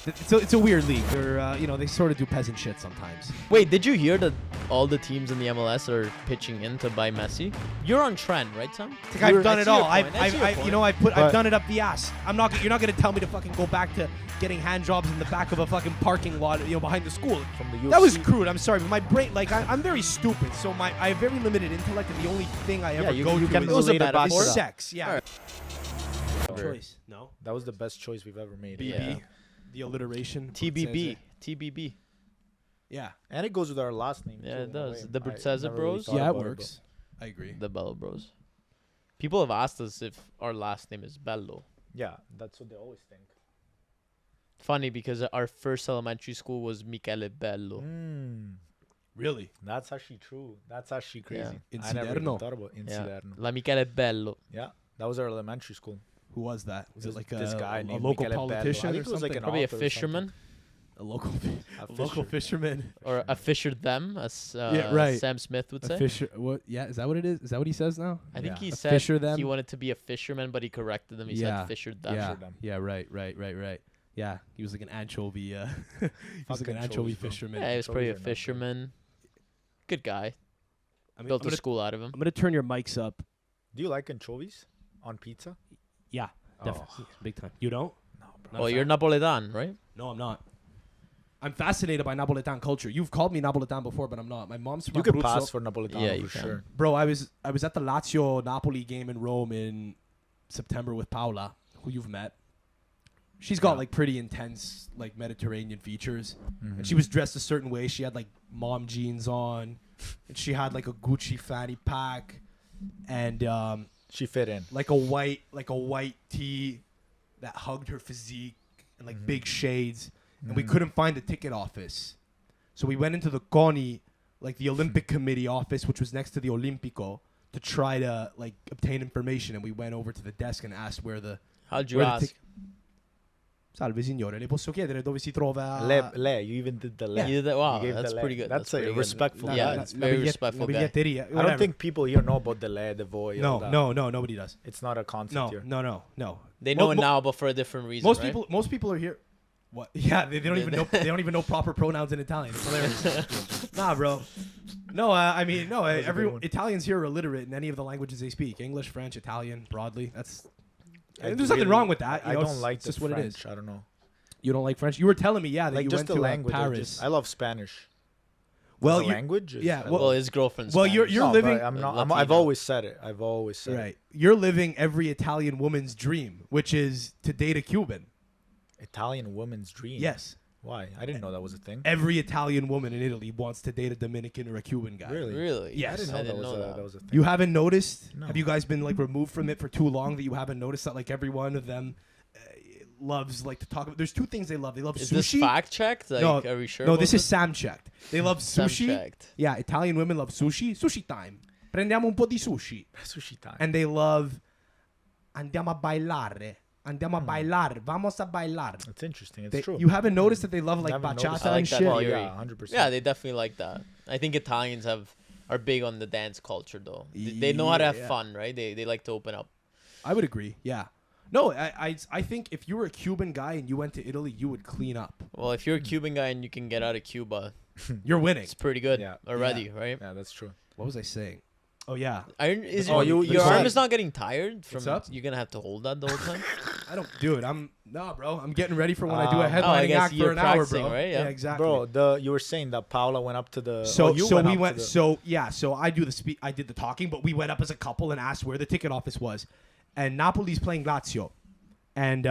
It's a weird league. They're they sort of do peasant shit sometimes. Wait, did you hear that all the teams in the MLS are pitching in to buy Messi? You're on trend, right, Sam? I've done it all. I've done it up the ass. You're not gonna tell me to fucking go back to getting hand jobs in the back of a fucking parking lot, behind the school. From the UFC. That was crude. I'm sorry, but my brain, I'm very stupid. So I have very limited intellect, and the only thing I ever go to is sex. Yeah. Right. Choice. No. That was the best choice we've ever made. BB. The alliteration. TBB. Yeah. And it goes with our last name. Yeah, too, it does. in a way. The Bruzzese Bros. Yeah, it works. I agree. The Bello Bros. People have asked us if our last name is Bello. Yeah, that's what they always think. Funny because our first elementary school was Michele Bello. Really? That's actually true. That's actually crazy. Yeah. I never even Insiderno. thought about Insiderno. La Michele Bello. Yeah, that was our elementary school. Who was that? Was it like this guy a named local Michele Bello. politician I or think it was something? like an Probably a author or fisherman. A local fisherman. Or a fisher them, as Yeah, right. Sam Smith would A say. fisher. What? Yeah, is that what it is? Is that what he says now? I think Yeah. he A said fisher them? he wanted to be a fisherman, but he corrected them. He said fisher them. Yeah. them. Yeah. Right. Yeah, he was like an anchovy. He was like Fucking an anchovy anchovies, bro. fisherman. Yeah, he was probably a Anchovies are not good. fisherman. Good guy. I'm Built a gonna, school out of him. I'm gonna turn your mics up. Do you like anchovies on pizza? Yeah, definitely, big time. You don't? No, bro. Well, you're Napoletan, right? No, I'm not. I'm fascinated by Napoletan culture. You've called me Napoletan before, but I'm not. My mom's from You could Abruzzo. pass for Napoletano Yeah, you for can. sure. Bro, I was at the Lazio Napoli game in Rome in September with Paola, who you've met. She's got like pretty intense like Mediterranean features, and she was dressed a certain way. She had like mom jeans on, and she had like a Gucci fanny pack, and She fit in. like a white tee that hugged her physique, and like big shades. And we couldn't find the ticket office, so we went into the CONI, like the Olympic Committee office, which was next to the Olimpico, to try to like obtain information. And we went over to the desk and asked where the How'd you where the ask? Salve signore, le posso chiedere dove si trova Le, you even did the le. You did that? Wow, You gave that's the le. pretty good. That's a pretty good. respectful Yeah, guy. that's very respectful la guy. biglietteria, I don't whatever. think people here know about the le, the voi. all that. No, nobody does. It's not a concept No, here. no. They know it now, but for a different reason. Most right? people are here. What? Yeah, they don't even know. They don't even know proper pronouns in Italian. It's hilarious. Nah, bro. No, Italians here are illiterate in any of the languages they speak: English, French, Italian, broadly. There's nothing wrong with that. I don't like it's just the what French. it is. I don't know. You don't like French? You were telling me, yeah, that Like you just went the to language. Paris. I love Spanish. Well, the language. yeah, I well, Well, his girlfriend's well, Spanish. you're no, living. but I'm not. Latina. I've always said it. I've always said Right. You're living every Italian woman's dream, which is to date a Cuban. it. Italian woman's dream. Yes. Why? I didn't know that was a thing. Every Italian woman in Italy wants to date a Dominican or a Cuban guy. Really? Really? Yes. I didn't know, that. that was a thing. You haven't noticed? No. Have you guys been like removed from it for too long that you haven't noticed that like every one of them loves like to talk about? There's two things they love. They love Is sushi. this fact checked? Like, No, are we sure? No, about this is Sam checked. They love Sam sushi. checked. Yeah, Italian women love sushi. Sushi time. Prendiamo un po' di sushi. Sushi time. And they love andiamo a bailare. Andiamo a bailar. Vamos a bailar. It's interesting. It's true. You haven't noticed that they love like Haven't bachata noticed I like and that shit? Oh, theory. yeah, 100%. Yeah, they definitely like that. I think Italians are big on the dance culture though. They know how to have Yeah. fun, right? They like to open up. I would agree. Yeah. No, I think if you were a Cuban guy and you went to Italy, you would clean up. Well, if you're a Cuban guy and you can get out of Cuba, You're winning. it's pretty good Yeah. already, right? Yeah, that's true. What was I saying? Oh yeah. Is Oh, your, you your arm said- is not getting tired from What's up? you're gonna have to hold that the whole time? I don't do it. Bro. I'm getting ready for when I do a I headlining guess act for you're an hour, practicing, bro. right? Yeah. Exactly. Bro, you were saying that Paola went up to the. So you so went we up went to the, so I I did the talking, but we went up as a couple and asked where the ticket office was, and Napoli's playing Lazio, and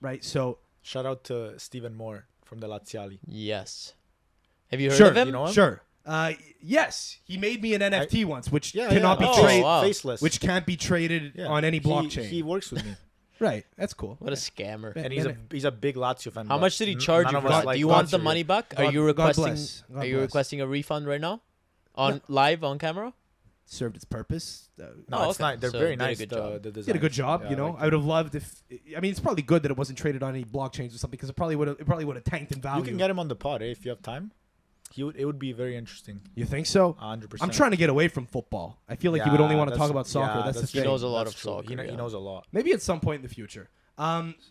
right. So Shout out to Stephen Moore from the Laziali. Yes. Have you heard sure, of him? You know him? sure. Yes, he made me an NFT once, which Yeah, cannot yeah. be Oh, traded, wow. Faceless. which can't be traded Yeah. on any blockchain. He works with me, Right, that's cool. What a scammer. Yeah. and he's a big Lazio fan. How but much did he charge none you of for us that? like Do you want the Lazio. money back? God- Are you God requesting? bless. God Are you bless. requesting a refund right now? On live on camera? Served its purpose. No, Oh, it's okay. not. They're So very did a nice. good The job. Did a designs. good job, Yeah, you know. like I would have loved if. I mean, it's probably good that it wasn't traded on any blockchains or something because it probably would have tanked in value. You can get him on the pod if you have time. It would be very interesting. You think so? 100%. I'm trying to get away from football. I feel like you would only want to talk about soccer. That's the He thing. knows a lot That's of true. soccer. He knows a lot. Maybe at some point in the future.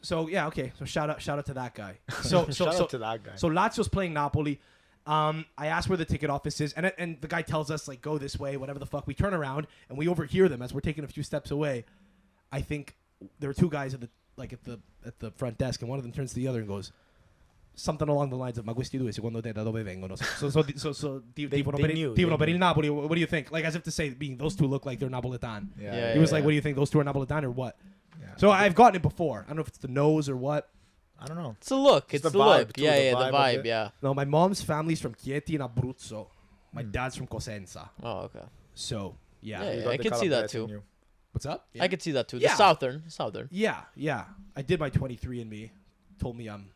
So yeah, okay. So shout out to that guy. So Shout out to that guy. So Lazio's playing Napoli. I asked where the ticket office is, and the guy tells us like go this way, whatever the fuck. We turn around and we overhear them as we're taking a few steps away. I think there were two guys at the front desk, and one of them turns to the other and goes something along the lines of "Ma questi due secondo te da dove vengono?" So dicono per il Napoli. What do you think? Like as if to say, being those two look like they're Napoletan. Yeah. He was like, "What do you think? Those two are Napoletan or what?" Yeah. So I've gotten it before. I don't know if it's the nose or what. I don't know. It's the look. It's the vibe, look. too, Yeah, the the vibe of vibe. it. Yeah. No, my mom's family's from Chieti in Abruzzo. My dad's from Cosenza. Oh, okay. So yeah. Yeah, You got I the could see that Calabrese in too. you. What's up? I could see that too. Yeah. The southern. Yeah. I did my 23andMe. Told me I'm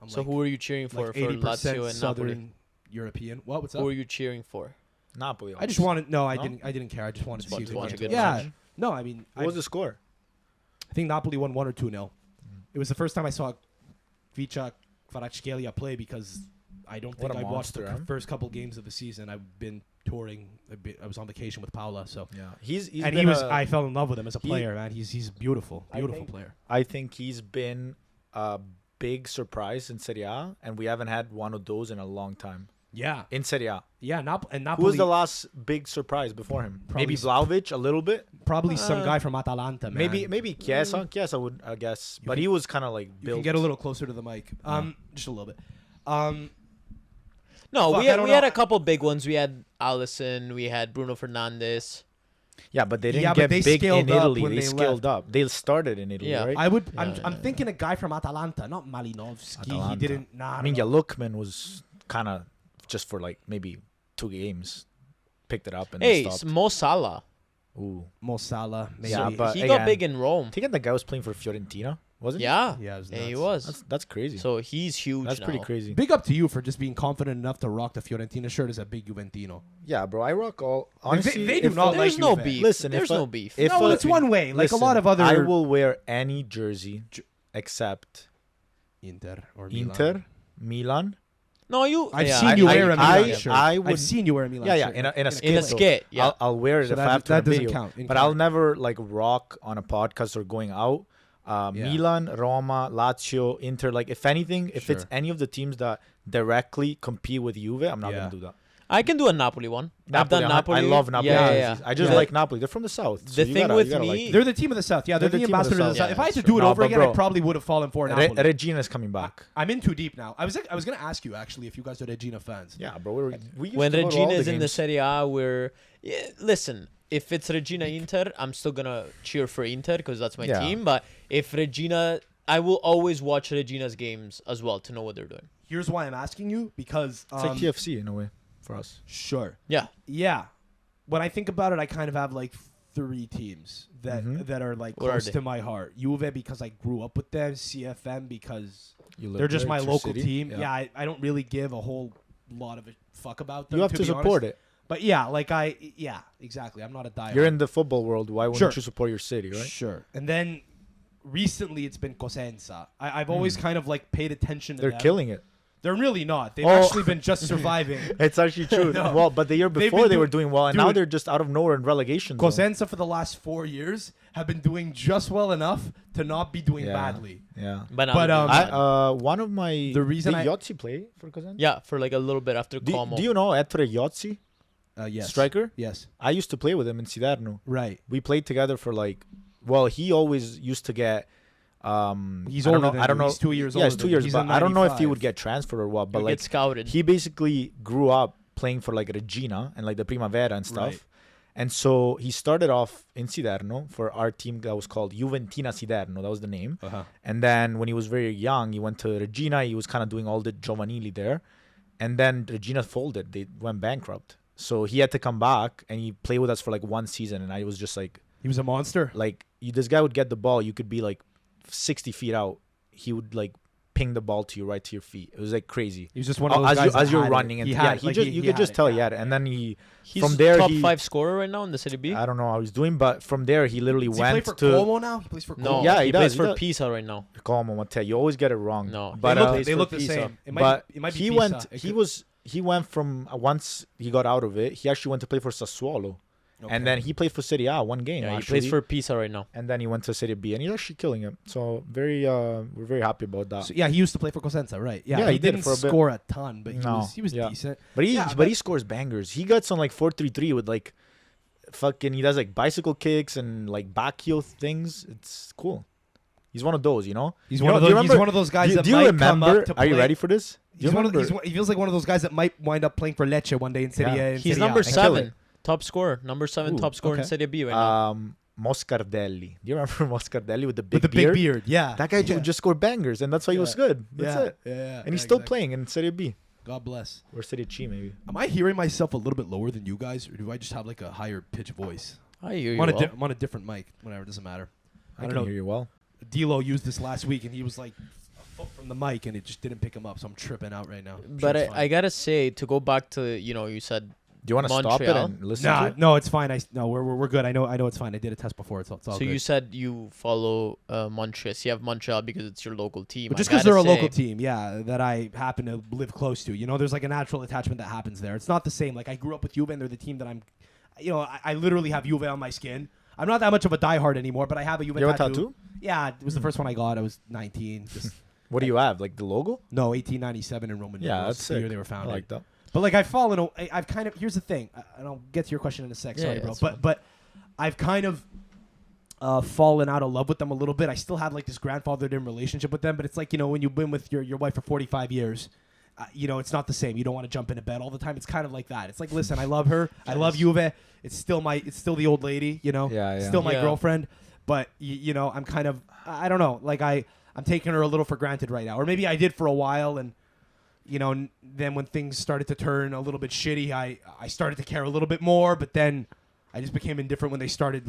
So who are you cheering for? like For 80% Lazio and Southern Napoli. European. What's up? Who are you cheering for? Napoli. I just wanted I No? didn't care. I just wanted Just to see watch the a game. good Yeah. match. No, I mean What was the score? I think Napoli won 1 or 2-0. It was the first time I saw Vicha Kvaratskhelia play because I don't think What a I watched the monster, huh? first couple games of the season. I've been touring. I was on vacation with Paula, so Yeah. He's and been I fell in love with him as a player, man. He's beautiful, I beautiful think- player. I think he's been a big surprise in Serie A, and we haven't had one of those in a long time. Yeah, In Serie A. yeah. Napoli. Who was the last big surprise before him? Probably Maybe s- Vlahovic a little bit. Probably some guy from Atalanta, man. Maybe Chiesa. Chiesa would, I guess. But he was kind of like You built. can get a little closer to the mic. Just a little bit. No, Fuck, we I don't had know. a couple big ones. We had Allison. We had Bruno Fernandes. Yeah, but they didn't Yeah, but get they big scaled in up Italy. when They they scaled up. They started in Italy, Yeah. right? I'm thinking a guy from Atalanta, not Malinovsky. He Atalanta. didn't. Nah, I mean, Lookman was kind of just for like maybe 2 games. Picked it up and Hey, stopped. Mo Salah. Ooh. Mo Salah. Maybe. Yeah, but He again, got big in Rome. I think that guy was playing for Fiorentina, wasn't Yeah. Yeah, it was Yeah, he nuts. was. That's crazy. So he's huge That's now. pretty crazy. Big up to you for just being confident enough to rock the Fiorentina shirt as a big Juventino. Yeah, bro. I rock all. Honestly, they do if not I- There's like no Juve. beef. Listen, There's if no I- beef. if No, I- it's one way. Like Listen, a lot of other. I will wear any jersey except Inter or Milan. Inter, Milan. No, you. I've yeah, seen you I- wear a I- Milan shirt. I would- I've seen you wear a Milan Yeah, shirt. in a In a skit. skit, yeah. I'll wear it So if I have to that on doesn't video. count. But I'll never like rock on a podcast or going out. Yeah. Milan, Roma, Lazio, Inter. Like if anything, if it's Sure. any of the teams that directly compete with Juve, I'm not Yeah. gonna do that. I can do a Napoli one. I've Napoli, done Napoli. I love Napoli. Yeah, jerseys. I just Yeah. like Napoli. They're from the south. The thing with me- like They're the team of the South. Yeah, they're, They're the the team of the ambassadors of the South. South. If Yeah, I had to that's do it true. No, over but again, bro, I probably would have fallen for Napoli. Regina's coming back. I'm in too deep now. I was gonna ask you actually if you guys are Regina fans. Yeah, bro. We used When to go to all Regina the is in the games. Serie A, listen. If it's Regina Inter, I'm still gonna cheer for Inter because that's my Yeah. team. But if Regina, I will always watch Regina's games as well to know what they're doing. Here's why I'm asking you because It's like TFC in a way for us. sure. Yeah. Yeah. When I think about it, I kind of have like 3 teams that are like What are close they? to my heart. Juve because I grew up with them. CFM because You live they're just there, my it's your local city. team. Yeah, I don't really give a whole lot of a fuck about them. You have to be support honest. it. But yeah, exactly. I'm not a diehard. You're in the football world. Why wouldn't Sure. you support your city, right? Sure. And then recently it's been Cosenza. I've always kind of like paid attention to They're them. killing it. They're really not. They've Oh. actually been just surviving. It's actually true. No. Well, but the year They've before been they were doing- doing well, and now dude, they're just out of nowhere in relegation zone. Cosenza for the last 4 years have been doing just well enough to not be doing Yeah. badly. Yeah. But One of my The reason did I- Yotzi play for Cosenza? yeah, for like a little bit after Do, Como. do you know Ettore Yotzi, Yes. striker? Yes. I used to play with him in Siderno. Right. We played together for like. Well, he always used to get. He's I older don't know. than I don't you. know. He's 2 years Yeah, older it's than 2 you. years. He's But in I don't know if he 95. would get transferred or what. But You like get scouted. he basically grew up playing for like Regina and like the Primavera and stuff. Right. And so he started off in Siderno for our team that was called Juventina Siderno. That was the name. Uh-huh. And then when he was very young, he went to Regina. He was kind of doing all the giovanili there. And then Regina folded. They went bankrupt. So he had to come back and he played with us for like 1 season. And I was just like, He was a monster. this guy would get the ball. You could be like 60 feet out. He would like ping the ball to you right to your feet. It was like crazy. He was just one of those as guys as that you're had it. running. And He yeah, had it. he Like, just he you could had just it. tell he Yeah. had it. And then he He's from there top he 5 scorer right now in the Serie B. I don't know how he's doing, but from there he literally Does he play went for to Como now? He plays for No, Como. Yeah, he, he plays does, for he does. Pisa right now. Como Matteo. You always get it wrong. No, but they plays they for look the Pisa. same. It might but be, it might be he Pisa. went. It He could- was. He went from once he got out of it. He actually went to play for Sassuolo, Okay. And then he played for Serie A one game. Yeah, he actually. plays for Pisa right now. And then he went to Serie B, and he's actually killing it. So we're very happy about that. So, yeah, he used to play for Cosenza, right? Yeah, Yeah, he he did didn't for a bit. score a ton, but No, he was yeah. decent. But he Yeah, but he scores bangers. He got some like 4-3-3 with like fucking. He does like bicycle kicks and like back heel things. It's cool. He's one of those, you know. He's You one know- of do you those. He's remember- one of those guys do, that do you might remember? come up to Are you play- ready for this? Do you remember? He feels like one of those guys that might wind up playing for Lecce one day in Serie Yeah. A. and He's Serie A. number and kill 7, it. top scorer. Number 7 Ooh, top scorer in okay. Serie B right now. Moscardelli. Do you remember Moscardelli with the big with the beard? big beard. Yeah, That guy would just score bangers, and that's why he was Yeah. good. That's yeah, it. Yeah, And he's still playing in Serie B God bless. or Serie C maybe. Am I hearing myself a little bit lower than you guys, or do I just have like a higher pitch voice? I hear you. I'm on, well. I'm on a different mic. Whatever, it doesn't matter. I don't can know. hear you well. D'Lo used this last week, and he was like a foot from the mic, and it just didn't pick him up. So I'm tripping out right now. I'm sure But it's I gotta say, to go back to, you said Do you want to stop it Montreal? and listen Nah, to it? no, it's fine. We're good. I know it's fine. I did a test before. It's all so good. you said you follow Montreal. So you have Montreal because it's your local team. But I just because gotta they're a say- local team, yeah, that I happen to live close to. You know, there's like a natural attachment that happens there. It's not the same. Like I grew up with Juve, and they're the team that I literally have Juve on my skin. I'm not that much of a diehard anymore, but I have a Juve You have a tattoo. tattoo? Yeah, it was the first one I got. I was 19. Just, What do you have? Like the logo? no, 1897 in Roman Yeah, numerals, that's the year sick. they were I founded. like that. But like I've fallen. I've kind of. Here's the thing. And I'll get to your question in a sec. Yeah, Sorry, yeah, bro. that's fine. But I've kind of fallen out of love with them a little bit. I still have like this grandfathered in relationship with them. But it's like when you've been with your wife for 45 years. It's not the same. You don't want to jump into bed all the time. It's kind of like that. It's like, listen, I love her. I love Juve. It's still the old lady. Yeah, yeah. Still my Yeah. girlfriend. But I'm kind of. I don't know. Like I'm taking her a little for granted right now, or maybe I did for a while, and then when things started to turn a little bit shitty, I started to care a little bit more. But then I just became indifferent when they started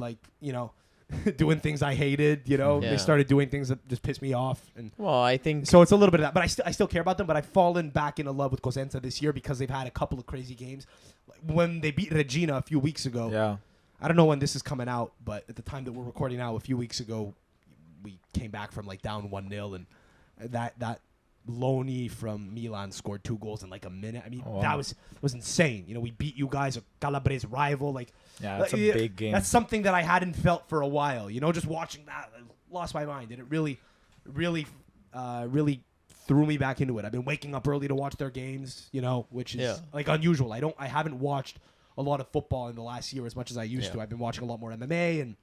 doing things I hated. Yeah. They started doing things that just pissed me off, and Well, I think so it's a little bit of that. But I still care about them. But I've fallen back into love with Cosenza this year because they've had a couple of crazy games. When they beat Regina a few weeks ago, Yeah. I don't know when this is coming out, but at the time that we're recording now, a few weeks ago, we came back from down 1-0, and that Loni from Milan scored 2 goals in like a minute. I mean, Oh, wow. that was insane. We beat you guys, a Calabria's rival. Yeah, that's a big game. That's something that I hadn't felt for a while. Just watching that, I lost my mind, and it really threw me back into it. I've been waking up early to watch their games, which is unusual. I haven't watched a lot of football in the last year as much as I used to. I've been watching a lot more MMA, and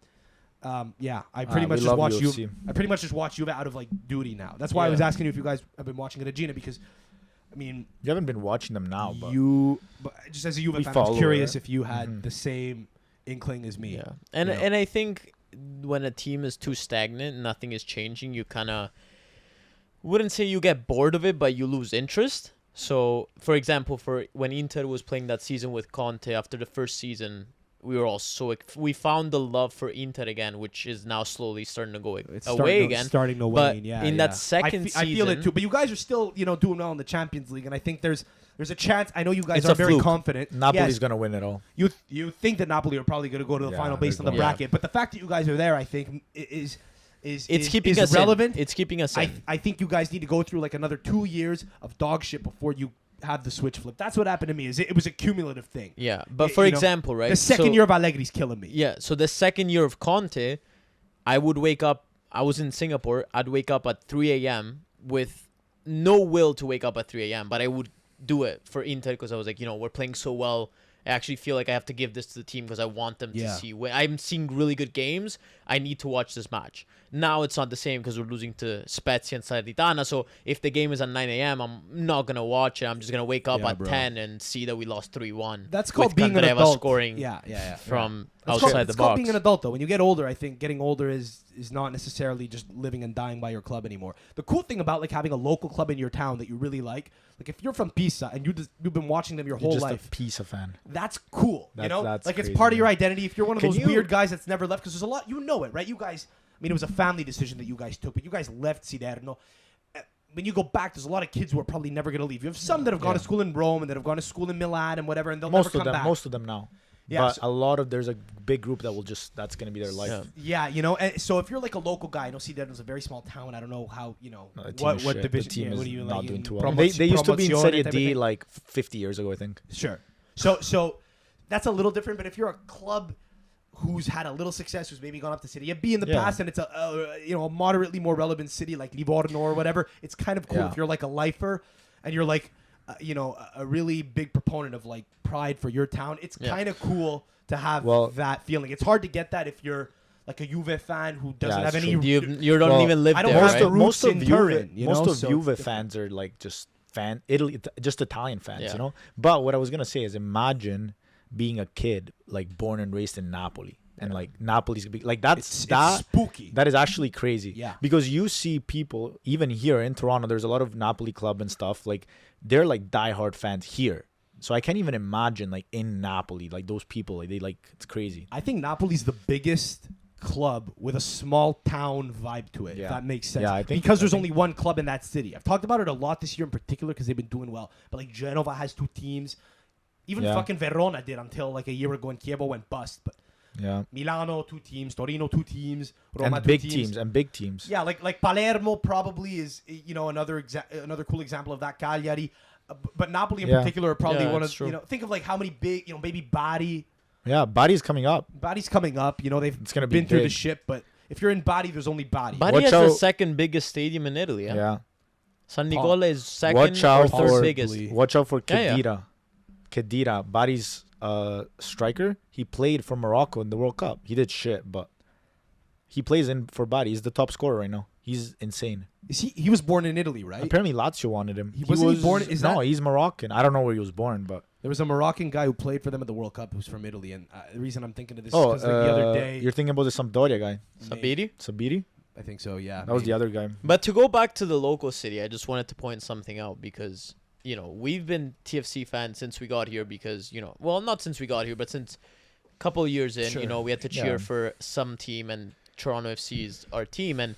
I pretty much we just love watch UFC. you. I pretty much just watch Juve out of duty now. That's why I was asking you if you guys have been watching Regina, because I mean, You haven't been watching them now, but but just as a Juve We fan, I follow was curious it. if you had Mhm. the same inkling as me. Yeah, and you know. and I think when a team is too stagnant, nothing is changing. You kind of wouldn't say you get bored of it, but you lose interest. So, for example, for when Inter was playing that season with Conte after the first season, we were all we found the love for Inter again, which is now slowly starting to go away again. Starting to But wane. Yeah, in yeah. that second I feel it season- too. But you guys are still doing well in the Champions League, and I think there's a chance. I know you guys It's are a very fluke. confident. Napoli's Yes, gonna win it all. you think that Napoli are probably going to go to the Yeah, final based on they're the going. bracket, but the fact that you guys are there, I think, is keeping us relevant. in. It's keeping us in. I think you guys need to go through another 2 years of dog shit before you have the switch flip. That's what happened to me. It was a cumulative thing. Yeah, but for example, right? The second year of Allegri's killing me. Yeah, so the second year of Conte, I would wake up. I was in Singapore. I'd wake up at 3 a.m. with no will to wake up at 3 a.m. But I would do it for Inter because I was like, we're playing so well. I actually feel like I have to give this to the team because I want them to Yeah. see. When I'm seeing really good games, I need to watch this match. Now it's not the same because we're losing to Spezia and Salernitana. So if the game is at 9 a.m., I'm not going to watch it. I'm just going to wake up Yeah, at bro. 10 and see that we lost 3-1. That's called with being an Candreva adult. scoring Yeah. from It's outside called, the it's called box. being an adult, though. When you get older, I think getting older is not necessarily just living and dying by your club anymore. The cool thing about having a local club in your town that you really like if you're from Pisa and you've been watching them your You're whole just life, a piece of fan. that's cool. That's it's crazy, part of your man. identity. If you're one of Can those you- weird guys that's never left, because there's a lot, it, right? You guys, it was a family decision that you guys took, but you guys left Siderno. When you go back, there's a lot of kids who are probably never going to leave. You have some that have gone to school in Rome and that have gone to school in Milan and whatever, and they'll never come back. Most of them now. Yeah, but so- there's a big group that that's gonna be their life. Yeah. Yeah, and so if you're a local guy, I know Siderno's a very small town. I don't know how, No, the team what is shit. division. The team what is do you not like doing in too well. They used to be in Promozione Serie type of D thing? 50 years ago, I think. Sure. So that's a little different. But if you're a club who's had a little success, who's maybe gone up to City B in the past, and it's a moderately more relevant city like Livorno or whatever, it's kind of cool if you're like a lifer and you're like, a really big proponent of like pride for your town. It's kind of cool to have that feeling. It's hard to get that if you're like a Juve fan who doesn't have any. You don't even live there, right? Most of Juve fans are like just just Italian fans, you know. But what I was gonna say is, imagine being a kid like born and raised in Napoli, and like Napoli's like it's spooky. That is actually crazy. Yeah, because you see people even here in Toronto. There's a lot of Napoli club and stuff. Like they're like diehard fans here. So I can't even imagine like in Napoli, like those people, like they like it's crazy. I think Napoli's the biggest club with a small town vibe to it. If that makes sense. Yeah, I think because there's only one club in that city. I've talked about it a lot this year in particular because they've been doing well. But like Genova has 2 teams. Even fucking Verona did until like a year ago when Chievo went bust. But Milano 2 teams, Torino 2 teams, Roma and 2 big teams. and big teams. Yeah, like Palermo probably is another cool example of that. Cagliari. But Napoli in particular are probably one of think of like how many big maybe Bari. Yeah, Bari's coming up. Bari's coming up. It's gonna been through the ship, but if you're in Bari, there's only Bari. Bari has the second biggest stadium in Italy. Yeah. San Nicola is second or third biggest. Watch out for Khedira. Khedira, Bari's striker. He played for Morocco in the World Cup. He did shit, but he plays for Bari. He's the top scorer right now. He's insane. Is he was born in Italy, right? Apparently Lazio wanted him. He was born. He's Moroccan. I don't know where he was born, but there was a Moroccan guy who played for them at the World Cup who's from Italy. And the reason I'm thinking of this is because the other day you're thinking about the Sampdoria guy, Sabiri. I think so. Yeah, that was the other guy. But to go back to the local city, I just wanted to point something out because we've been TFC fans since we got here because well, not since we got here, but since a couple of years in, we had to cheer for some team, and Toronto FC is our team. And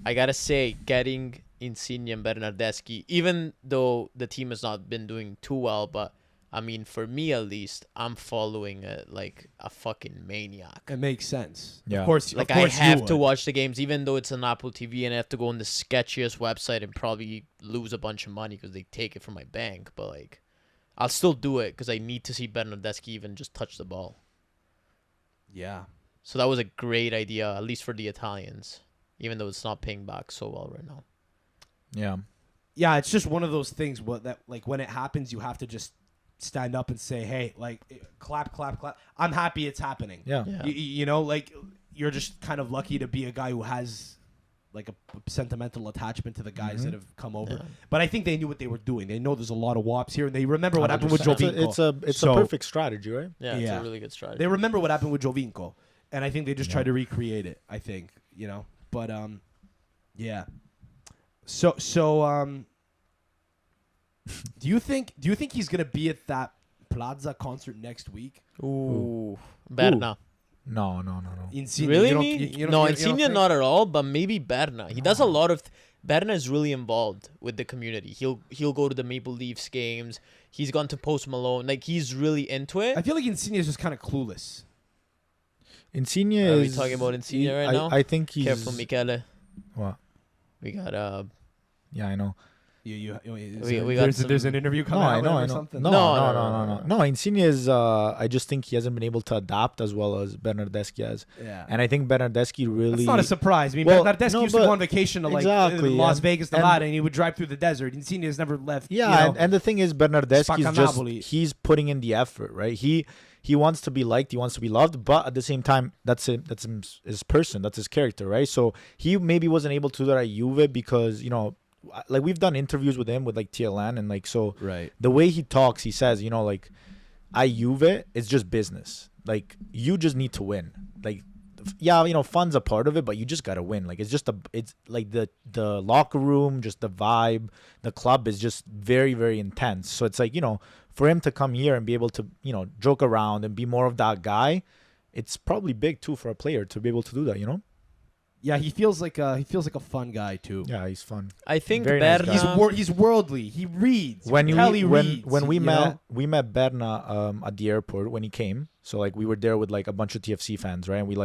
I gotta say, getting Insigne and Bernardeschi, even though the team has not been doing too well, but I mean, for me at least, I'm following it like a fucking maniac. It makes sense. Yeah. Of course, I have to watch the games, even though it's on Apple TV, and I have to go on the sketchiest website and probably lose a bunch of money because they take it from my bank. But like, I'll still do it because I need to see Bernardeschi even just touch the ball. Yeah. So that was a great idea, at least for the Italians, even though it's not paying back so well right now. Yeah. Yeah, it's just one of those things that like when it happens, you have to just stand up and say, hey, like clap, clap, clap. I'm happy it's happening. Yeah. Like you're just kind of lucky to be a guy who has like a sentimental attachment to the guys that have come over. Yeah. But I think they knew what they were doing. They know there's a lot of wops here, and they remember what happened with Jovinko. It's a perfect strategy, right? Yeah, it's a really good strategy. They remember what happened with Jovinko, and I think they just try to recreate it. I think, but yeah. So do you think he's gonna be at that Plaza concert next week? Ooh. Berna. No. Insigne. Really? Insigne not at all, but maybe Berna. He does a lot of. Berna is really involved with the community. He'll go to the Maple Leafs games. He's gone to Post Malone. Like he's really into it. I feel like Insigne is just kind of clueless. Insigne Are we talking about Insigne right now? I think he's careful, Michele. What? We got Yeah, I know. There's an interview coming out or something? No, Insigne is I just think he hasn't been able to adapt as well as Bernardeschi has. Yeah. And I think Bernardeschi really... That's not a surprise. I mean, Bernardeschi used to go on vacation to Las Vegas, Nevada, and he would drive through the desert. Insigne has never left. Yeah, and the thing is, Bernardeschi he's putting in the effort, right? He wants to be liked, he wants to be loved, but at the same time, that's his person, that's his character, right? So he maybe wasn't able to do that at Juve because, like we've done interviews with him with like TLN and like so the way he talks, he says, like at Juve it's just business. Like you just need to win. Like fun's a part of it, but you just gotta win. Like it's like the locker room, just the vibe, the club is just very, very intense. So it's like, for him to come here and be able to, joke around and be more of that guy, it's probably big too for a player to be able to do that, Yeah, he feels like a fun guy too. Yeah, he's fun. I think Berna, nice he's worldly. He reads. When we met Berna at the airport when he came. So like we were there with like a bunch of TFC fans, right? And we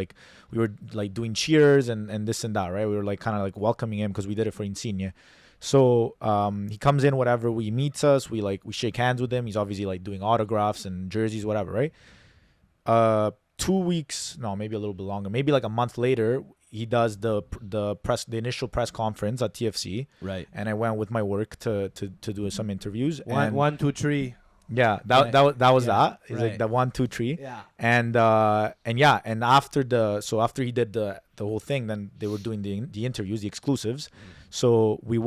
were like doing cheers and this and that, right? We were like kind of like welcoming him because we did it for Insigne. So he comes in, whatever, he meets us, we shake hands with him. He's obviously like doing autographs and jerseys, whatever, right? 2 weeks, no, maybe a little bit longer, maybe like a month later, he does the initial press conference at TFC, Right. and I went with my work to do some interviews. One, 1, 2, 3. Yeah, that was Yeah, that. It's right. like the 1, 2, 3. Yeah. And after after he did the whole thing, then they were doing the interviews, the exclusives. So I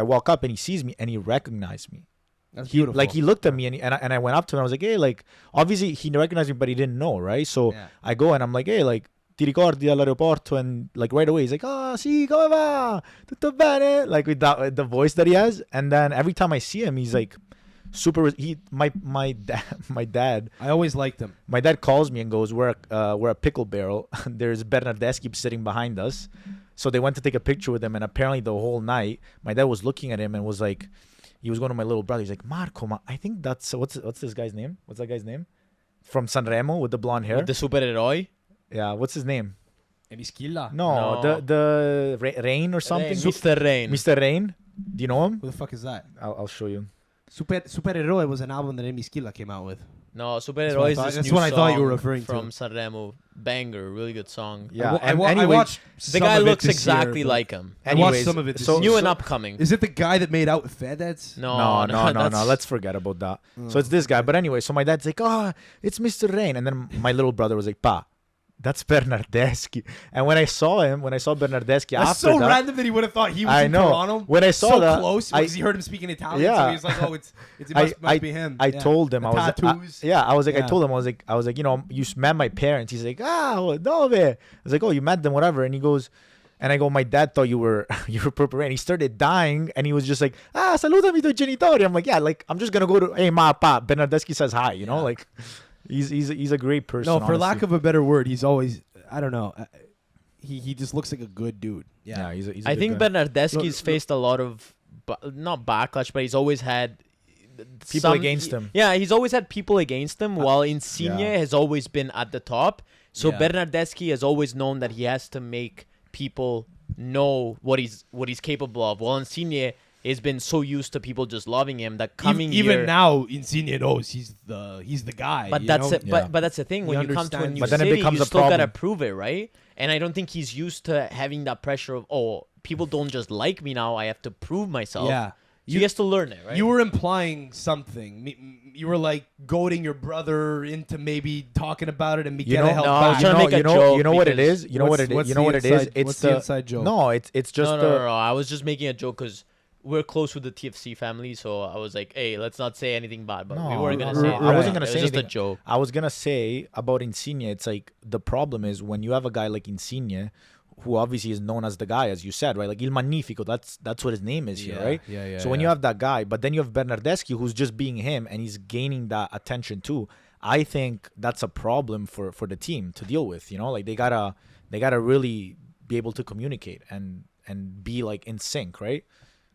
walk up and he sees me and he recognized me. That's beautiful. Like he looked at me and I went up to him and I was like, hey, like obviously he recognized me but he didn't know, right? So I go and I'm like, hey, like ti ricordi all'aeroporto? And like right away he's like, oh sì, come va? Tutto bene? Like with the voice that he has. And then every time I see him, he's like super. My dad. I always liked him. My dad calls me and goes, we're a pickle barrel. There's Bernardeschi sitting behind us. So they went to take a picture with him, and apparently the whole night my dad was looking at him and was like, he was going to my little brother. He's like, Marco, I think that's what's this guy's name? What's that guy's name? From Sanremo with the blonde hair. With the supereroi. Yeah, what's his name? Emischilla? No, the Rain or something. Mr. Rain. Mr. Rain. Do you know him? Who the fuck is that? I'll show you. Supereroi was an album that Emischilla came out with. No, supereroi is this that's new what I thought you were song referring to. from Sanremo. Banger, really good song. Yeah, I watched The some guy of it looks this exactly year, like him. I watched some of it. so- New and upcoming. Is it the guy that made out with Fedets? No. No. Let's forget about that. So it's this guy. But anyway, so my dad's like, oh, it's Mr. Rain. And then my little brother was like, Pa, that's Bernardeschi. And when I saw Bernardeschi That's after so that, random that he would have thought he was I in know. Toronto. When I saw so that, close because he heard him speaking Italian. So Yeah. he was like, oh, it must be him. I Yeah. told him, The I was tattoos. I was like, Yeah. I told him, I was like, you know, you met my parents. He's like, dove? I was like, oh, you met them, whatever. And he goes, and I go, my dad thought you were Purple Rain. He started dying, and he was just like, salutami tuoi genitori. I'm like, yeah, like I'm just gonna go to, hey ma, pa, Bernardeschi says hi, you know, like he's a great person. No, for honestly. lack of a better word, he's always, I don't know. He just looks like a good dude. Yeah, he's a I good think guy. Bernardeschi's faced a lot of, not backlash, but he's always had People against him. Yeah, he's always had people against him, while Insigne has always been at the top. So Yeah. Bernardeschi has always known that he has to make people know what he's capable of. While Insigne has been so used to people just loving him that coming even here, now, Insigne knows he's the guy. But you that's know? it. Yeah. But that's the thing. When you come to a understands. new But then it city, becomes you a still gotta problem. prove it, right? And I don't think he's used to having that pressure of, oh, people don't just like me now. I have to prove myself. Yeah. So he has to learn it, right? You were implying something. You were like goading your brother into maybe talking about it, and Michele know, held no, back. I'm trying to make a joke you know what it because- is. You know what it is. You know what it is. It's what's the inside joke? No, it's just no. I was just making a joke because we're close with the TFC family, so I was like, hey, let's not say anything bad. But we No, weren't gonna no, say. I anything wasn't bad. gonna It say was just anything. a joke. I was gonna say about Insigne. It's like the problem is when you have a guy like Insigne, who obviously is known as the guy, as you said, right? Like Il Magnifico. That's what his name is here, right? Yeah. So when you have that guy, but then you have Bernardeschi, who's just being him, and he's gaining that attention too. I think that's a problem for the team to deal with. You know, like they gotta really be able to communicate and be like in sync, right?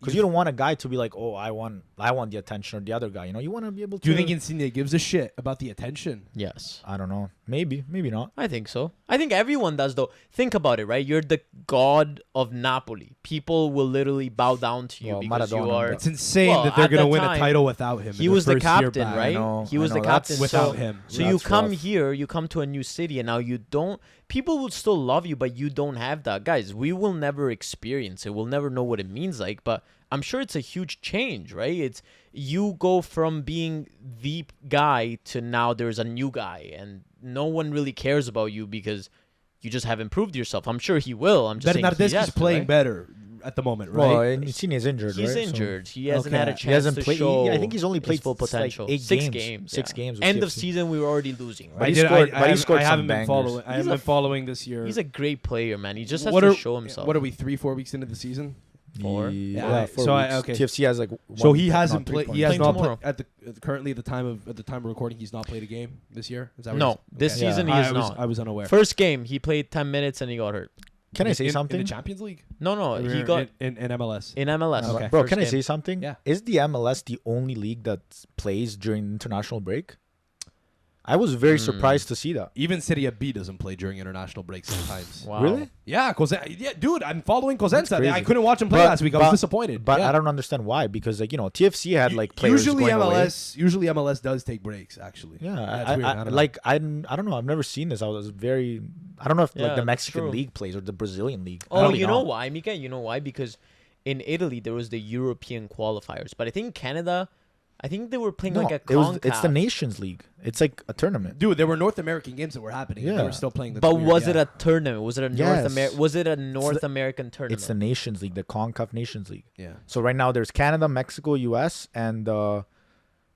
Because you don't want a guy to be like, oh, I want the attention of the other guy. You know, you want to be able to. Do you think Insigne gives a shit about the attention? Yes. I don't know. Maybe not. I think so. I think everyone does, though. Think about it, right? You're the god of Napoli. People will literally bow down to you Well, because you Maradona, are. but- It's insane Well, that they're at gonna that win time, a title without him. He in was the first year captain, back. right? know, He was I the know. captain. Without so, him. So you That's come rough. here, you come to a new city, and now you don't. People will still love you, but you don't have that. Guys, we will never experience it. We'll never know what it means like, but I'm sure it's a huge change, right? It's you go from being the guy to now there's a new guy, and no one really cares about you because you just haven't proved yourself. I'm sure he will. I'm just saying he Bernardeschi's has to, playing right? better at the moment, right? Well, Insigne is injured, He's right? So- injured. He hasn't had a Okay. chance He hasn't to played. show. I think he's only his played full like potential. 8 Six games. games. 6 yeah. games. with End of TFC. season, we were already losing. But Right? he scored- but he scored I some haven't been bangers. following. I He's haven't a been following this year. He's a great player, man. He just has What to are- show himself. What are we 3-4 weeks into the season? 4. Yeah, 4 So weeks. okay. TFC has like. So one- he no, hasn't 3 played. points. He has Playing not tomorrow. played currently at the time of recording. He's not played a game this year. Is that what No, it is? this Okay. season Yeah. he is I was, not. I was unaware. First game, he played 10 minutes and he got hurt. Can I say in something? in the Champions League? No, he Or got in MLS. in MLS. Okay. Bro, First can I game. say something? Yeah. Is the MLS the only league that plays during international break? I was very surprised to see that. Even Serie B doesn't play during international breaks sometimes. Wow. Really? Yeah, dude, I'm following Cosenza. crazy. I couldn't watch him play last week. I was disappointed. But Yeah. I don't understand why, because like TFC had like players usually going away. Usually MLS does take breaks. Actually, Yeah, That's I weird. I don't know. like I don't know. I've never seen this. I was very. I don't know if Yeah, like the that's Mexican true. league plays or the Brazilian league. Oh, Probably you know not. why, Mika? You know why? Because in Italy there was the European qualifiers, but I think Canada, I think they were playing No, like a it's the CONCACAF. Nations League. It's like a tournament. Dude, there were North American games that were happening. And they Yeah. were still playing. But was it a tournament? Was it a Yes. Was it a North the- American tournament? It's the Nations League, the CONCACAF Nations League. Yeah. So right now there's Canada, Mexico, US, and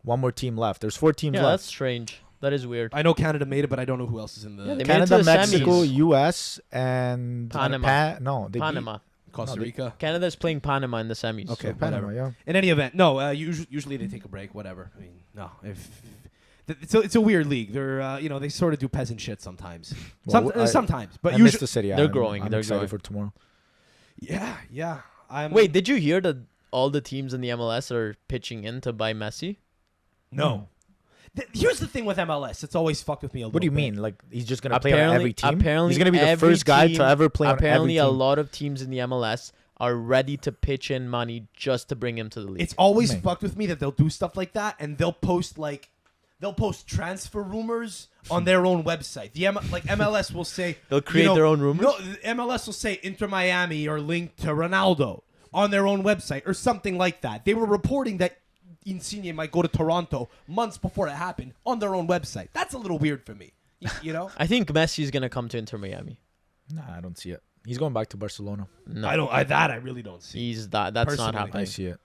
one more team left. There's 4 teams yeah, left. that's strange. That is weird. I know Canada made it, but I don't know who else is in the Yeah, they made it Canada, to the Mexico, semis. US, and Panama. No, they beat Panama. Costa No, they- Rica. Canada's playing Panama in the semis. Okay. Panama. whatever. Yeah. In any event, no. Usually they take a break. Whatever. I mean, no. It's a weird league. They're they sort of do peasant shit sometimes. Well, Sometimes, but I missed usually. the city. They're growing, I'm they're excited growing. for tomorrow. Yeah. Wait, did you hear that all the teams in the MLS are pitching in to buy Messi? No. Here's the thing with MLS. It's always fucked with me a little What do you bit. mean? Like he's just gonna play on every team? Apparently, He's gonna be the every first guy team- to ever play on every Apparently, team. a lot of teams in the MLS are ready to pitch in money just to bring him to the league. It's always Man. fucked with me that they'll do stuff like that and they'll post transfer rumors on their own website. MLS will say They'll create their own rumors? No, the MLS will say Inter Miami or linked to Ronaldo on their own website or something like that. They were reporting that Insigne might go to Toronto months before it happened on their own website. That's a little weird for me. You know? I think Messi's gonna come to Inter Miami. Nah, I don't see it. He's going back to Barcelona. No, I really don't see. he's that. That's Personally, not I happening. see it.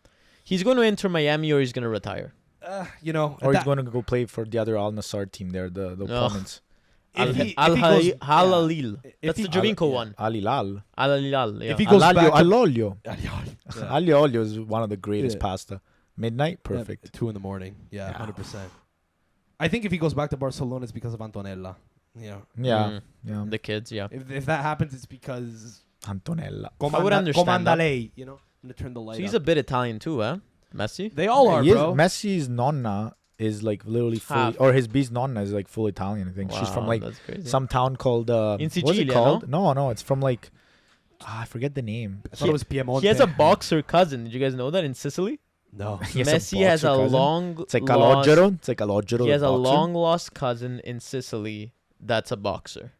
He's going to Inter Miami or he's gonna retire. Or that- he's going to go play for the other Al Nassr team there, the opponents. if he Al goes- yeah. Halil. That's he- the Jovinko yeah. one. Al Hilal. Al Hilal. Yeah. If he goes Al back to- Olio. Yeah. Aglio olio is one of the greatest Yeah. pasta. Midnight, perfect. At 2 a.m. Yeah, Yeah. 100%. I think if he goes back to Barcelona, it's because of Antonella. Yeah. Yeah, yeah. The kids, yeah. If that happens, it's because Antonella. I would understand comanda that. lei, I'm gonna turn the light. So he's up. a bit Italian too, huh? Messi. They all are, He is- bro. Messi's nonna is like literally fully, Half. or his bis nonna is like full Italian. I think she's from Wow, like that's crazy. some town called In what's it Sicilia, called? No, it's from like I forget the name. I thought it was Piemonte. He has a boxer cousin. Did you guys know that in Sicily? No. He has Messi has a boxer cousin. long. It's like lost- Calogero. It's like Calogero. He has the a boxer. long lost cousin in Sicily that's a boxer.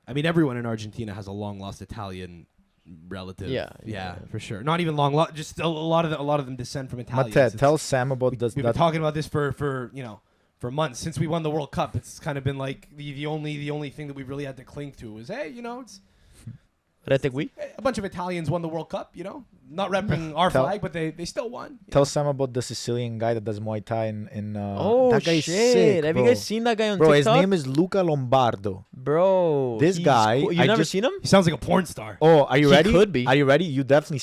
I mean, everyone in Argentina has a long lost Italian relative. Yeah. for sure. Not even long lost. Just a lot of them descend from Italians. Matteo, It's- tell Sam about this. We've been talking about this for months since we won the World Cup. It's kind of been like the only thing that we really had to cling to was it's Retegui? a bunch of Italians won the World Cup. Not repping our Tell- flag, but they still won. Tell Sam about the Sicilian guy that does Muay Thai in Oh that guy is shit! sick, Have bro. you guys seen that guy on Bro, his TikTok? name is Luca Lombardo. Bro, This he's guy, cool. You I never just- seen him? He sounds like a porn star. Oh, are you He ready? could be. Are you ready? You've definitely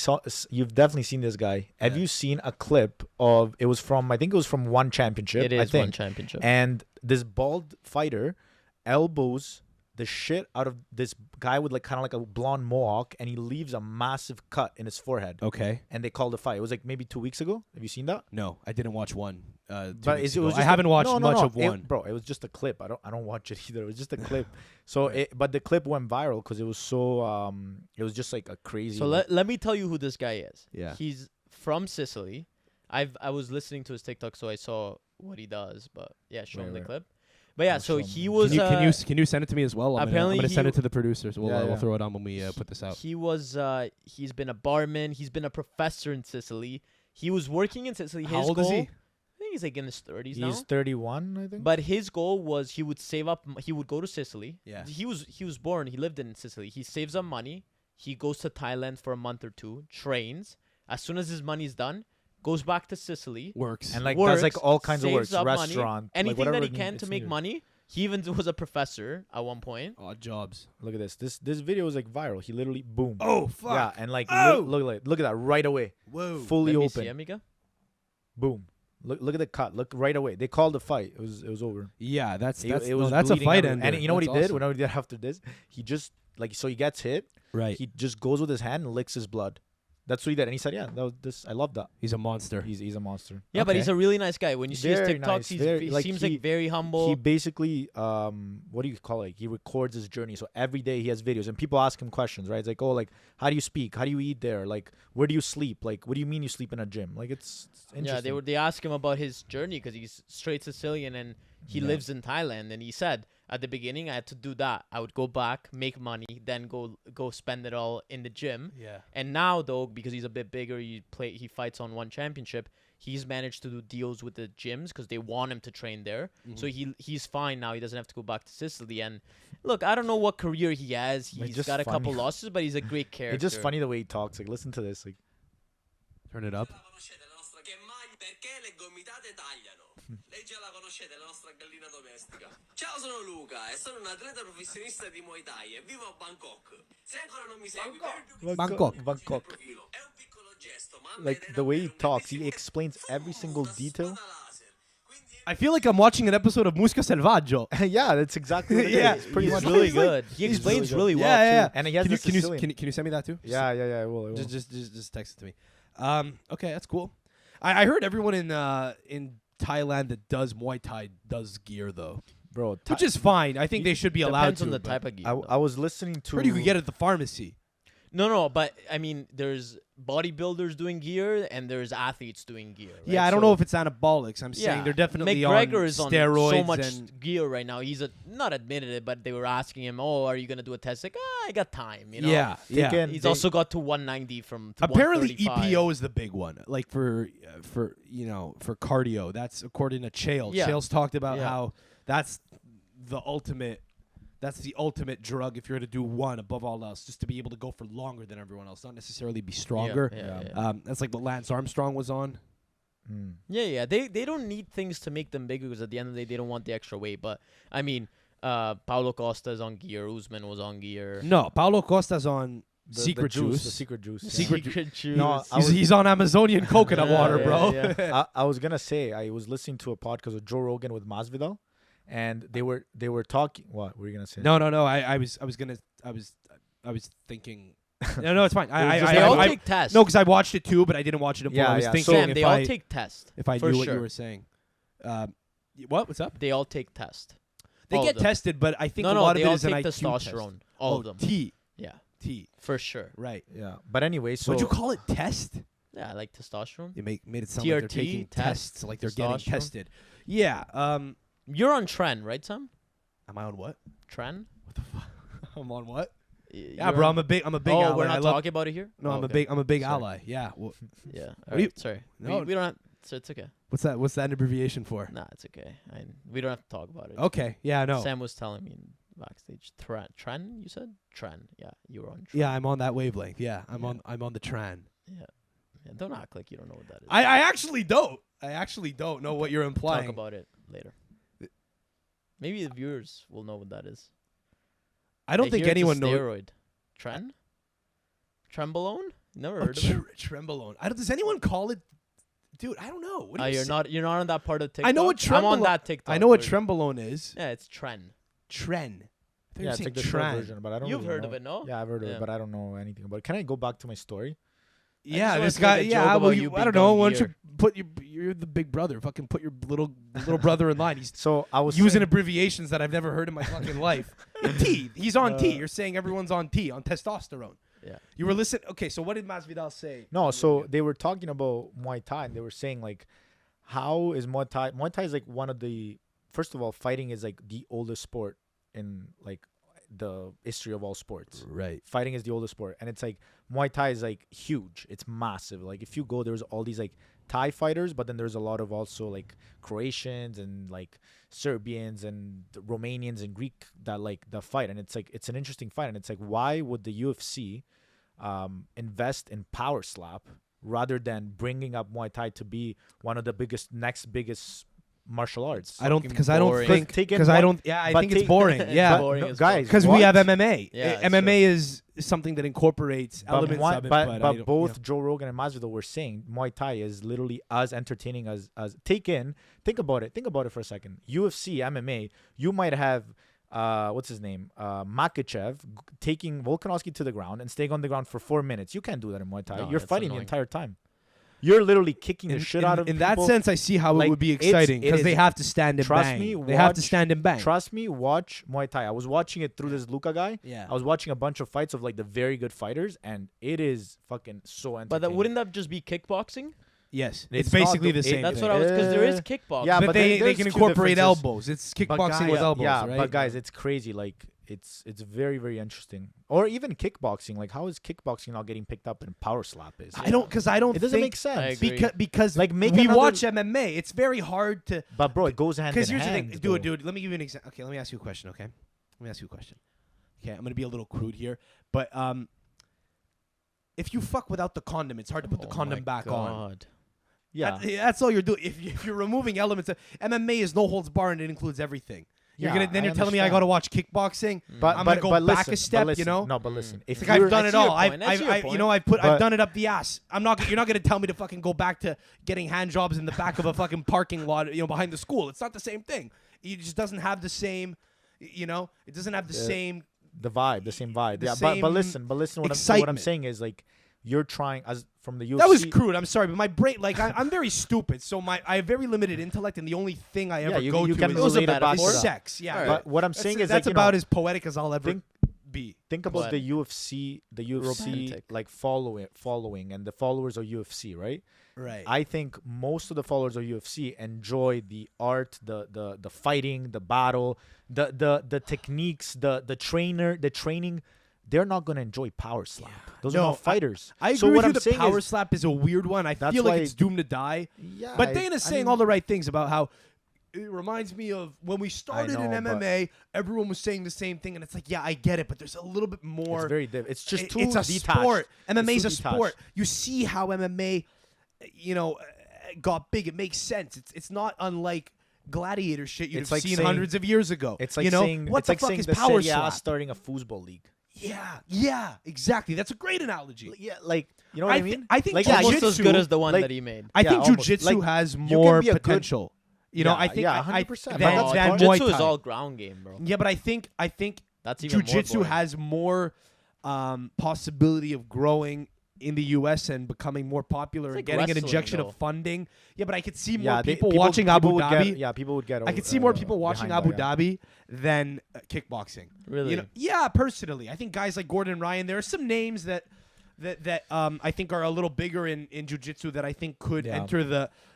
seen this guy. Have Yeah. you seen a clip of? I think it was from one championship. It I is think. one championship. And this bald fighter elbows the shit out of this guy with like kind of like a blonde mohawk, and he leaves a massive cut in his forehead. Okay. And they called the fight. It was like maybe 2 weeks ago. Have you seen that? No, I didn't watch one. But it was I haven't watched much of one. Bro, it was just a clip. I don't watch it either. It was just a clip. So, but the clip went viral because it was so. It was just like a crazy. So let me tell you who this guy is. Yeah. He's from Sicily. I was listening to his TikTok, so I saw what he does. But yeah, show him the Right. clip. But yeah, I'll so show him. he was. Can you send it to me as well? I'm apparently gonna send he- it to the producers. We'll Yeah, we'll yeah. throw it on when we put this out. He was. He's been a barman. He's been a professor in Sicily. He was working in Sicily. How His old goal, is he? I think he's like in his 30s now. He's 31, I think. But his goal was he would save up. He would go to Sicily. Yeah. He was born. He lived in Sicily. He saves up money. He goes to Thailand for a month or two. Trains. As soon as his money's done, goes back to Sicily. Works. and like works, does like all kinds of saves works, up money, restaurant, anything like whatever that he can it's to make needed. money. He even was a professor at one point. odd jobs. Look at this. This video is like viral. He literally boom. Oh fuck. Yeah, and like Oh! look at that right away. Whoa. Fully Let me open. see, Amiga. Boom. Look at the cut. Look right away. They called the fight. It was over. Yeah, that's It no, was that's a bleeding fight everywhere. ender. And you know what he That's did? awesome. What he did after this? He just like so he gets hit. Right. He just goes with his hand and licks his blood. That's what he did, and he said, "Yeah, that was this. I love that. He's a monster. He's a monster." Yeah, but Okay. he's a really nice guy. When you see his Very TikToks, nice, very- he like, seems he- like very humble. He basically, what do you call it? He records his journey. So every day he has videos, and people ask him questions, right? It's like, oh, like, how do you speak? How do you eat there? Like, where do you sleep? Like, what do you mean you sleep in a gym? Like, it's interesting. Yeah, they asked him about his journey because he's straight Sicilian and he Yeah. lives in Thailand. And he said at the beginning, I had to do that. I would go back, make money, then go spend it all in the gym. Yeah. And now though, because he's a bit bigger, he fights on one championship. He's managed to do deals with the gyms because they want him to train there. So he's fine now. He doesn't have to go back to Sicily. And look, I don't know what career he has. It's He's just got a couple funny. losses, but he's a great character. It's just funny the way he talks. Like, listen to this. Like, Turn it up. Che mai perché le gomitate tagliano. Lei già la conoscete, la nostra gallina domestica. Ciao, sono Luca e sono un atleta professionista di Muay Thai e vivo a Bangkok. Se ancora non mi segui per il Bangkok. profilo, è un piccolo gesto, ma like the way he talks, he explains every single detail. I feel like I'm watching an episode of Musca Selvaggio. Yeah, that's exactly what it Yeah, is. Pretty He's much. really He's like- good. He he's explains really really good. well Yeah. too. And he has Can you, the can, you, Sicilian. can you send me that too? Yeah, I will. Just text it to me. Okay, that's cool. I heard everyone in Thailand that does Muay Thai does gear though, Bro, which is fine. I think they should be allowed Depends to. on the but type of gear. I was listening to. Where do you get it at the pharmacy? No, but I mean, there's bodybuilders doing gear and there's athletes doing gear. Right? Yeah, I don't So- know if it's anabolics. I'm saying they're definitely McGregor on is on steroids so much and gear right now. He's not admitted it, but they were asking him, "Oh, are you gonna do a test?" Like, I got time. You know. yeah. Taken- He's They- also got to 190 from to Apparently 135. EPO is the big one, like for cardio. That's according to Chael. Yeah. Chael's talked about Yeah. how that's the ultimate drug if you're gonna do one above all else, just to be able to go for longer than everyone else, not necessarily be stronger. Yeah. That's like what Lance Armstrong was on. Yeah. They don't need things to make them bigger because at the end of the day they don't want the extra weight. But I mean, Paulo Costa is on gear. Usman was on gear. No, Paulo Costa's on the secret juice. The secret juice. yeah. Secret juice. No, I He's, was- he's on Amazonian coconut Yeah, water, yeah, bro. yeah. I was gonna say I was listening to a podcast with Joe Rogan with Masvidal, and they were talking. What were you gonna say? No. I was thinking. No, it's fine. They all take tests. No, because I watched it too, but I didn't watch it before. Yeah, I was yeah. thinking Sam, if they all I take tests. if I for knew what sure. you were saying. What's up? They all take tests. They All get of them. tested, but I think No, a lot they of it all is an take IQ testosterone. test. All of them. T, Yeah, for sure. right. Yeah, but anyway, so What'd you call it? Test? Yeah, I like testosterone. You made it sound like they're TRT, taking test, tests, like they're getting testosterone. tested. Yeah. You're on Tren, right, Sam? Am I on what? Tren? What the fuck? I'm on what? Yeah, You're bro. on- I'm a big Oh, ally. we're I not love- talking about it here. No, Oh, I'm a okay. big Sorry. ally. Yeah. Yeah. do you- Sorry. No. We don't have. So it's okay. What's that? What's that abbreviation for? Nah, it's okay. We don't have to talk about it. Okay. Yeah. No. Sam was telling me backstage. Tren, you said? Tren. Yeah, you were on Tren. Yeah, I'm on that wavelength. Yeah, I'm Yeah. on the Tran. Yeah. Don't act like you don't know what that is. I actually don't. I actually don't know what you're implying. Talk about it later. Maybe the viewers will know what that is. I don't think hear it's a anyone knows. steroid. Tren? Trembolone? Never heard of it. Trembolone. Does anyone call it? Dude, I don't know. What do you You're say? not on that part of TikTok. I know what I'm on Trembolo- that TikTok. I know what version. Trembolone is. Yeah, it's Tren. Tren. I thought you yeah, were it's saying like the short Tran. version, but I don't. You've really heard know. of it, no? Yeah, I've heard of Yeah. it, but I don't know anything about it. Can I go back to my story? Yeah, wanna this say guy. the joke Yeah, about well, you I don't being know. on Why don't you gear. put you're the big brother. Fucking put your little brother in line. He's So I was using saying, abbreviations that I've never heard in my fucking life. T. He's on T. You're saying everyone's on T, on testosterone. Yeah. You were listening. Okay, so what did Masvidal say? No, so they were talking about Muay Thai, and they were saying like, how is Muay Thai? Muay Thai is like one of the first of all, fighting is like the oldest sport in like the history of all sports. Right. Fighting is the oldest sport, and it's like Muay Thai is like huge. It's massive. Like if you go, there's all these like Thai fighters, but then there's a lot of also like Croatians and like Serbians and Romanians and Greek that like the fight, and it's like it's an interesting fight, and it's like why would the UFC invest in power slap rather than bringing up Muay Thai to be one of the next biggest martial arts? I don't Fucking because I don't boring. think Take it because I one- don't. Yeah, I but think it's take- boring. Yeah, boring no, as guys, fuck. because we what? have MMA. Yeah, it's MMA is something that incorporates elements Muay- of it. but I but don't- both yeah. Joe Rogan and Masvidal were saying Muay Thai is literally as entertaining as think about it for a second. UFC, MMA, you might have what's his name? Makachev taking Volkanovski to the ground and staying on the ground for 4 minutes. You can't do that in Muay Thai. No, You're that's fighting annoying. the entire time. You're literally kicking the shit out of in people. that sense, I see how Like, it would be it's- exciting it because is- they have to stand and Trust bang. me, They have to watch- stand and bang. Trust me, watch Muay Thai. I was watching it through this Luca guy. Yeah. I was watching a bunch of fights of like the very good fighters, and it is fucking so entertaining. But wouldn't that just be kickboxing? Yes, It's it's basically not the the- same. That's thing. what I was, because there is kickboxing. Yeah, but they there's can few incorporate differences. elbows. It's But kickboxing guys- with elbows, yeah, right? but guys, it's crazy. Like it's very very interesting. Or even kickboxing. Like how is kickboxing not getting picked up and power slap is? I don't It doesn't think make sense. I agree. because Like, make we another- watch MMA. It's very hard to But bro, it goes hand in because hand. here's the thing, though. dude. Let me give you an example. Okay, let me ask you a question. Okay, Okay, I'm gonna be a little crude here, but if you fuck without the condom, it's hard to put the Oh condom my back on. God. Yeah, That's all you're doing. If you're removing elements of MMA is no holds bar and it includes everything. You're Yeah, then I you're telling me I understand. got to watch kickboxing. but I'm but gonna go but back listen, a step, but listen, you know? No, but listen, if Like I've you're- done I it see your all. I've point, I see your you point. know I've But- done it up the ass. I'm not. You're not gonna tell me to fucking go back to getting hand jobs in the back of a fucking parking lot, behind the school. It's not the same thing. It just doesn't have the same. It doesn't have the same. the same vibe. the Yeah, same but listen, what I'm excitement. saying is like you're trying as from the UFC. That was crude. I'm sorry, but my brain, like, I'm very stupid. So I have very limited intellect, and the only thing I ever you go can to It was a relate it back metaphor. to is that. sex. Yeah, Alright. But what I'm saying is that's like, about as poetic as I'll ever think- be. think about What? the UFC Romantic. like following and the followers of UFC, right? Right. I think most of the followers of UFC enjoy the art, the fighting, the battle, the techniques, the training. They're not gonna enjoy power slap. Those No, are not fighters. I agree so what with you. I'm The saying power is, slap is a weird one. I That's feel like why- it's doomed to die. yeah, But Dana's I saying mean, all the right things about how it reminds me of when we started in know, but- MMA. Everyone was saying the same thing, and it's like, yeah, I get it, but there's a little bit more. It's very it's just It- too it's a detached. sport. MMA is It's a too sport. detached. You see how MMA, got big. It makes sense. It's not unlike gladiator shit you've It's like seen saying- hundreds of years ago. It's like saying what it's the like fuck saying is the power Serie A slap? starting a football league. Yeah, exactly. That's a great analogy. Yeah, like you know what I mean? I think like yeah, Almost jiu-jitsu- as good as the one like- that he made. I Yeah, think almost. jujitsu Like, has you can more be a good- potential. I think yeah, I 100%. than, But than that's Muay Jiu-Jitsu Thai. is all ground game, bro. Yeah, but I think That's even more jujitsu boring. has more possibility of growing in the U.S. and becoming more popular It's and like getting an wrestling, injection though. of funding. Yeah, but I could see more Yeah, people watching Abu would Dhabi. Get, people would get. I could see more people watching behind Abu that, Dhabi than kickboxing. Really? Yeah, personally, I think guys like Gordon Ryan. There are some names that I think are a little bigger in jiu-jitsu that I think could Yeah. enter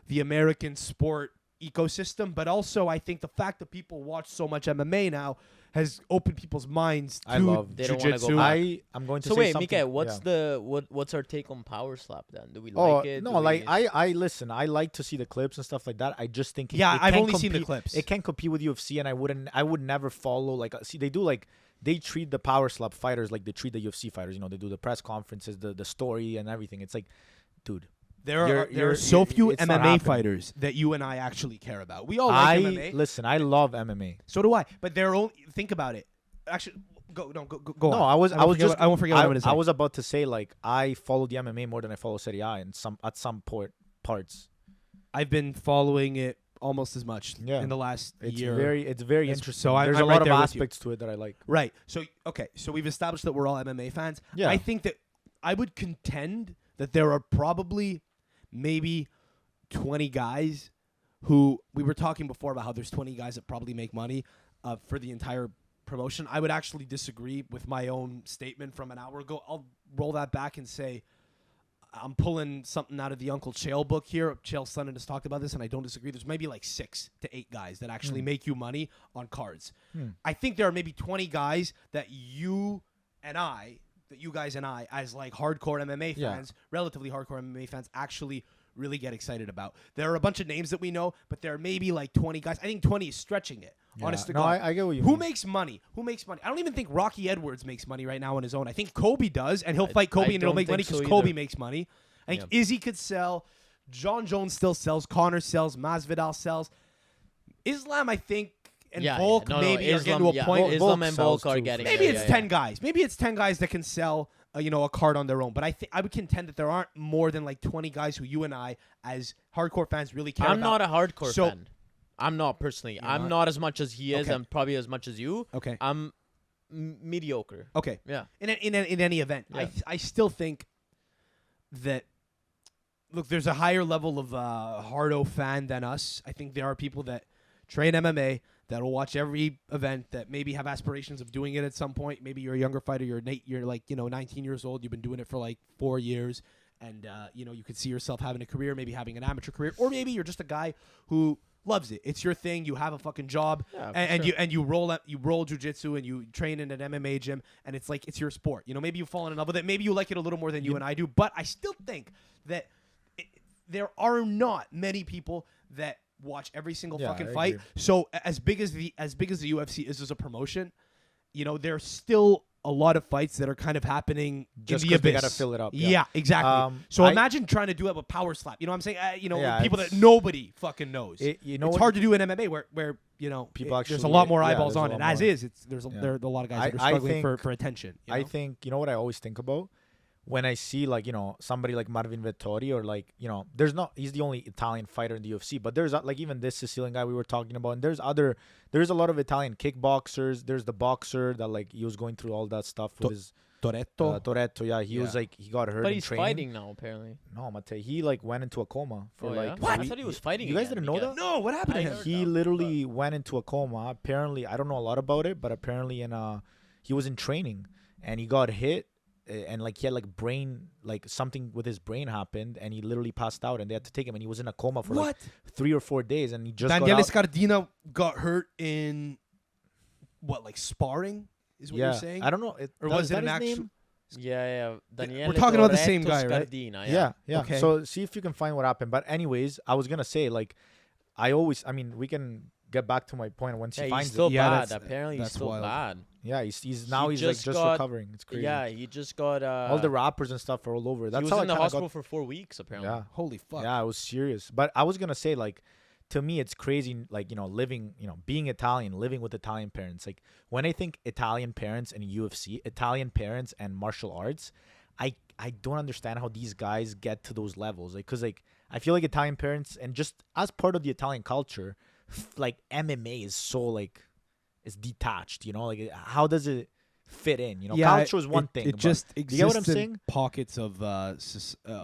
the American sport ecosystem. But also, I think the fact that people watch so much MMA now has opened people's minds to I love- They don't wanna go jiu-jitsu. back. I'm going to So say wait, something. Mika, what's yeah. what's our take on power slap then? Do we Oh like it? no, Do like we- I listen. I like to see the clips and stuff like that. I just think Yeah, it I've can't only seen the compete- clips. It can't compete with UFC, and I would never follow. Like, see, they do like they treat the power slap fighters like they treat the UFC fighters. They do the press conferences, the story and everything. It's like, dude, There are so you're- few it's not MMA happening. fighters that you and I actually care about. We all like MMA. Listen. I love MMA. So do I. But they're only think about it. Actually, go on. No, I was won't forget just what- I won't forget what I'm gonna say. I was about to say like I follow the MMA more than I follow Serie A in at some parts. I've been following it almost as much Yeah. in the last It's year. very It's- interesting. so There's I'm a right lot of there with you. aspects to it that I like. Right. So so we've established that we're all MMA fans. Yeah. I think that I would contend that there are probably maybe 20 guys who we were talking before about how there's 20 guys that probably make money for the entire promotion. I would actually disagree with my own statement from an hour ago. I'll roll that back and say I'm pulling something out of the Uncle Chael book here. Chael Sonnen has talked about this, and I don't disagree. There's maybe like 6 to 8 guys that actually make you money on cards. I think there are maybe 20 guys that you guys and I, as like hardcore MMA Yeah. fans, relatively hardcore MMA fans, actually really get excited about. There are a bunch of names that we know, but there are maybe like 20 guys. I think 20 is stretching it. Yeah. Honest to No, God. I get what you Who mean. makes money? I don't even think Rocky Edwards makes money right now on his own. I think Kobe does, and he'll I- fight Kobe I and it'll don't make money think so because Kobe either. makes money. I think Yeah. Izzy could sell. John Jones still sells. Connor sells. Masvidal sells. Islam, I think, and Volk maybe are getting to a point. Islam and Volk Volk are sells too, getting for Maybe there, it's yeah, 10 guys. Maybe it's 10 guys that can sell a card on their own. But I would contend that there aren't more than like 20 guys who you and I, as hardcore fans, really care I'm about. not a hardcore So- fan. I'm not personally. You're I'm not? not as much as he is, Okay. and probably as much as you. Okay. I'm mediocre. Okay. Yeah. In any event, Yeah. I still think that look, there's a higher level of hardo fan than us. I think there are people that train MMA that will watch every event that maybe have aspirations of doing it at some point. Maybe you're a younger fighter. You're like 19 years old. You've been doing it for like 4 years, and you could see yourself having a career, maybe having an amateur career, or maybe you're just a guy who loves it. It's your thing. You have a fucking job, Yeah, and sure. you roll jujitsu and you train in an MMA gym, and it's like it's your sport. Maybe you've fallen in love with it. Maybe you like it a little more than you and I do. But I still think that there are not many people that watch every single fucking I fight. agree. So as big as the UFC is as a promotion, there's still a lot of fights that are kind of happening Just in the 'cause they abyss. gotta fill it up, Yeah, yeah. exactly. So I- imagine trying to do it with power slap. You know what I'm saying? Yeah, people that it's- nobody fucking knows. You know it's what? hard to do in MMA where People there's a actually- lot more yeah, eyeballs there's a on it. lot As more. is, there are a lot of guys that are I struggling think- for attention. I think you know what I always think about when I see somebody like Marvin Vettori or he's the only Italian fighter in the UFC, but there's even this Sicilian guy we were talking about, and there's a lot of Italian kickboxers. There's the boxer that he was going through all that stuff with his Toretto. Yeah, he was he got hurt. But in he's training. fighting now, apparently. No, Matteo, he went into a coma for Yeah? What? I thought he was fighting. You guys again, didn't know Miguel. that? no, what happened to I him? heard He that, literally went into a coma. Apparently, I don't know a lot about it, but apparently he was in training and he got hit and he had brain something with his brain happened and he literally passed out and they had to take him and he was in a coma for What? 3 or 4 days and he just Daniele got out. Scardina got hurt in sparring? Is what Yeah, you're saying? I don't know. Or that- was that it an his actual? name? Yeah. Daniele We're talking about the same Toretto guy, right? Scardina, Yeah. Okay. So see if you can find what happened. But anyways, I was gonna say we can get back to my point once Yeah, he he's finds still it. Yeah, bad. that's- Apparently, he's that's still wild. bad. Yeah, he's now He he's just just got- recovering. It's crazy. Yeah, he just got. All the rappers and stuff are all over. That's he was how in I the kinda hospital got, for 4 weeks, apparently. Yeah. Holy fuck. Yeah, it was serious. But I was gonna say, to me, it's crazy. Living, being Italian, living with Italian parents. When I think Italian parents and UFC, Italian parents and martial arts, I don't understand how these guys get to those levels. Because I feel like Italian parents and just as part of the Italian culture, MMA is so it's detached. How does it fit in? Culture is one thing. It but just do you get what I'm exists in saying? pockets of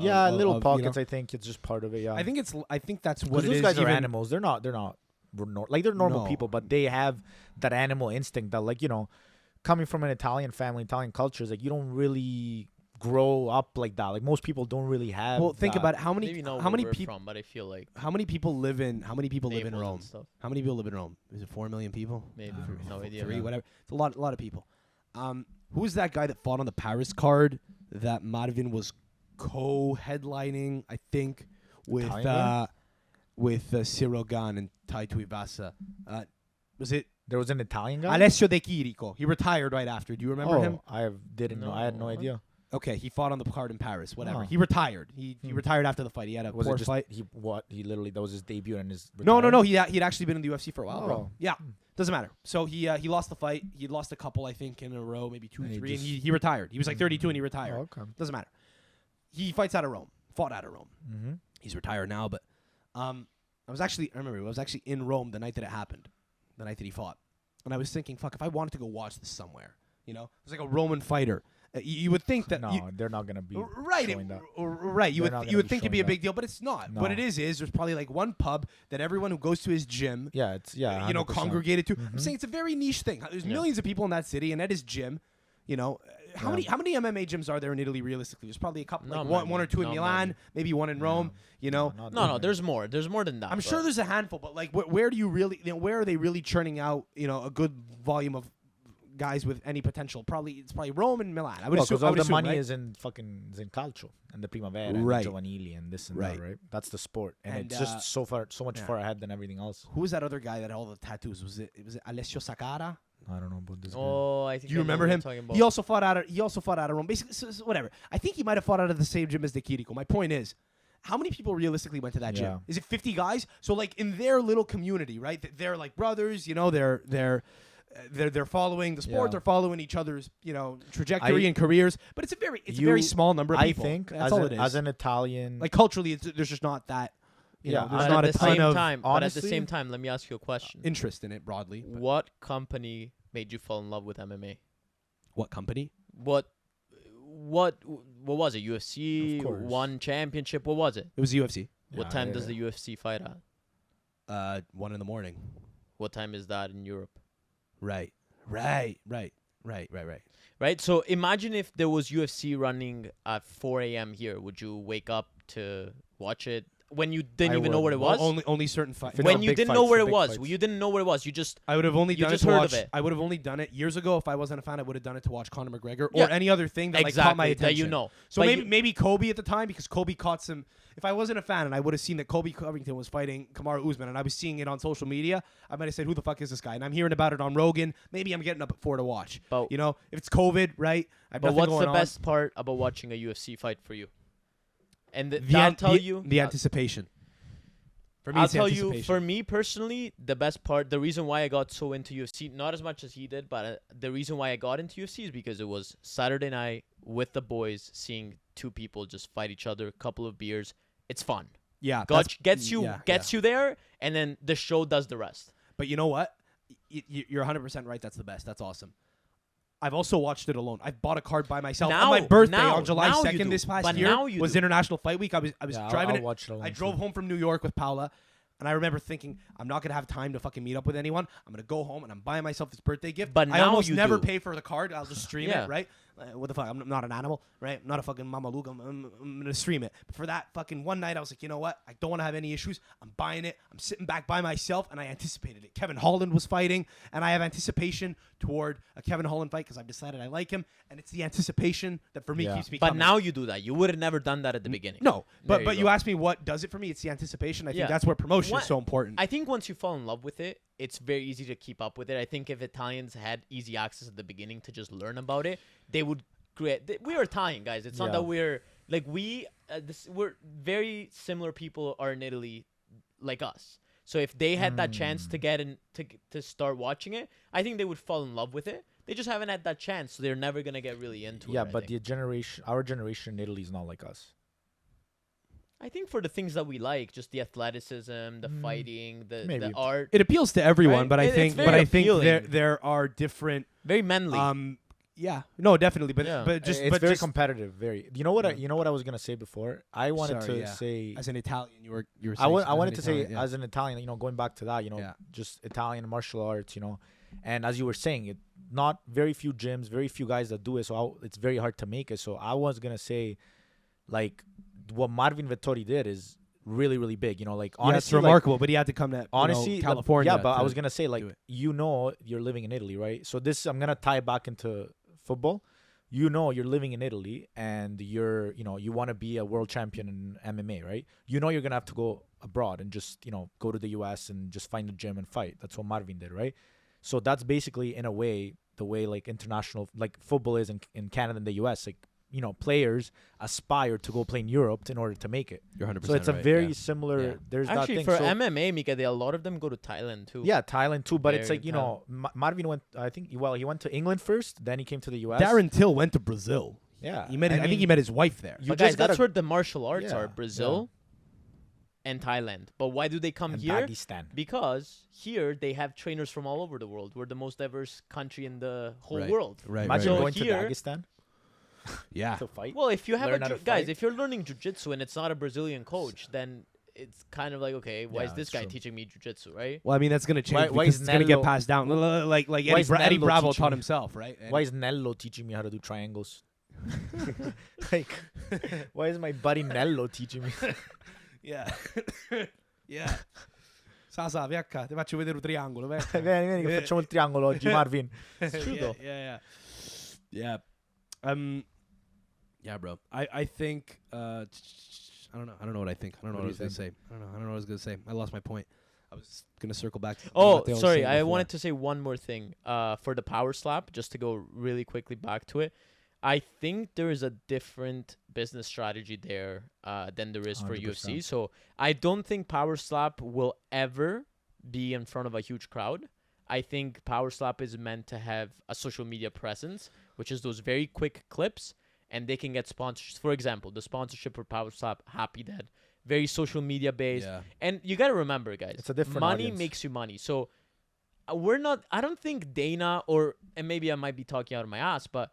Yeah, little of, pockets. I think it's just part of it. Yeah. I think that's what Because it those is. guys are even- animals. They're not they're normal No. people, but they have that animal instinct that coming from an Italian family, Italian culture is you don't really grow up like that. Most people don't really have. Well, think that. about it. How many Maybe not how where many we're people from, but I feel like how many people live in Naples and Rome? stuff. How many people live in Rome? Is it 4 million people? Maybe. I don't know. No idea. 3, whatever. It's a lot of people. Who's that guy that fought on the Paris card that Marvin was co-headlining? I think with Italian guy? Cyril Gane and Tai Tuivasa. Was it There was an Italian guy. Alessio De Chirico? He retired right after. Do you remember him? Didn't know. I had no No. idea. Okay, he fought on the card in Paris. Whatever. Oh. He retired. He retired after the fight. He had a Was poor it just fight. he literally that was his debut and his No. retirement? He'd actually been in the UFC for a while, bro. Oh. Yeah, doesn't matter. So he lost the fight. He lost a couple, I think, in a row, maybe 2 or And he 3, and just- he retired. He was 32 and he retired. Oh, okay. Doesn't matter. He fights out of Rome. Fought out of Rome. Mm-hmm. He's retired now, but I was actually in Rome the night that it happened, the night that he fought, and I was thinking, fuck, if I wanted to go watch this somewhere, it was like a Roman fighter. You would think that No, they're not gonna be right, showing that. right. You They're not would gonna be think it'd be a showing big deal, but it's not. No. What it is there's probably one pub that everyone who goes to his gym, Yeah, it's 100%. congregated to. Mhm. I'm saying it's a very niche thing. There's millions of people in that city, and at his gym, how many MMA gyms are there in Italy realistically? There's probably a couple, Not one or many. two in Not Milan, many. maybe one in Rome. Not No, that there's more. There's more than that. I'm sure but- there's a handful, but where do you really, where are they really churning out, a good volume of guys with any potential? It's probably Rome and Milan. I would assume. Because all I would the assume, money right? is in calcio and the primavera Right. and the giovanili and this and Right. that, right? That's the sport, and And, it's just so much yeah. far ahead than everything else. Who was that other guy that had all the tattoos? Was it Alessio Sakara? I don't know about this. Oh, I think. Do you I know remember what him? you're talking about. He also fought out of Rome. Basically, so whatever. I think he might have fought out of the same gym as De Chirico. My point is, how many people realistically went to that Yeah. gym? Is it 50 guys? So in their little community, right? They're like brothers. They're following the sport. Yeah. They're following each other's trajectory and careers. But it's a very small number of I people. think That's all it is. as an Italian, Culturally, there's just not that. You Yeah, know, there's but not at a the ton same of time, but at the honestly, same time, let me ask you a question. interest in it broadly. But What company made you fall in love with MMA? what company? What was it? UFC, Of course. one championship. What was it? It was UFC. What time does the UFC fight at? 1 in the morning. What time is that in Europe? Right. Right. So imagine if there was UFC running at 4 a.m. here. Would you wake up to watch it when you didn't I even know would. where it was? Only certain fights. If When no, you big didn't know fights, where the it big was, fights. you didn't know where it was. You just I would have only You done it just to heard watch. of it. I would have only done it years ago. If I wasn't a fan, I would have done it to watch Conor McGregor or Yeah. any other thing that exactly like caught my attention. that you know. So But maybe Kobe at the time, because Kobe caught some. If I wasn't a fan and I would have seen that Kobe Covington was fighting Kamaru Usman and I was seeing it on social media, I might have said, "Who the fuck is this guy?" And I'm hearing about it on Rogan. Maybe I'm getting up at 4 to watch. But- you know, if it's COVID, right? I have But nothing what's going the on. best part about watching a UFC fight for you? And The I'll an- tell the- you. the anticipation. For me, I'll it's the tell you, anticipation. for me personally, the best part, the reason why I got so into UFC, not as much as he did, but the reason why I got into UFC is because it was Saturday night with the boys, seeing two people just fight each other, a couple of beers. It's fun. yeah, Gets you yeah. you there, and then the show does the rest. But you know what? You're 100% right. That's the best. That's awesome. I've also watched it alone. I've bought a card by myself on my birthday on July now you 2nd do. this past But year. now you Was do. International Fight Week. I was Yeah, driving I'll it. watch it alone I drove too. home from New York with Paula, and I remember thinking, I'm not gonna have time to fucking meet up with anyone. I'm gonna go home and I'm buying myself this birthday gift. But I now almost you never do. pay for the card. I'll just stream Yeah. it, right? What the fuck? I'm not an animal, right? I'm not a fucking Mama Luke. I'm gonna stream it. But for that fucking one night, I was like, you know what? I don't want to have any issues. I'm buying it. I'm sitting back by myself, and I anticipated it. Kevin Holland was fighting, and I have anticipation toward a Kevin Holland fight because I've decided I like him, and it's the anticipation that for me Yeah. keeps me But coming. now you do that. You would have never done that at the beginning. No, There but you you go. asked me what does it for me. It's the anticipation. I think Yeah. that's where promotion What- is so important. I think once you fall in love with it, it's very easy to keep up with it. I think if Italians had easy access at the beginning to just learn about it, they would create. We are Italian, guys. It's not Yeah. that we're like we're very similar people are in Italy, like us. So if they had that chance to get in to start watching it, I think they would fall in love with it. They just haven't had that chance, so they're never gonna get really into it. Yeah, I but think. our generation in Italy is not like us. I think for the things that we like, just the athleticism, the fighting, the maybe. art, it appeals to everyone, Right? but I It's think very appealing. there are different. very manly. Yeah, no, definitely, but Yeah. It's very competitive. Very. You know what? You know what I was gonna say before. I wanted Sorry, to yeah. say. As an Italian, you were I saying wanted as to an say Italian, yeah. as an Italian, going back to that, Yeah. just Italian martial arts, and as you were saying, not very few gyms, very few guys that do it, so it's very hard to make it. So I was gonna say, like, what Marvin Vettori did is really, really big. Like Yeah, honestly, it's remarkable, but he had to come to honestly, California. Yeah, but I to was gonna say, like, do it. you're living in Italy, right? So this I'm gonna tie it back into football. You're living in Italy and you want to be a world champion in MMA, right? You're gonna have to go abroad and just go to the US and just find a gym and fight. That's what Marvin did, right? So that's basically in a way the way like international like football is in Canada and the US. Like players aspire to go play in Europe in order to make it. You're 100% So it's a right, very yeah. similar. Yeah. There's that Actually, thing. for So- MMA, Mika, a lot of them go to Thailand too. yeah, Thailand too, but it's Very like Marvin went. I think he went to England first, then he came to the US. Darren Till went to Brazil. yeah, I think he met his wife there. You But just guys, that's gotta- where the martial arts Yeah, are: Brazil and Thailand. But why do they come and here? Dagestan. Because here they have trainers from all over the world. We're the most diverse country in the whole Right. world. Right, Imagine So going here- to Dagestan Yeah. to fight. Well, if you have Learn how to guys, fight. if you're learning jujitsu and it's not a Brazilian coach, then it's kind of like, okay, why Yeah, is this that's guy true. teaching me jujitsu, right? Well, I mean, that's going to change Why because is it's going to get Nello- passed down. Like why Eddie, is Eddie Nello Bravo teaching taught me? himself, right? And Why is Nello teaching me how to do triangles? Like, why is my buddy Nello teaching me? Yeah. Yeah. Sasa, vieni qua, ti faccio vedere un triangolo. Vieni. Vieni che facciamo il triangolo oggi, Marvin. It's true though. Yeah. Yeah, bro. I think I don't know what I think. I don't know what I was gonna say. I don't know what I was gonna say. I lost my point. I was gonna circle back to Oh, what Matteo was sorry. saying I before. wanted to say one more thing. For the power slap, just to go really quickly back to it. I think there is a different business strategy there than there is for 100%. UFC. So I don't think power slap will ever be in front of a huge crowd. I think power slap is meant to have a social media presence, which is those very quick clips, and they can get sponsors. For example, the sponsorship for power slap, Happy Dad, very social media based. Yeah. And you got to remember, guys, It's a different money audience. makes you money. So I don't think Dana and maybe I might be talking out of my ass, but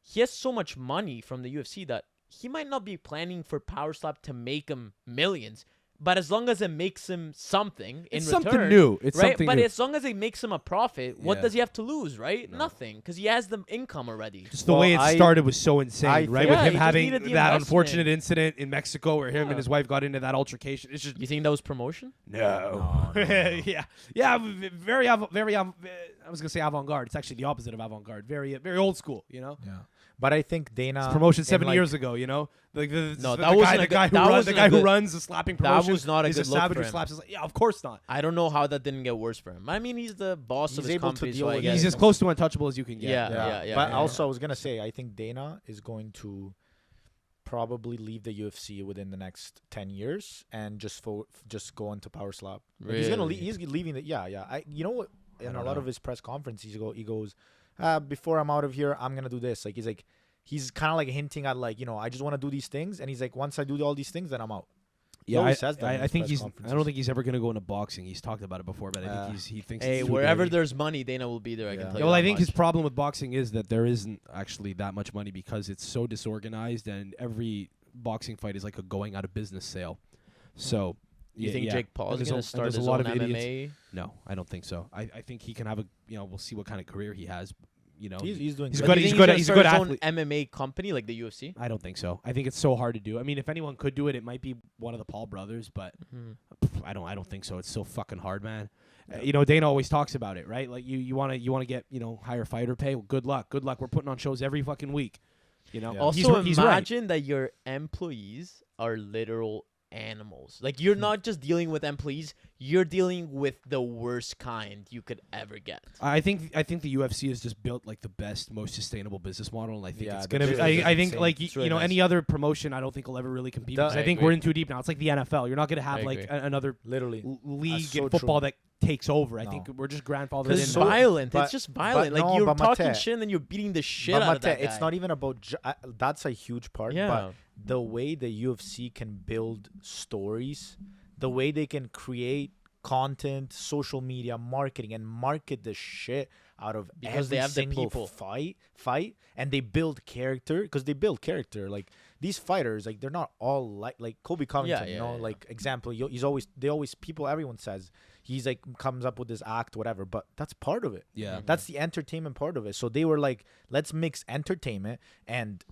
he has so much money from the UFC that he might not be planning for Power Slap to make him millions. But as long as it makes him something in It's return, something new. It's right? something But new. as long as it makes him a profit, what Yeah. does he have to lose, right? Nothing, because he has the income already. Just the Well, way it I- started was so insane, I right? think- With Yeah, him he just having needed the that investment. unfortunate incident in Mexico where him Yeah. and his wife got into that altercation. It's just You think that was promotion? no. No. yeah, very, I was gonna say avant-garde. It's actually the opposite of avant-garde. Very, very old school. You know, Yeah. But I think Dana it's promotion in, 7 like- years ago. You know, like No, the that wasn't guy, a the guy good- who that runs, the wasn't guy a who good- runs the slapping that promotion. was not a is good a look savage for who him. slaps his. Yeah, of course not. I don't know how that didn't get worse for him. I mean, he's the boss He's of his able to company, deal so I with guess. He's as close to untouchable as you can get. Yeah. But yeah. also, I was gonna say, I think Dana is going to probably leave the UFC within the next 10 years and just go into Power Slap. Like, he's gonna Really? he's leaving the you know what? In a don't lot know. of his press conferences, he goes, before I'm out of here, I'm gonna do this. Like he's kind of like hinting at like, I just want to do these things, and he's like, once I do all these things, then I'm out. He Yeah, always says that in I his think press he's. I conferences. don't think he's ever gonna go into boxing. He's talked about it before, but I think he thinks. Hey, it's too wherever big. there's money, Dana will be there. I can Yeah. tell Yeah, you. well, that I think his much. problem with boxing is that there isn't actually that much money because it's so disorganized, and every boxing fight is like a going out of business sale. So, You think Jake Paul And is there's going a- to start and there's his a lot own of idiots. MMA? No, I don't think so. I think he can have a. We'll see what kind of career he has. He's doing He's good. good. Do you He's think good. gonna He's a start good his athlete. own MMA company like the UFC? I don't think so. I think it's so hard to do. I mean, if anyone could do it, it might be one of the Paul brothers, but I don't think so. It's so fucking hard, man. Dana always talks about it, right? Like you want to get higher fighter pay. Well, good luck. Good luck. We're putting on shows every fucking week. Yeah. Also, he's right. imagine that your employees are literal animals. Like, you're not just dealing with employees, you're dealing with the worst kind you could ever get. I think the UFC has just built like the best, most sustainable business model, and I think Yeah, it's the gonna. business is I think insane. like It's really nice. any other promotion, I don't think will ever really compete. The- Because I I think agree. we're in too deep now. It's like the NFL. You're not gonna have I like agree. another Literally. league so in football true. that takes over. I No. think we're just grandfathered Because in. it's so- violent. but- it's just violent. but Like, no, you're but talking Matteo- shit and then you're beating the shit But out of that Matteo, guy. it's not even about that's a huge part. Yeah. But the way the UFC can build stories, the way they can create content, social media, marketing, and market the shit out of Because they every have the single people. fight, and they build character because they build character. Like these fighters, like they're not all like Kobe Covington. yeah. Like example, everyone says he's like comes up with this act, whatever. But that's part of it. Yeah. That's the entertainment part of it. So they were like, let's mix entertainment and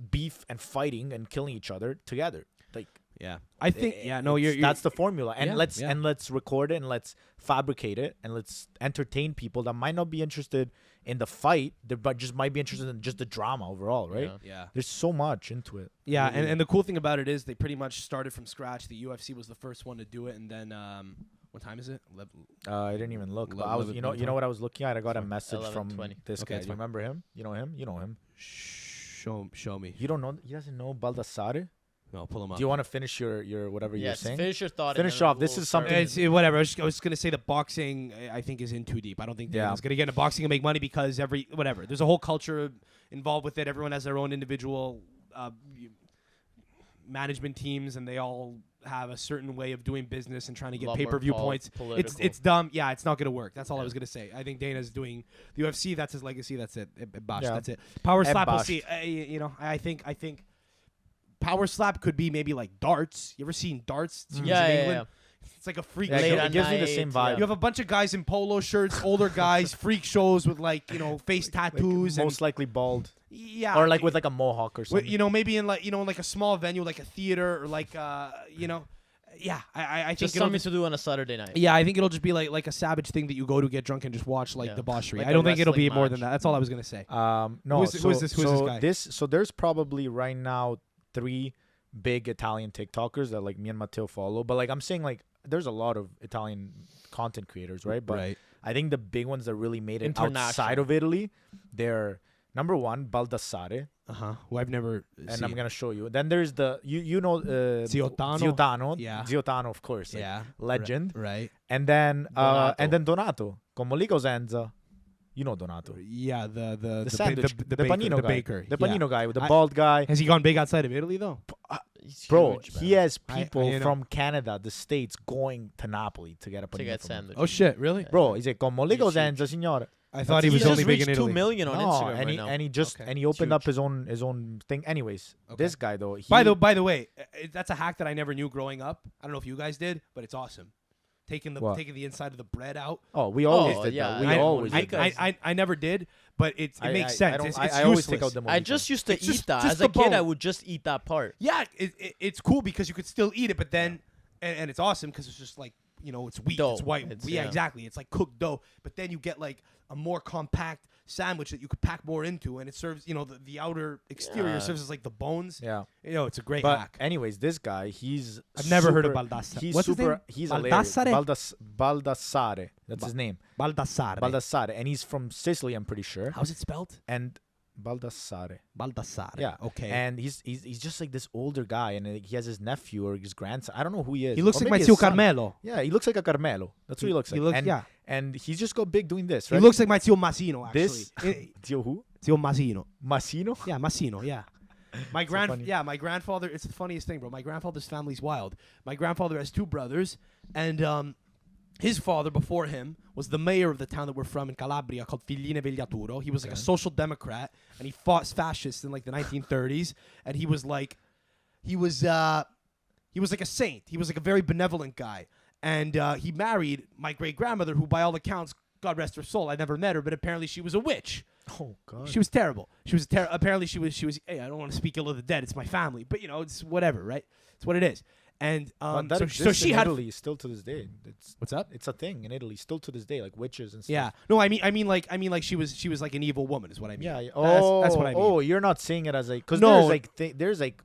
beef and fighting and killing each other together. Like, Yeah, I think. Yeah, no, you're. that's the formula. And Yeah, let's record it and let's fabricate it and let's entertain people that might not be interested in the fight, but just might be interested in just the drama overall, right? Yeah. Yeah. There's so much into it. Yeah, Really. and the cool thing about it is they pretty much started from scratch. The UFC was the first one to do it, and then what time is it? I didn't even look. But I was, 11, you know what I was looking at? I got a Fine. message from 11:20. this Okay, guy. it's Do you fine. remember him? You know him? You know him. Show me. You don't know? He doesn't know Baldassare? No, pull him up. Do you want to finish your whatever you're Yes, saying? finish your thought. Finish and then off. This we'll is start something- with- Whatever. I was gonna say that boxing, I think, is in too deep. I don't think Yeah. Dana's gonna get into boxing and make money because whatever. There's a whole culture involved with it. Everyone has their own individual management teams, and they all have a certain way of doing business and trying to A get lot more pay-per-view points. political. It's dumb. Yeah, it's not gonna work. That's all I Yeah. was gonna say. I think Dana's doing the UFC. That's his legacy. That's it. Bosh. Yeah. That's it. Power slap. We'll Bosh. see. I think power slap could be maybe like darts. You ever seen darts? Teams in Yeah. England? It's like a freak Yeah, Late show. it at gives me the night, same yeah. vibe. You have a bunch of guys in polo shirts, older guys, freak shows with like face tattoos Most likely bald, yeah, or like with like a mohawk or something. maybe in like like a small venue, like a theater or like yeah. I think Just it'll something to do on a Saturday night. yeah, I think it'll just be like a savage thing that you go to get drunk and just watch like Yeah. debauchery. Like I a don't think it'll be wrestling more than match. that. That's all I was gonna say. No, Who is this guy? So there's probably right now 3 big Italian TikTokers that like me and Matteo follow. But like I'm saying, like there's a lot of Italian content creators, right? But Right. I think the big ones that really made it International. outside of Italy, they're number 1 Baldassare, Who I've never and seen. I'm gonna show you. Then there's the you know Ziottano? Ziottano, Yeah. Ziottano, of course, like, yeah, legend. right? And then Donato. Donato, Comolico Senza. You know Donato. Yeah, the The sandwich, the panino the guy. baker, The yeah. panino guy with the bald guy. Has he gone big outside of Italy though? He's Bro, huge, he man. has people you know. from Canada, the States, going to Napoli to get a to panino get from him. sandwich. Oh shit, really? Bro, he's like, con mollico He's huge. senza, signore. I thought he He was just only big reached in 2 Italy. million on No, Instagram and right he, now. and he just Okay. and he opened up Huge. his own thing. Anyways, Okay. this guy though, By the way, that's a hack that I never knew growing up. I don't know if you guys did, but it's awesome. Taking What? the inside of the bread out. we always Oh, did yeah, that. We I- always I- did that. I never did, but it makes sense. It's I always take useless. out the I mollica. just used to It's eat just- that. just As the a kid, I bone. would just eat that part. Yeah, it's cool because you could still eat it, but then and it's awesome because it's just like it's wheat, Dough. it's white. It's- yeah, yeah. exactly. It's like cooked dough, but then you get like a more compact sandwich that you could pack more into, and it serves the outer exterior Yeah. serves as like the bones. Yeah. It's a great But hack. anyways, this guy, he's I've never heard of super- Baldassare. He's What's his super. name? He's Baldassare? hilarious. Baldassare. That's his name. Baldassare. Baldassare, and he's from Sicily, I'm pretty sure. How's it spelled? And Baldassare. Baldassare. Yeah. Okay. And he's just like this older guy, and he has his nephew or his grandson. I don't know who he is. he looks Or like my maybe tio his son. Carmelo. Yeah, he looks like a Carmelo. That's what he looks like. and, yeah. and he's just got big doing this, He right? looks like my tio Massino actually. This- Tio who? Tio Massino. Massino? Yeah, Massino. Yeah. My funny. my grandfather. It's the funniest thing, bro. My grandfather's family's wild. My grandfather has two brothers, and his father before him was the mayor of the town that we're from in Calabria called Figline Vegliaturo. He was like a social democrat, and he fought fascists in like the 1930s. And he was like a saint. He was like a very benevolent guy. And he married my great grandmother, who by all accounts, God rest her soul, I never met her, but apparently she was a witch. Oh God. She was terrible. She was apparently she was. Hey, I don't want to speak ill of the dead. It's my family, but it's whatever, right? It's what it is. And But that so exists she in had. Italy still to this day. What's up? It's a thing in Italy still to this day, like witches and stuff. Yeah. No, I mean like she was like an evil woman, is what I mean. Yeah. yeah. That's what I mean. Oh, you're not saying it as like because No. there's like there's like.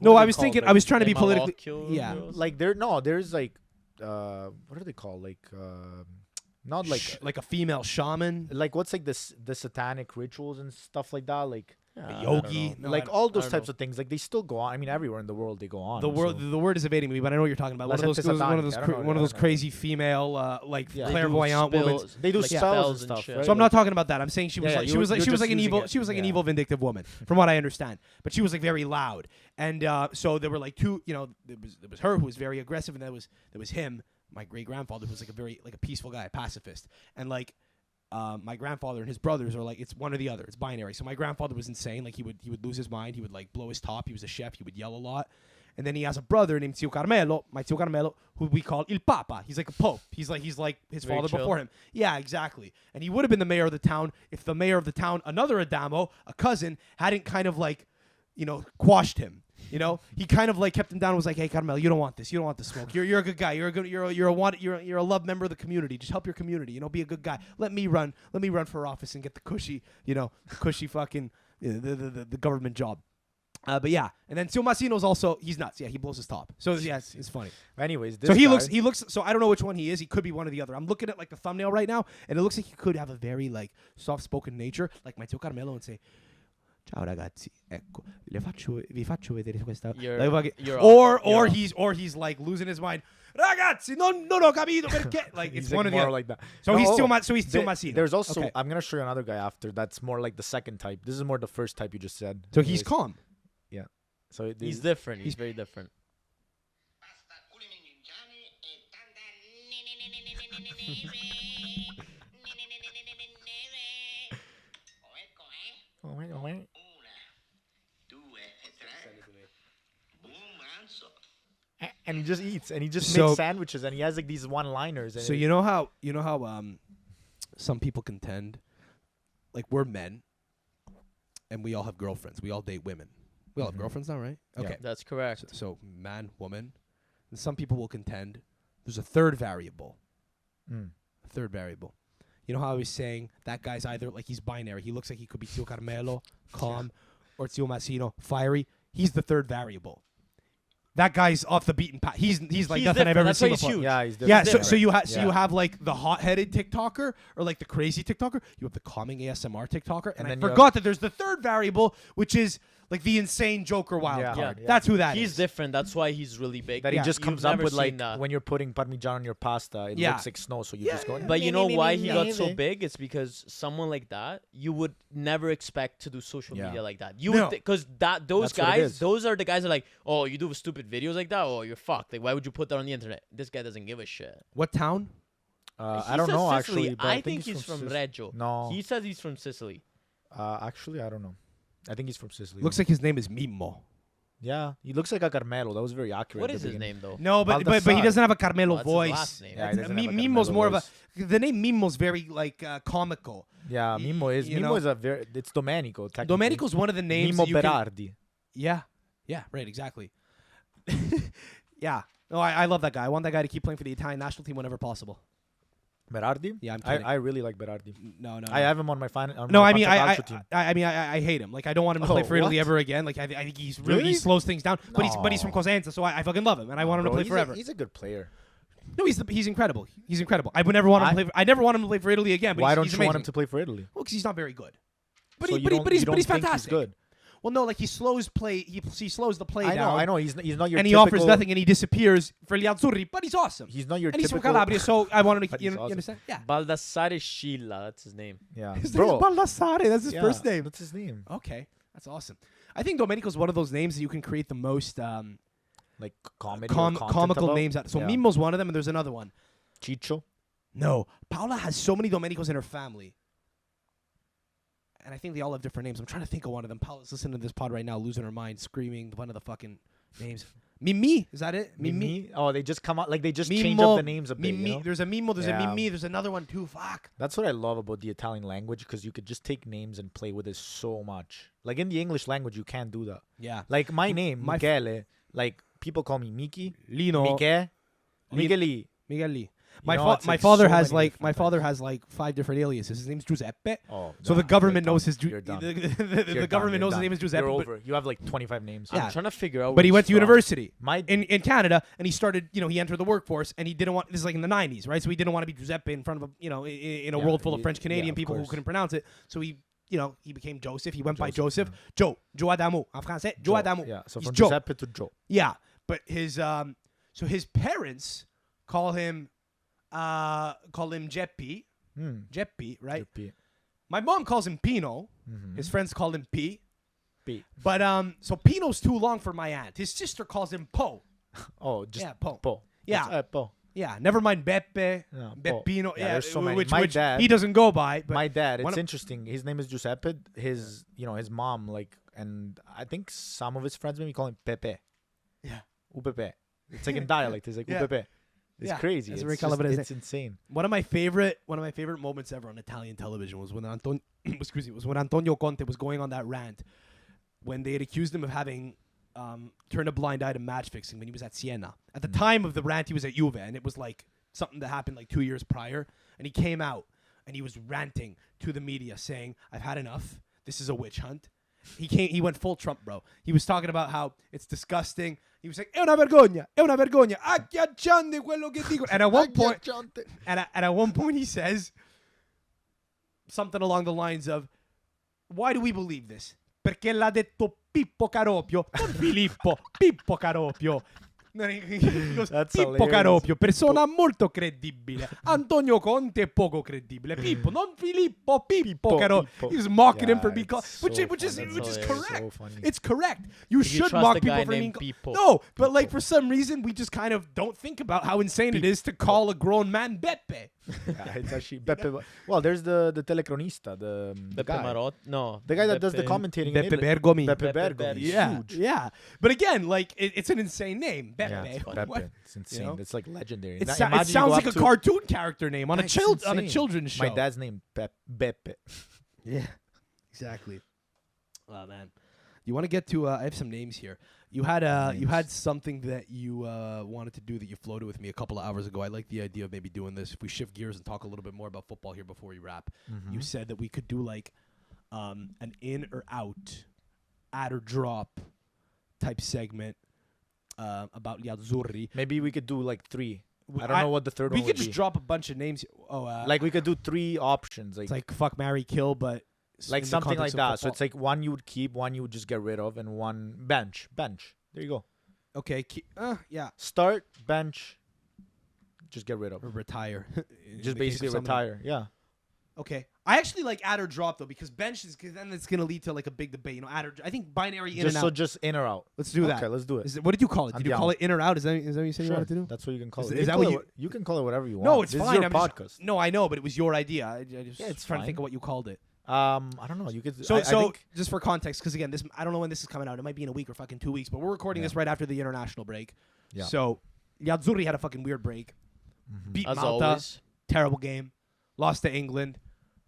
No, what are I they was called? thinking. Like, I was trying to be Them politically. Alocchio Yeah. girls? like there's like what are they called like not like Like a female shaman, like what's like the satanic rituals and stuff like that like Yeah, a I don't yogi. know. No, like I all I those don't types know. of things like they still go on. I mean everywhere in the world they go on. the word so- the word is evading me, but I know what you're talking about. La One of those gente one of those satanica, I don't know, one of I those don't know. crazy female like Yeah. They do clairvoyant women. Spells- They do like spells and and stuff, shit. right? So I'm not talking about that. I'm saying she was Yeah, like yeah, she was you're like just an using evil it. she was like an Yeah. evil vindictive woman, from what I understand. But she was like very loud, and so there were like two. There was her who was very aggressive, and there was him, my great grandfather, who was like a peaceful guy, a pacifist, and like. My grandfather and his brothers are like it's one or the other. It's binary. So my grandfather was insane. Like he would lose his mind. He would like blow his top. He was a chef. He would yell a lot. And then he has a brother named Tio Carmelo, my Tio Carmelo, who we call Il Papa. He's like a pope. He's like his Very father chill. before him. Yeah, exactly. And he would have been the mayor of the town if the mayor of the town, another Adamo, a cousin, hadn't kind of like, quashed him. He kind of like kept him down and was like, "Hey, Carmelo, you don't want this. You don't want the smoke. You're a good guy. You're a love member of the community. Just help your community. Be a good guy. Let me run for office and get the cushy, fucking the government job." But yeah, and then Tio Massino's also he's nuts. Yeah, he blows his top. So yeah, it's funny. Anyways, this So he guy- looks. So I don't know which one he is. He could be one or the other. I'm looking at like the thumbnail right now, and it looks like he could have a very like soft-spoken nature, like my Tio Carmelo, and say, "Ciao ragazzi, ecco, vi faccio vedere questa." You're Or off. he's like losing his mind. Ragazzi, non ho capito perché. Like it's he's one like of the more other. like that. So No, he's oh, Tio Massino. There's also Okay. I'm gonna show you another guy after that's more like the second type. This is more the first type you just said. So he's Anyways, calm. So He's different. He's very different. Pasta culi mengiani e tanta neve. Oh, ecco, Oh, wait. 1, 2 e 3. Boom, ranzo. And he just eats and he just So- makes sandwiches and he has like these one-liners. And So you know how some people contend, like we're men, and we all have girlfriends. We all date women. We all have girlfriends now, right? Yeah. Okay. That's correct. So man, woman. And some people will contend there's a third variable. Mm. A third variable. You know how I was saying that guy's either like he's binary. He looks like he could be Tio Carmelo, calm, or Tio Massino, fiery. He's the third variable. That guy's off the beaten path. He's like He's nothing I've different. ever That's seen why he's before. huge. Yeah, he's Yeah, different. so you have Yeah. you have like the hot-headed TikToker or like the crazy TikToker. You have the calming ASMR TikToker, and And I then you forgot that there's the third variable, which is Like the insane Joker wild Yeah. card. Yeah. That's who that He's is. different. That's why he's really big. That he just You've comes up never with like seen that. when you're putting parmigiano on your pasta, it Yeah. looks like snow, so you just go. But you know why he got so Neve. big? It's because someone like that you would never expect to do social Yeah. media like that. You No. would because those That's what it guys, is. those are the guys that are like, oh, you do stupid videos like that, oh, you're fucked. Like, why would you put that on the internet? This guy doesn't give a shit. What town? I He don't says know Sicily. actually, but I think he's from from Sic- Reggio. No. He says he's from Sicily. Actually, I don't know. I think he's from Sicily. Looks like his name is Mimmo. Yeah, he looks like a Carmelo. That was very accurate. What at is the his beginning. name though? No, but he Baldassare. doesn't have a Carmelo Oh, that's his voice. last name. Yeah, he doesn't have a Mimo's Carmelo more voice. of a. The name Mimo's very like comical. Yeah, Mimo is you know? a very. It's Domenico. Technically. Domenico's one of the names. Mimo that you can- Berardi. Yeah, yeah, right, exactly. Yeah, no, I love that guy. I want that guy to keep playing for the Italian national team whenever possible. Berardi. Yeah, I'm kidding. I really like Berardi. No, no. I have him on my final. No, I mean, I team. hate him. Like, I don't want him to play Oh, for Italy what? ever again. Like, I think he's really, he Really? slows things down. But he's from No. Cosenza, so I fucking love him, and I want him to Bro, play he's forever. He's a good player. No, he's incredible. He's incredible. I would never want him to play. I never want him to play for Italy again. But Why he's, don't he's you amazing. want him to play for Italy? Well, because he's not very good. But So he, you but, he, don't- but he's you but he's don't think fantastic. good. Well, no, like he slows play. He slows the play I know. down. I know. He's not your. And he typical, offers nothing, and he disappears for gli Azzurri. But he's awesome. He's not your. And he's from typical, Calabria, so I want him to. But You, he's you awesome. understand? Yeah. Baldassare Scilla, that's his name. Yeah, His bro. name is Baldassare. That's his yeah, first name. That's his name. Okay, that's awesome. I think Domenico's one of those names that you can create the most Like comedy. or content comical about. names out. So Yeah. Mimo's one of them, and there's another one. Ciccio. No, Paola has so many Domenicos in her family. And I think they all have different names. I'm trying to think of one of them. Paola's listening to this pod right now, losing her mind, screaming one of the fucking names. Mimi, is that it? Mimi. Oh, they just come out like they just change Mimo, up the names a bit. Mimi. You know? There's a Mimo. There's a Yeah. Mimi. There's another one too. Fuck. That's what I love about the Italian language because you could just take names and play with it so much. Like in the English language, you can't do that. Yeah. Like my name, my f- Michele. Like people call me Miki, Lino. Miche, Micheli. Miguel Lee. You My know, it's my like father so has many like different types. 5 different aliases. His name's Giuseppe. Oh, So nah, the government you're knows done. his You're done. the You're government done. knows his name is Giuseppe. You're but- over. You have like 25 names. Yeah. I'm trying to figure out. But he where went to he's from. university My in Canada, and he started, he entered the workforce, and he didn't want, this is like in the 90s, right? So he didn't want to be Giuseppe in front of, in a Yeah, world full of yeah, French Canadian of people who course. couldn't pronounce it. So he became Joseph. He went by Joseph, Joseph. Joe Adamo. En français, Joe Adamo. Yeah. So He's from Joe. Giuseppe to Joe. Yeah, but his so his parents call him Geppi. Geppi, right? Giuseppe. My mom calls him Pino. Mhm. His friends call him P. P. But so Pino's too long for my aunt. His sister calls him Po. Oh, just Yeah, Po. Po. Yeah. That's, Po. Yeah, never mind Beppe, Yeah, Beppino. Yeah, Yeah, there's so many. which, My which dad- he doesn't go by. But My dad, one it's of- interesting. His name is Giuseppe. His mom, like, and I think some of his friends maybe call him Pepe. Yeah. Upepe. It's like in dialect. It's like Yeah. Upepe. It's Yeah, crazy. that's It's, very just, Calabrese. it's insane. one of my favorite moments ever on Italian television was when Antonio Conte was going on that rant when they had accused him of having turned a blind eye to match fixing when he was at Siena. At the time of the rant, he was at Juve, and it was like something that happened like 2 years prior. And he came out and he was ranting to the media saying, "I've had enough. This is a witch hunt." He went full Trump, bro. He was talking about how it's disgusting. He was like, è una vergogna, agghiacciante quello che dico. And at one point he says something along the lines of, why do we believe this? Perché l'ha detto Pippo Caropio, non Filippo, Pippo Caropio. No, he goes, That's Pippo hilarious. Caropio, persona molto credibile. Antonio Conte poco credibile. Pippo, non Filippo, Pippo Caropio. Pippo. He was mocking him for Yeah, being called, it's which so is funny. which is That's correct. so funny. It's correct. You You should trust mock a people guy for being named Pippo. No, but like for some reason we just kind of don't think about how insane it is to call a grown man Beppe. Yeah, it's actually Beppe. Well, there's the telecronista, the Beppe guy. Marot. No. The guy that does the Beppe- commentating in Beppe Italy. Bergomi. Beppe Beppe Bergomi. Bergomi. Yeah, Huge. yeah. But again, like it's an insane name, Beppe. Yeah, it's What- Beppe. what- It's insane. know? It's like legendary. It, Now, it imagine you sounds go like up a to- cartoon character name on a It's on a insane. children's show. My dad's name Beppe. Yeah, exactly. Oh man, you want to get to? I have some names here. You had something that you wanted to do that you floated with me a couple of hours ago. I like the idea of maybe doing this. If we shift gears and talk a little bit more about football here before we wrap, Mm-hmm. you said that we could do like an in or out, add or drop type segment about gli Azzurri. Maybe we could do like 3. I I- don't know what the third We one could would just be. drop a bunch of names. Oh, Like we could do 3 options. it's like fuck, marry, kill, but Like in the something like context of that. So football. it's like one you would keep, one you would just get rid of, and one bench. Bench. There you go. Okay, yeah, Start, bench, just get rid of. or retire. In Just the case of basically some of them. retire. Yeah. Okay, I actually like add or drop though because bench is because then it's gonna lead to like a big debate. You know, add or I think binary in Just and so out. just in or out. Let's do that. Okay, let's do it. Is it, what did you call it? Did you Andiamo. call it in or out? Is that what you said you Sure. wanted to do? That's what you can call Is- it. is You that can what call you- it you can call it whatever you want. No, it's this fine. Is your I'm podcast. just, no, I know, but it was your idea. I just Yeah, it's trying to fine. think of what you called it. I don't know. You could. So, I think, just for context, because again, this I don't know when this is coming out. It might be in a week or fucking 2 weeks, but we're recording Yeah. this right after the international break. Yeah. So, the Azzurri had a fucking weird break. Beat As Malta, always. terrible game. Lost to England.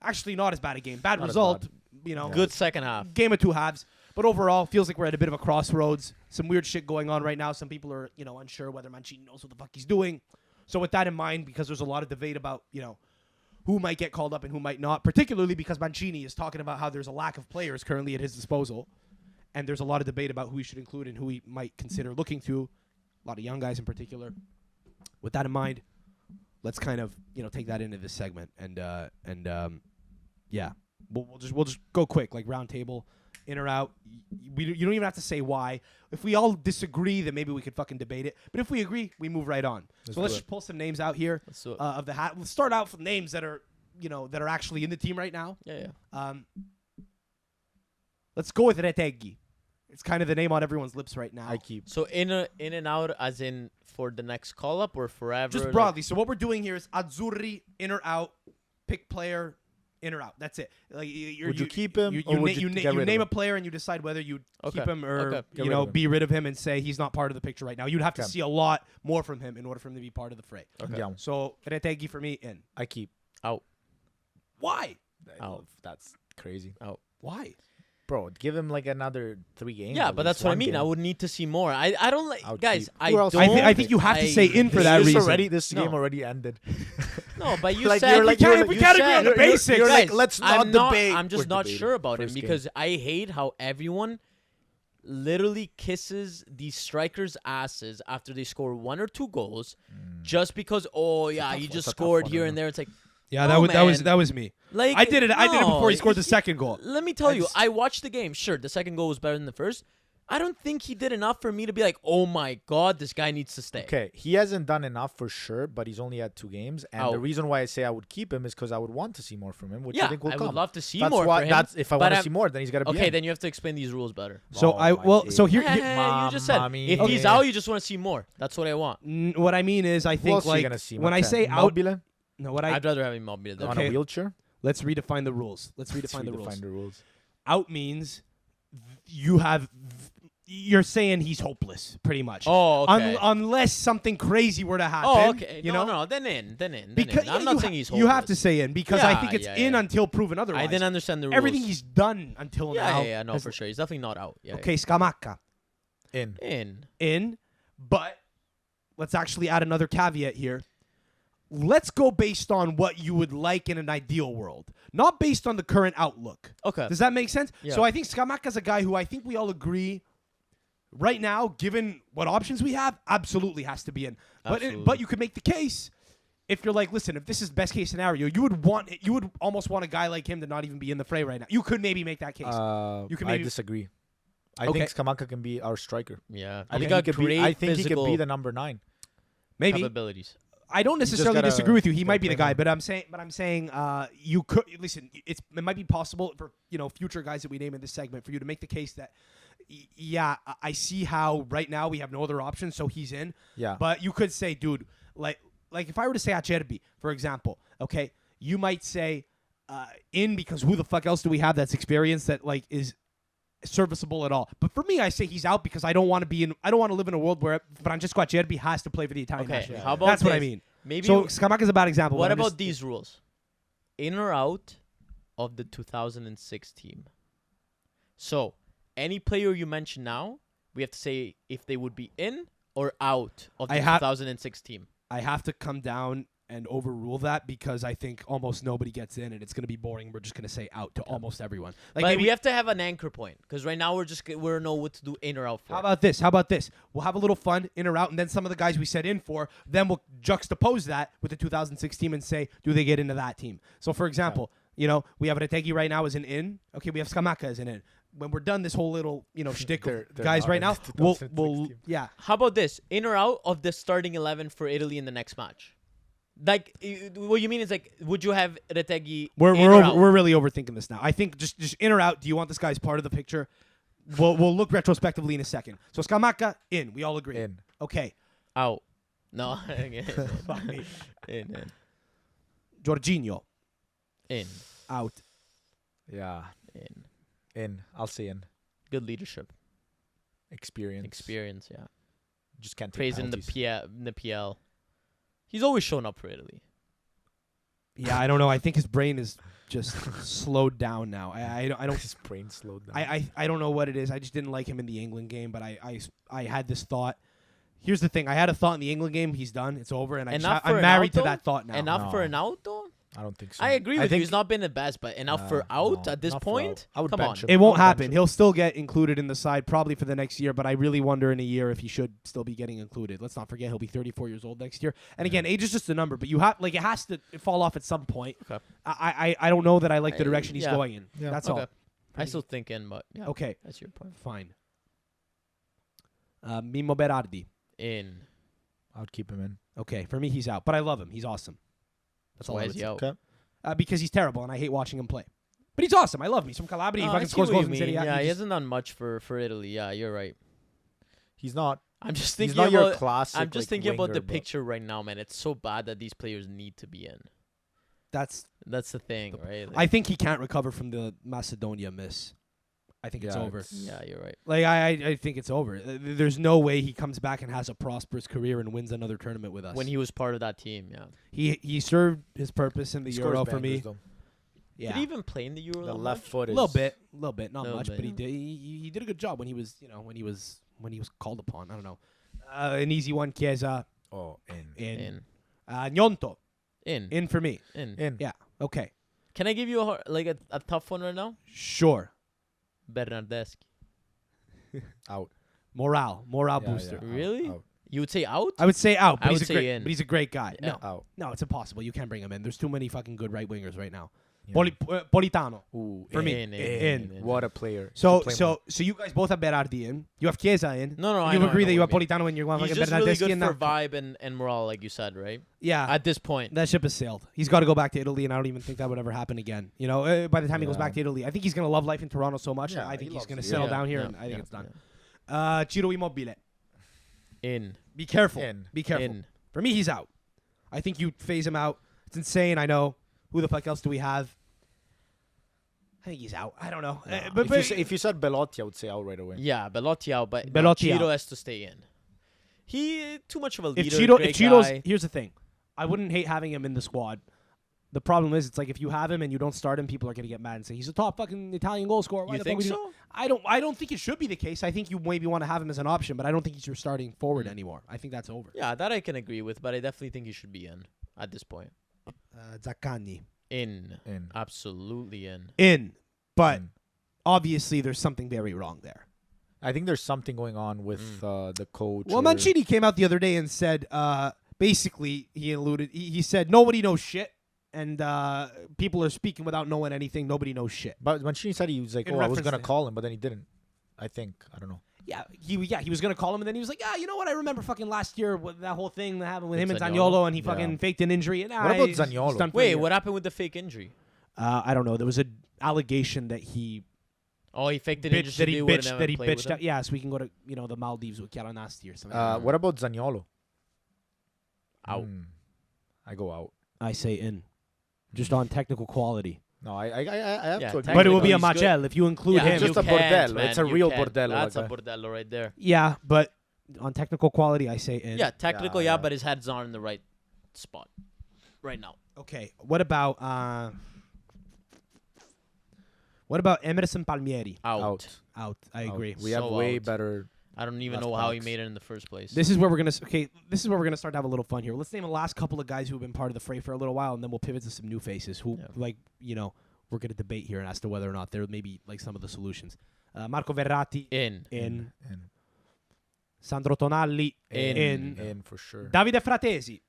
Actually, not as bad a game. Bad Not as result. bad. You know, Good second half. game of two halves. But overall, feels like we're at a bit of a crossroads. Some weird shit going on right now. Some people are, unsure whether Mancini knows what the fuck he's doing. So with that in mind, because there's a lot of debate about, who might get called up and who might not, particularly because Mancini is talking about how there's a lack of players currently at his disposal. And there's a lot of debate about who he should include and who he might consider looking to. A lot of young guys in particular. With that in mind, let's kind of, take that into this segment. Yeah. We'll just go quick, like round table, in or out. You don't even have to say why. If we all disagree, then maybe we could fucking debate it. But if we agree, we move right on. So let's just pull some names out here Let's do it. of the hat. Let's start out with names that are that are actually in the team right now. Yeah. Let's go with Retegui. It's kind of the name on everyone's lips right now. I keep. So in and out, as in for the next call up or forever. Just broadly. So what we're doing here is Azzurri, in or out, pick player, in or out. That's it. Like Would you keep him or would you get rid of name him? a player and you decide whether you Okay. keep him or Okay. Get rid of him. be rid of him and say he's not part of the picture right now. You'd have to Okay. see a lot more from him in order for him to be part of the fray. Andiamo. So Retegui for me in. I keep. Out. Why? Out. That's crazy. Why? Bro, give him like another 3 games. Yeah, at but least, that's what I one mean. game. I would need to see more. I don't like I would guys. keep. I Who else? don't. I think you have to say in for that This reason. already, this No. game already ended. No, but you Like, said you're like- you you're said- like- we can't agree on the You're- basics. you're like, Guys, let's not I'm not, debate. I'm just We're not debating. sure about him First game. because I hate how everyone literally kisses these strikers' asses after they score 1 or 2 goals, just because he tough just one. It's a tough scored one, here I and know. there. It's like Yeah, No, that was man. me. like I did it no, before he scored the second goal. Let me tell you, just- I watched the game. Sure, the second goal was better than the first. I don't think he did enough for me to be like, oh my god, this guy needs to stay. Okay, he hasn't done enough for sure, but he's only had 2 games. And the Oh. reason why I say I would keep him is because I would want to see more from him, which Yeah, I think will I come. would love to see that's more why, for him. That's if I but want to I'm- see more, then he's got to be Okay, in. then you have to explain these rules better. So Oh my so days. You just said Mamma if he's mia. out, you just want to see more. That's what I want. What I mean is, I Who think else are you like gonna see? when I Matteo? say out, Mobile no, what I'd rather have him Immobile than on Okay. a wheelchair. let's redefine the rules. Let's redefine the Redefine rules. the rules. Out means you're saying he's hopeless, pretty much. Oh, okay. Unless something crazy were to happen. Oh, okay. You know? No, then in. Because I'm yeah, not you saying ha- he's You have to hopeless. say in because I Yeah, think it's yeah, in yeah. until proven otherwise. I didn't understand the rules. Everything he's done until now. Yeah, no, has- for sure. He's definitely not out. Yeah, Okay, Scamacca In. yeah. in, but let's actually add another caveat here. Let's go based on what you would like in an ideal world, not based on the current outlook. Okay. Does that make sense? Yeah. So I think Scamacca's a guy who I think we all agree right now, given what options we have, absolutely has to be in. Absolutely. But you could make the case if you're like, listen, if this is best case scenario, you would almost want a guy like him to not even be in the fray right now. You could maybe make that case. You can I maybe disagree. I Okay. think Skamaka can be our striker. Yeah. I He's think got he could be. great I think he could physical be the number 9. maybe. capabilities. I don't just necessarily gotta- disagree with you. He gotta might be the play guy, him. but I'm saying you could listen. It might be possible for future guys that we name in this segment for you to make the case that I see how right now we have no other option, so he's in. Yeah. But you could say, dude, like if I were to say Acerbi, for example, okay, you might say in because who the fuck else do we have that's experienced that like is serviceable at all? But for me, I say he's out because I don't want to live in a world where Francesco Acerbi has to play for the Italian Okay. national team. How about That's what I this? mean. Maybe. So Scamacca is a bad example. What but I'm about just- these rules? In or out of the 2006 team. So any player you mention now, we have to say if they would be in or out of the I have- 2006 team. I have to come down and overrule that because I think almost nobody gets in and it's going to be boring. We're just going to say out to almost everyone. Like But maybe, we have to have an anchor point because right now we don't know what to do in or out for. how about this? We'll have a little fun in or out, and then some of the guys we said in for, then we'll juxtapose that with the 2006 team and say, do they get into that team? So, for example, You know, we have Retegui right now as an in. Okay, we have Scamacca as an in. When we're done this whole little, shtick They're of guys not right in now, the we'll 2016. yeah. How about this? In or out of the starting 11 for Italy in the next match? Like, what you mean is like, would you have Retegui We're really overthinking this now. I think just in or out. Do you want this guy as part of the picture? We'll look retrospectively in a second. So Scamacca in. We all agree. In. Okay. out? No. Fuck me. in. Jorginho In. out. Yeah. In. In. I'll say in. Good leadership. Experience. Yeah. Just can't take Plays in penalties. the PL. He's always shown up for Italy. Yeah, I don't know. I think his brain is just slowed down now. I don't. His brain slowed down. I don't know what it is. I just didn't like him in the England game, but I had this thought. Here's the thing. I had a thought in the England game. He's done. It's over, and I'm married to that thought now. Enough for No. an out, though? I don't think so. I agree with you. think He's not been the best, but enough for out no, at this not for point? out. I would Come on. bench him. It won't I would bench happen. him. He'll still get included in the side probably for the next year, but I really wonder in a year if he should still be getting included. Let's not forget he'll be 34 years old next year. And again, age is just a number, but you have it has to fall off at some point. Okay. I don't know that I like the direction he's yeah. going in. Yeah. That's Okay. all. I still think in, but yeah. Okay, That's your point. fine. Mimmo Berardi. In. I would keep him in. Okay, for me he's out, but I love him. He's awesome. That's all Why I is would he say. out? Okay. Because he's terrible and I hate watching him play. But he's awesome. I love him. He's from Calabria. He I fucking see scores what goals you in Serie mean. A. Yeah, he He just- hasn't done much for Italy. Yeah, you're right. He's not. I'm just He's thinking not your about. classic. I'm just like, thinking about winger, the but- picture right now, man. It's so bad that these players need to be in. That's. That's the thing, right? I think he can't recover from the Macedonia miss. I think it's Yeah, over. Yeah, you're right. Like I think it's over. There's no way he comes back and has a prosperous career and wins another tournament with us. When he was part of that team, yeah. he served his purpose in the He Euro scores for me. bangers, though. Yeah, Did he even play in the Euro? The that left much? foot a is little bit, not Little much, bit, but yeah. he did a good job when he was when he was called upon. I don't know. An easy one, Chiesa Oh, in. in. In. Gnonto In. in for me. In. Yeah, okay, Can I give you a tough one right now? sure. Bernardeschi. Out. Morale Yeah, booster. yeah, out, Really? out. You would say out? I would say out, but I he's would a great, say in. but he's a great guy. Yeah. Out. No, it's impossible. You can't bring him in. There's too many fucking good right wingers right now. Yeah. Politano. Ooh, For me, In. What a player. So Should play more. you guys both have Berardi in. You have Chiesa in. No, I You know, agree I know that you have what you Politano in. You're going mean. to He's fucking just really Bernardeschi good in for now. vibe and morale, like you said, right? Yeah, At this point. that ship has sailed. He's got to go back to Italy, and I don't even think that would ever happen again. You know, by the time he goes Yeah. back to Italy, I think he's gonna love life in Toronto so much. Yeah, I he think he's loves gonna it. settle Yeah, down here, yeah, and I think yeah, it's done. yeah. Ciro Immobile. In. Be careful. In. Be careful. In. For me, he's out. I think you phase him out. It's insane. I know. Who the fuck else do we have? I think he's out. I don't know. Yeah. But If you said Belotti, I would say out right away. Yeah, Belotti out, but Belotti Ciro out. has to stay in. He too much of a if leader. Cheeto, great if Cheeto's, guy. here's the thing, I wouldn't hate having him in the squad. The problem is, it's like if you have him and you don't start him, people are gonna get mad and say he's a top fucking Italian goal scorer. Why You the fuck think would so? I don't think it should be the case. I think you maybe want to have him as an option, but I don't think he's your starting forward anymore. I think that's over. Yeah, that I can agree with, but I definitely think he should be in at this point. Zaccagni In. In. Absolutely in. in, but In. obviously there's something very wrong there. I think there's something going on with the coach. Well, or- Mancini came out the other day and said, basically, he said nobody knows shit, and people are speaking without knowing anything. Nobody knows shit. But Mancini said he was like, In "Oh, I was reference gonna to- call him," but then he didn't. I think I don't know. Yeah, he was gonna call him, and then he was like, you know what? I remember fucking last year with that whole thing that happened with him and Zaniolo? Zaniolo, and he Yeah. fucking faked an injury. And What about he's Zaniolo? done for the Wait, year. what happened with the fake injury? I don't know. There was an allegation that he Oh, he faked an bitched, injury. that he so they wouldn't bitched, have that he played with bitched him? out. Yeah, so we can go to the Maldives with Chiaranasti or something. What about Zaniolo? Out. I go out. I say in, just on technical quality. No, I have Yeah, to agree. But it will be a Technically, he's Machel if you include Yeah, him. just you a can't, bordello. man, It's a you real can't. bordello, That's like a bordello right there. Yeah, but on technical quality, I say in. Yeah, technical, Yeah, yeah, yeah. but his head's not in the right spot right now. Okay. What about Emerson Palmieri? Out. Out. I Out. agree. We have So way out. better. I don't even Left know how he backs. made it in the first place. This is where we're gonna start to have a little fun here. Let's name the last couple of guys who have been part of the fray for a little while, and then we'll pivot to some new faces who, Yeah. we're gonna debate here as to whether or not they're maybe like some of the solutions. Marco Verratti in. in. Sandro Tonalli In. In for sure. Davide Fratesi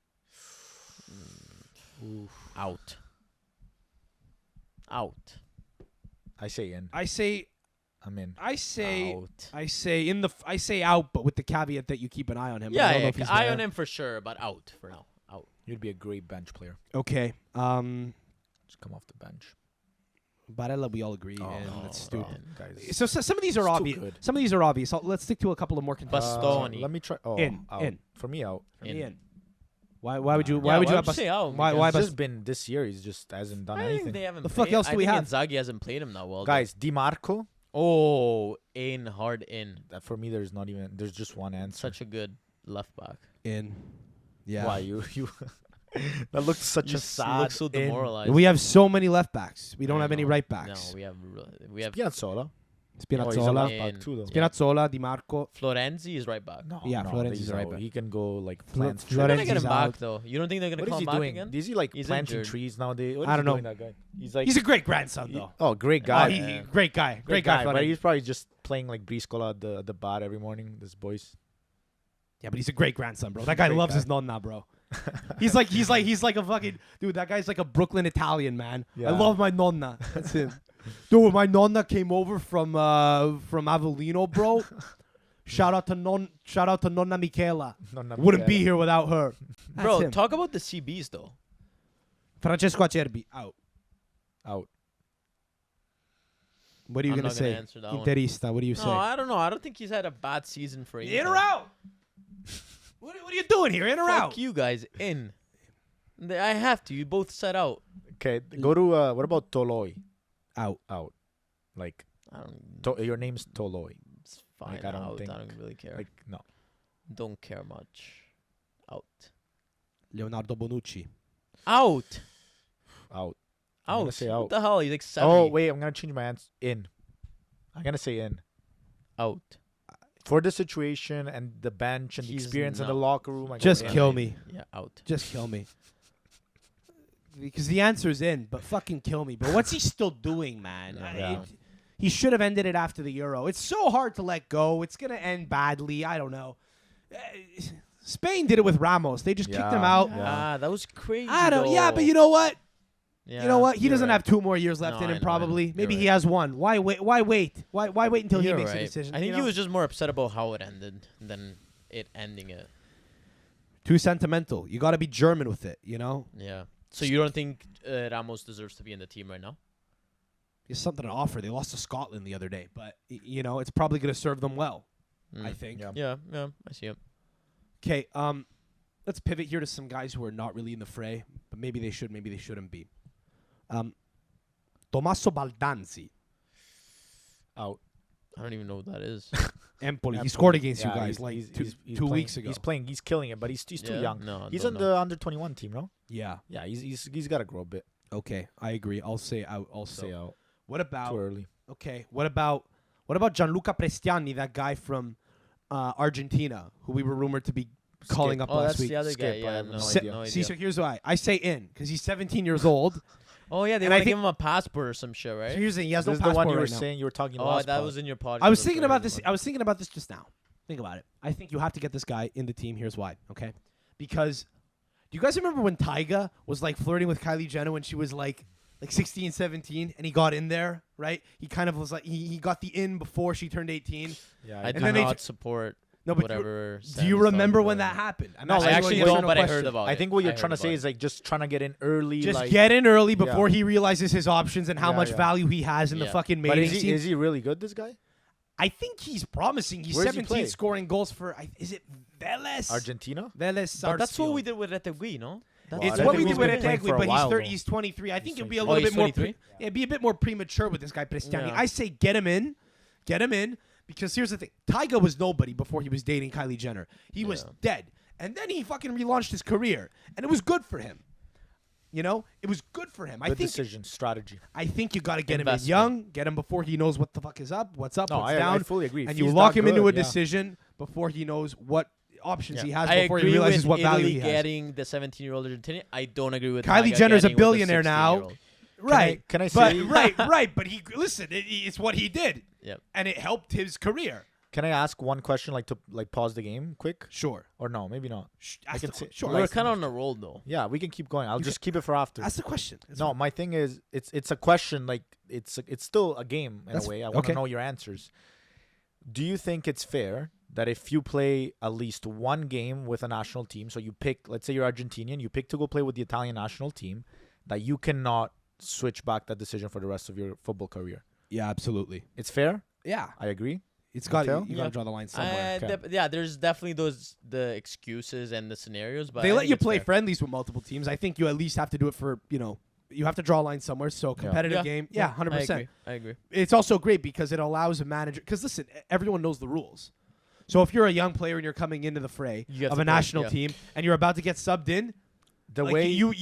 Out. Out. I say in. I say I'm in. I say Out. I say out, but with the caveat that you keep an eye on him. I Yeah, don't know if he's eye there. on him for sure, but out for now. Out. You'd be a great bench player. Okay. Just come off the bench. Barella, we all agree, Oh, and no, that's stupid. bro, guys. So some of these are It's too obvious. good. Some of these are obvious. So let's stick to a couple of more contenders. Bastoni. Let me try. Oh, In, out. in. For me, out. For me, In. in. Why would you? Yeah, Why would you have? say out? why- Because why It's Bas- just been this year. He's just hasn't done I think anything. they haven't The fuck played- else do we have? Inzaghi hasn't played him that well. though. Guys, Di Marco. Oh, in hard in. That for me, there's not even. There's just one answer. Such a good left back. In. Yeah. Why you? That looks such You a sad. look so in. demoralized. We have so many left backs. We don't I have any know. right backs. No, we have Piazzola. Oh, he's a Spinazzola. left In. back too, though. Yeah. Spinazzola, Di Marco. Florenzi is right back. No, Yeah, no, Florenzi's he's right out. back. He can go like Flo- plant. They're gonna Florenzi's get him out. back though. You don't think they're gonna What call is him he back doing? again? Is he like He's planting injured. trees nowadays? What I is don't he know. doing, that guy? He's like He's a great grandson, though. oh, great Oh, guy. great guy. Great guy. but Florenzi. he's probably just playing like briscola at the bar every morning. This boys. Yeah, but he's a great grandson, bro. That guy Great loves guy. his nonna, bro. He's like a fucking dude. That guy's like a Brooklyn Italian, man. Yeah. I love my nonna. That's him. Dude, my nonna came over from Avellino, bro. Shout out to Nonna Michela. Wouldn't be here without her. That's Bro, him. talk about the CBs though. Francesco Acerbi out. Out. What are you I'm gonna not gonna say? answer that one. Interista. What do you say? No, I don't know. I don't think he's had a bad season for In Inter. or out? What are you doing here? In or Fuck out? you guys. In. I have to. You both said out. Okay, go to what about Toloi? Out. Out. Like I don't. your name's Toloi. It's fine. I don't out. think- I don't really care. Like no. Don't care much. Out. Leonardo Bonucci. Out. Out. I'm gonna Out. say What out. the hell? He's like 70. Oh wait, I'm gonna change my answer. In. I'm gonna say in. Out. For the situation and the bench and the He's experience in the not. locker room, I go Just in. kill me. Yeah, out. Just kill me. Because the answer is in, but fucking kill me. But what's he still doing, man? Yeah. He should have ended it after the Euro. It's so hard to let go. It's going to end badly. I don't know. Spain did it with Ramos. They just kicked him Yeah. out. Ah, that was crazy. I don't. though. Yeah, but you know what? Yeah, You know what? He you're doesn't right. have 2 more years left No, in I him. know, I know. Probably. You're Maybe he right. has 1. Why wait? Why wait? Why wait until You're he makes a right. decision? I think you he know? was just more upset about how it ended than it ending it. too sentimental. You got to be German with it. You know. Yeah. So you don't think Ramos deserves to be in the team right now? There's something to offer. They lost to Scotland the other day, but you know it's probably going to serve them well. I Mm. think. Yeah. Yeah, I see it. Okay, let's pivot here to some guys who are not really in the fray, but maybe they should, maybe they shouldn't be. Tommaso Baldanzi, Out. I don't even know what that is. Empoli. He Empoli. scored against you Yeah, guys he's- like he's- two, he's 2 playing- weeks ago. He's playing. He's killing it, but he's too Yeah? young. No, I He's don't on know. the under 21 team, no? Yeah. Yeah, he's got to grow a bit. Okay, I agree. I'll say out also. Say out. What Too about early. okay? What about Gianluca Prestiani, that guy from Argentina, who we were rumored to be calling up Oh, last that's week? the other guy. Skip, I Yeah, have no, no Se- idea. no See, idea. so here's why I say in, because he's 17 years old. Oh yeah, they And I want to think- give him a passport or some shit, right? So here's the thing, he has This no is the one passport you were right now. saying. You were talking Oh, last that pod. was in your podcast. I was thinking about this. I was thinking about this just now. Think about it. I think you have to get this guy in the team. Here's why. Okay, because do you guys remember when Tyga was like flirting with Kylie Jenner when she was like 16, 17, and he got in there, right? He kind of was like he got the in before she turned 18. Yeah, I do then they not support No, but whatever. do you Sam's remember talking when about. that happened? And No, that's I like, the actually original don't, but I question. heard about it. I think what you're I trying to heard say about is like just trying to get in early. Just like, get in early Yeah. before he realizes his options and how Yeah, much yeah. value he has in the Yeah. fucking But mating scene. is he really good? This guy, I think he's promising. He's Where does he 17 play? scoring goals for. Is it Vélez? Argentina. Vélez. But that's what Sarsfield. we did with Retegui, no? That's It's I what think we he's did with been playing Retegui, for a but while, though. he's 23. I think He's it'll be a 23. little Oh, bit more. he's 23? It'd be a bit more premature with this guy Prestiani. Yeah. I say get him in, because here's the thing: Tyga was nobody before he was dating Kylie Jenner. He was Yeah. dead, and then he fucking relaunched his career, and it was good for him. You know, it was good for him. Good decision, strategy. I think you got to get him in Investment. young, get him before he knows what the fuck is up, what's No, what's I down, fully agree. If and you he's lock that him into a good, yeah. decision before he knows what options he has I before agree he realizes with what value Italy he has. getting the 17-year-old Argentinian. I don't agree with Kylie Tyga Jenner's a getting with the billionaire now. 16-year-old. Right. Can I But say? right. But he listen. It's what he did, Yep. and it helped his career. Can I ask one question, like to pause the game quick, Sure. or no? Maybe not. Ask can the say- sure. We're ask the kind of on question. a roll though. Yeah, we can keep going. I'll You just keep it for after. Ask the question. It's No, fine. my thing is, it's a question. Like it's still a game in That's- a way. I want to okay. know your answers. Do you think it's fair that if you play at least one game with a national team, so you pick, let's say you're Argentinian, you pick to go play with the Italian national team, that you cannot switch back that decision for the rest of your football career? Yeah, absolutely. It's fair. Yeah, I agree. it's got Matteo? you got to Yeah. draw the line somewhere. Yeah, there's definitely the excuses and the scenarios, but They I let think you it's play fair. friendlies with multiple teams. I think you at least have to do it for you have to draw a line somewhere. So competitive game, yeah, 100%. I agree. It's also great because it allows a manager. Because listen, everyone knows the rules. So if you're a young player and you're coming into the fray You have of to a play, national yeah. team and you're about to get subbed in, The like way you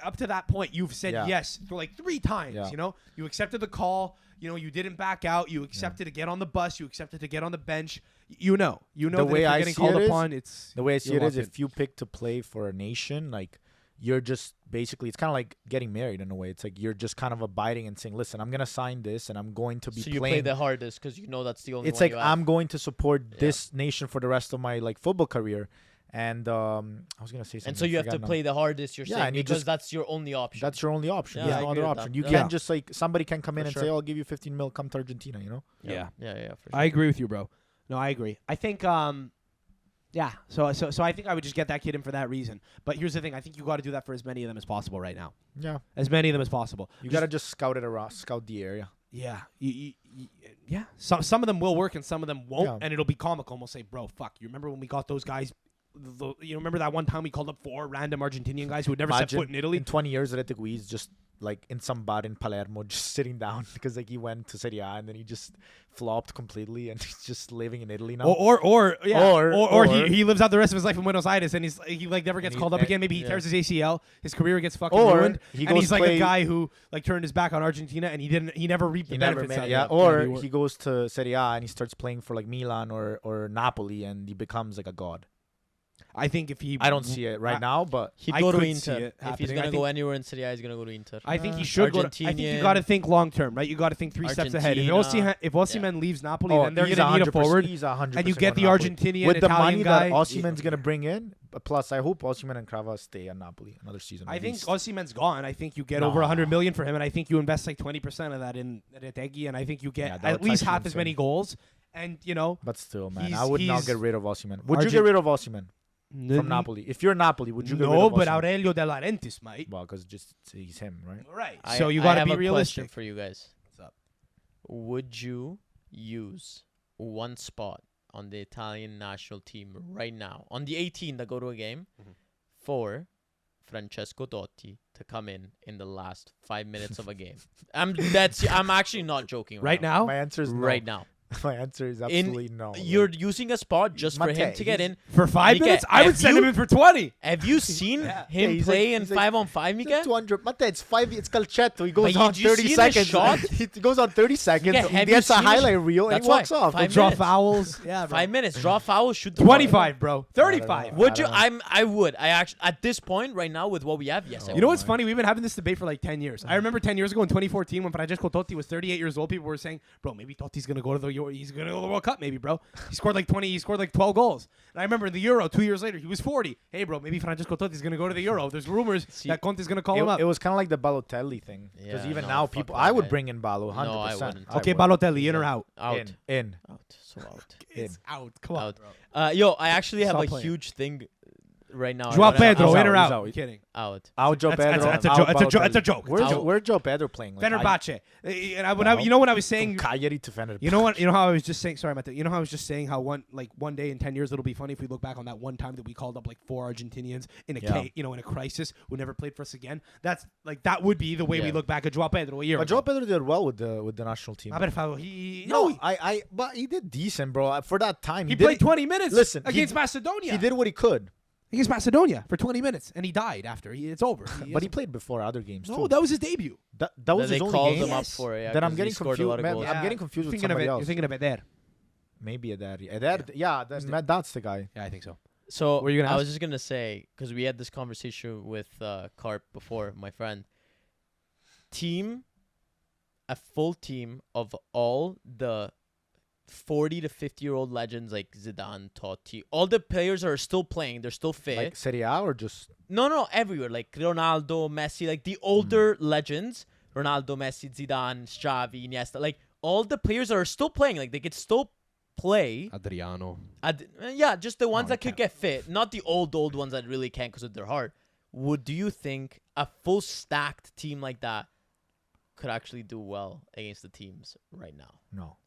up to that point you've said Yeah. yes for like 3 times. Yeah. You accepted the call. You didn't back out. You accepted to get on the bus. You accepted to get on the bench. You know The that way if you're I getting see called it is- upon, it's the way I see you're it is, locked in. if you pick to play for a nation, like you're just basically, it's kind of like getting married in a way. It's like you're just kind of abiding and saying, listen, I'm gonna sign this and I'm going to be So you playing. play the hardest because you know that's the only It's one like you have. I'm going to support Yeah. this nation for the rest of my like football career. And I was gonna say something. And so you have I to forgot now. play the hardest, you're Yeah, saying, and you because just- that's your only option. That's your only option. Yeah, There's I no agree other with option. that. You Yeah. can't just like somebody can come in For and sure. say, "Oh, I'll give you 15 mil, come to Argentina." You know? Yeah. Yeah, for sure. I agree with you, bro. No, I agree. I think yeah. So I think I would just get that kid in for that reason. But here's the thing: I think you got to do that for as many of them as possible right now. Yeah. As many of them as possible. You gotta just scout it around, scout the area. Yeah. Yeah. Some of them will work and some of them won't, Yeah. and it'll be comical. And we'll say, bro, fuck. You remember when we got those guys? You remember that one time we called up 4 random Argentinian guys who had never set Imagine foot in Italy? In 20 years, Retic Guiz just like in some bar in Palermo, just sitting down because like he went to Serie A and then he just flopped completely and he's just living in Italy now. Or Or- he lives out the rest of his life in Buenos Aires and he like never gets And he- called up and- again. Maybe he yeah. tears his ACL, his career gets fucking Or ruined, he and goes he's like play- a guy who like turned his back on Argentina and he never reaped the He never benefits. made, of yeah. it. Or Yeah, he goes to Serie A and he starts playing for like Milan or Napoli and he becomes like a god. I think if he, I don't see it right now, but He'd I go to could see Inter. it If he's happening. going I to go think- anywhere in Serie A, he's going to go to Inter. I think he should go. I think you Argentinian, got to think long term, right? You got to think 3 steps ahead. If Argentina, Osimhen leaves Napoli, oh, then they're he's going to need a 100%, forward, he's 100% and you get the going to Napoli. Argentinian With the Italian money guy. that Osimhen's going to bring in. Plus, I hope Osimhen and Crava stay at Napoli another season. I at think least. Osimhen's gone. I think you get No. over 100 million for him, and I think you invest like 20% of that in Retegui, and I think you Yeah, get that at would least touch half him as many soon. goals. And But still, man, he's- I would not he's get rid of Osimhen. Would you Argent- get rid of Osimhen from Napoli? If you're Napoli, would you get rid No, of but Osimhen? Aurelio De Laurentiis might. Well, because just he's him, right? Right. I- So you I got to have be a question realistic. for you guys. What's up? Would you use one spot on the Italian national team right now, on the 18 that go to a game, Mhm. for Francesco Totti to come in the last 5 minutes of a game? I'm actually not joking. Right now? My answer is no. Right now. My answer is absolutely no. You're using a spot just for him Matteo, to get in. For 5 Miguel, minutes? I would have send you- him in for 20. Have you seen Yeah. him he's play like- in he's like- 5-on-5, Miguel? 200. Matteo, it's 5. It's calcetto. He goes But on did you 30 see the seconds. shot? He goes on 30 seconds. Yeah, he have you gets a seen the highlight reel and That's he walks why. off. 5 Draw minutes. fouls. Yeah, bro. 5 minutes. Draw foul. Shoot the ball. 25, bro. 35. know. Would you? I don't know. I would. I actually at this point right now with what we have, yes. I Oh, You know would. what's funny? We've been having this debate for like 10 years. I remember 10 years ago in 2014 when Francesco Totti was 38 years old, people were saying, bro, maybe Totti's going to go to the World Cup, maybe, bro. He scored like 12 goals. And I remember in the Euro 2 years later, he was 40. Hey, bro, maybe Francesco Totti's going to go to the Euro. There's rumors See, that Conte's going to call him up. It was kind of like the Balotelli thing. Because Yeah, even no, now, fuck people, that I would guy. bring in Balo 100%. No, I wouldn't. Okay, would. Balotelli, in or out? Out. In. Out. So out. It's out. Come on, Out. bro. Yo, I actually have Stop a playing. huge thing right now. Joao Pedro, he's in or out, out? he's Kidding. Out. Out Joe That's- Pedro. that's a out joke. That's a Balotelli. joke. Where's Joe Pedro playing? Like, Fenerbahce. And I, Wow. you know when I was saying... From Cagliari to Fenerbahce. You know what? You know how I was just saying. Sorry, Matteo. You know how I was just saying how one day in 10 years it'll be funny if we look back on that one time that we called up like 4 Argentinians in a in a crisis who never played for us again. That's like that would be the way we Yeah. look back at Joao Pedro a year But ago. Joe Pedro did well with the national team. I bet if he But he did decent, bro. For that time, he did played 20 minutes Listen, against Macedonia. He did what he could, against Macedonia for 20 minutes and he died after. It's over. but he played before other games no, too. that was his debut. That That was they his only called game. him up Yes. for it. Yeah, Then I'm 'cause he getting scored a lot confused. of Man, goals. I'm getting confused with Thinking of somebody it. else. You're thinking of Eder. Maybe Eder. Yeah, that's the guy. Yeah, I think so. So What were you gonna I ask? was just gonna say because we had this conversation with Carp before, my friend. A full team of all the 40 to 50-year-old legends like Zidane, Totti, all the players are still playing. They're still fit. Like Serie A or just No, everywhere. Like Ronaldo, Messi, like the older legends. Ronaldo, Messi, Zidane, Xavi, Iniesta. Like all the players are still playing. Like they could still play. Adriano. Yeah, just the ones No, that could get fit. Not the old ones that really can't because of their heart. Do you think a full stacked team like that could actually do well against the teams right now? no?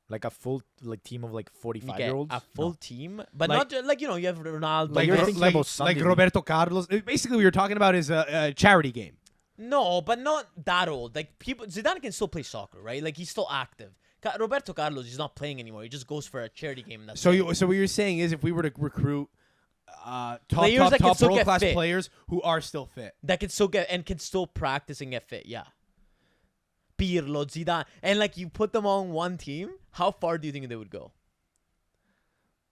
Like a full team of like You get 45-year-olds. a full team, but Like- not just, like, you know, you have Ronaldo. Like you're thinking about Sunday league. Roberto Carlos. Basically, what you're talking about is a charity game. No, but not that old. Like people, Zidane can still play soccer, right? Like he's still active. Roberto Carlos, he's not playing anymore. He just goes for a charity game. And that's So it. so what you're saying is, if we were to recruit Players that can top still world get class fit. players who are still fit. that can still get and can still practice and get fit. Yeah. Pirlo, Zidane, and like you put them on one team. How far do you think they would go?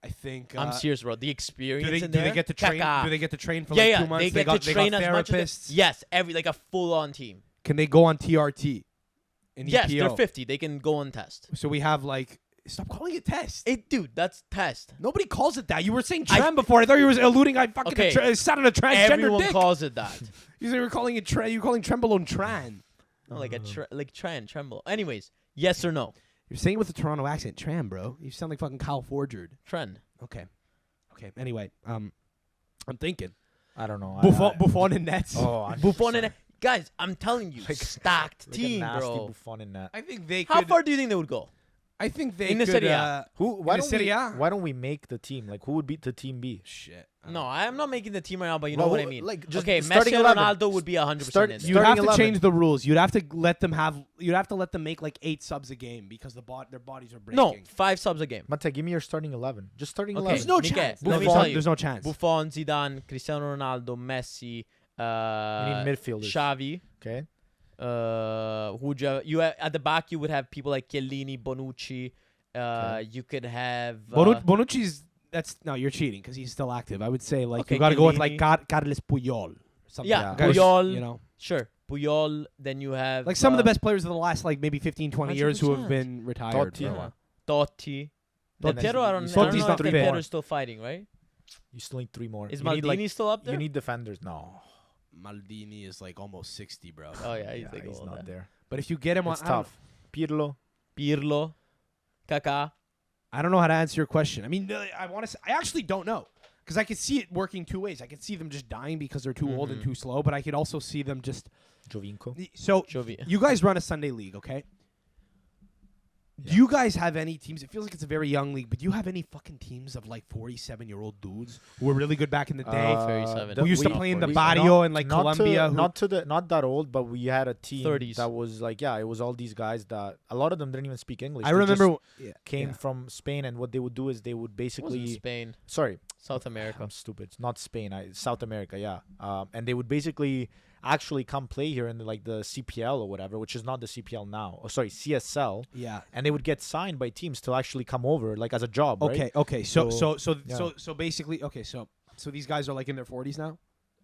I think. I'm serious, bro. The experience Do they, in do there. they get to train? Kaká. Do they get to train for Yeah, like yeah. 2 months? They get got, to train they got as much as therapists. yes, like a full on team. Can they go on TRT? In Yes, EPO? they're 50. They can go on test. So we have like. Stop calling it test. Dude, that's test. Nobody calls it that. You were saying trem before. I thought you were alluding. I fucking Okay. sat on a transgender Everyone dick. calls it that. You were calling it you were calling Trembolone Tran. No, like tremble. Anyways, yes or no? You're saying it with a Toronto accent, Tram, bro. You sound like fucking Kyle Forgeard. Trend. Okay. Anyway, I'm thinking I don't know. Buffon and Nets. Oh, Buffon and guys, I'm telling you, Like- stacked like team, a nasty bro. Buffon in that. I think they. How could, far do you think they would go? I think they in the could. Serie A? Why in the Serie A? why don't we make the team? Like who would be the team be? Shit. No, I am not making the team right now, but you know Well, what I mean. like, just okay, the starting Messi and 11. Ronaldo would be 100% Start- in there. You'd have Starting to 11. change the rules. You'd have to let them have. You'd have to let them make like 8 subs a game because their bodies are breaking. No, 5 subs a game. Mate, give me your starting 11. Just starting Okay. 11. There's no Michele, chance. let me Buffon- tell you. There's no chance. Buffon, Zidane, Cristiano Ronaldo, Messi, We need midfielders. Xavi. Okay. Who would you have, at the back? You would have people like Chiellini, Bonucci. Okay. You could have Bonucci's. No, you're cheating because he's still active. I would say like Okay, you got to go with like Chiellini. Carles Puyol. Something Yeah, like that. Puyol. You know, sure Puyol. Then you have like some of the best players of the last like maybe 15, 20 years who have 100%. been retired. Totti. for a while. Totti. Del Then Piero, I don't Totti's know not if Del fit. Piero's still fighting, right? You still need 3 more. Is You need, Maldini like, still up there? You need defenders. No. Maldini is like almost 60, bro. Oh yeah, he's Yeah, like he's all not that. there. But if you get him on, It's tough. Pirlo. Pirlo, Kaká. I don't know how to answer your question. I mean, I want to. I actually don't know because I could see it working 2 ways. I could see them just dying because they're too old and too slow, but I could also see them just. Jovinko. So Jovi. you guys run a Sunday league, okay? Do you guys have any teams? It feels like it's a very young league, but do you have any fucking teams of like 47-year-old dudes who were really good back in the day? 37. Who used to we- play in the we- barrio not- and like not Colombia? not that old, but we had a team 30s. that was like, yeah, it was all these guys that a lot of them didn't even speak English. I They remember just came from Spain, and what they would do is they would Wasn't basically Spain, sorry, South America. I'm stupid. It's not Spain. South America, yeah. And they would basically actually come play here in the CPL or whatever, which is not the CPL now. Oh, sorry, CSL. Yeah. And they would get signed by teams to actually come over, like as a job. Okay. Right? Okay. So yeah. basically, okay. So these guys are like in their 40s now,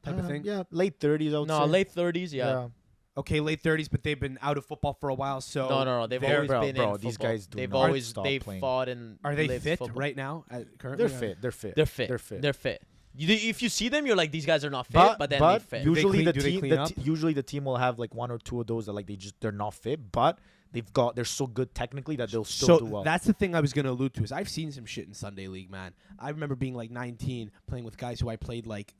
type of thing. Yeah, late 30s. I would No, say. late 30s. Yeah. Okay, late 30s, but they've been out of football for a while. So No. They've they're- always bro, been bro, in these football. guys do They've not always stop they've playing. fought and Are they lived fit football. right now? Currently, They're fit. They're fit. They're fit. They're fit. They're fit. If you see them, you're like, these guys are not fit, but then they fit. usually Do they clean up? usually the team will have like 1 or 2 of those that like they're not fit, but they're so good technically that they'll still So do well. that's the thing I was gonna allude to is I've seen some shit in Sunday League, man. I remember being like 19, playing with guys who I played like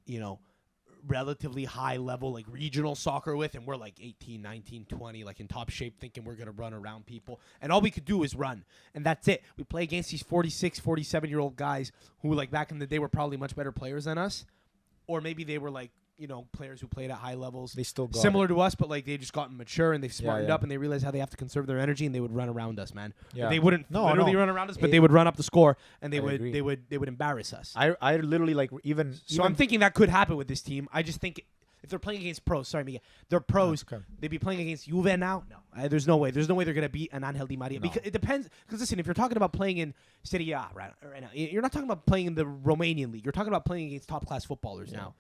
relatively high level like regional soccer with, and we're like 18, 19, 20, like in top shape, thinking we're gonna run around people, and all we could do is run, and that's it. We play against these 46, 47-year-old guys who like back in the day were probably much better players than us, or maybe they were like players who played at high levels. They still got similar it. to us, but like they just gotten mature and they've smartened yeah. up and they realized how they have to conserve their energy, and they would run around us, man. Yeah. They wouldn't literally run around us, but they would run up the score and they I would agree. they would embarrass us. I literally like even. So I'm thinking that could happen with this team. I just think if they're playing against pros, sorry, Miguel, they're pros. okay. They'd be playing against Juve now. No, there's no way. There's no way they're gonna beat an Angel Di Maria. No. Because it depends. Because listen, if you're talking about playing in Serie A right now, you're not talking about playing in the Romanian league. You're talking about playing against top class footballers now.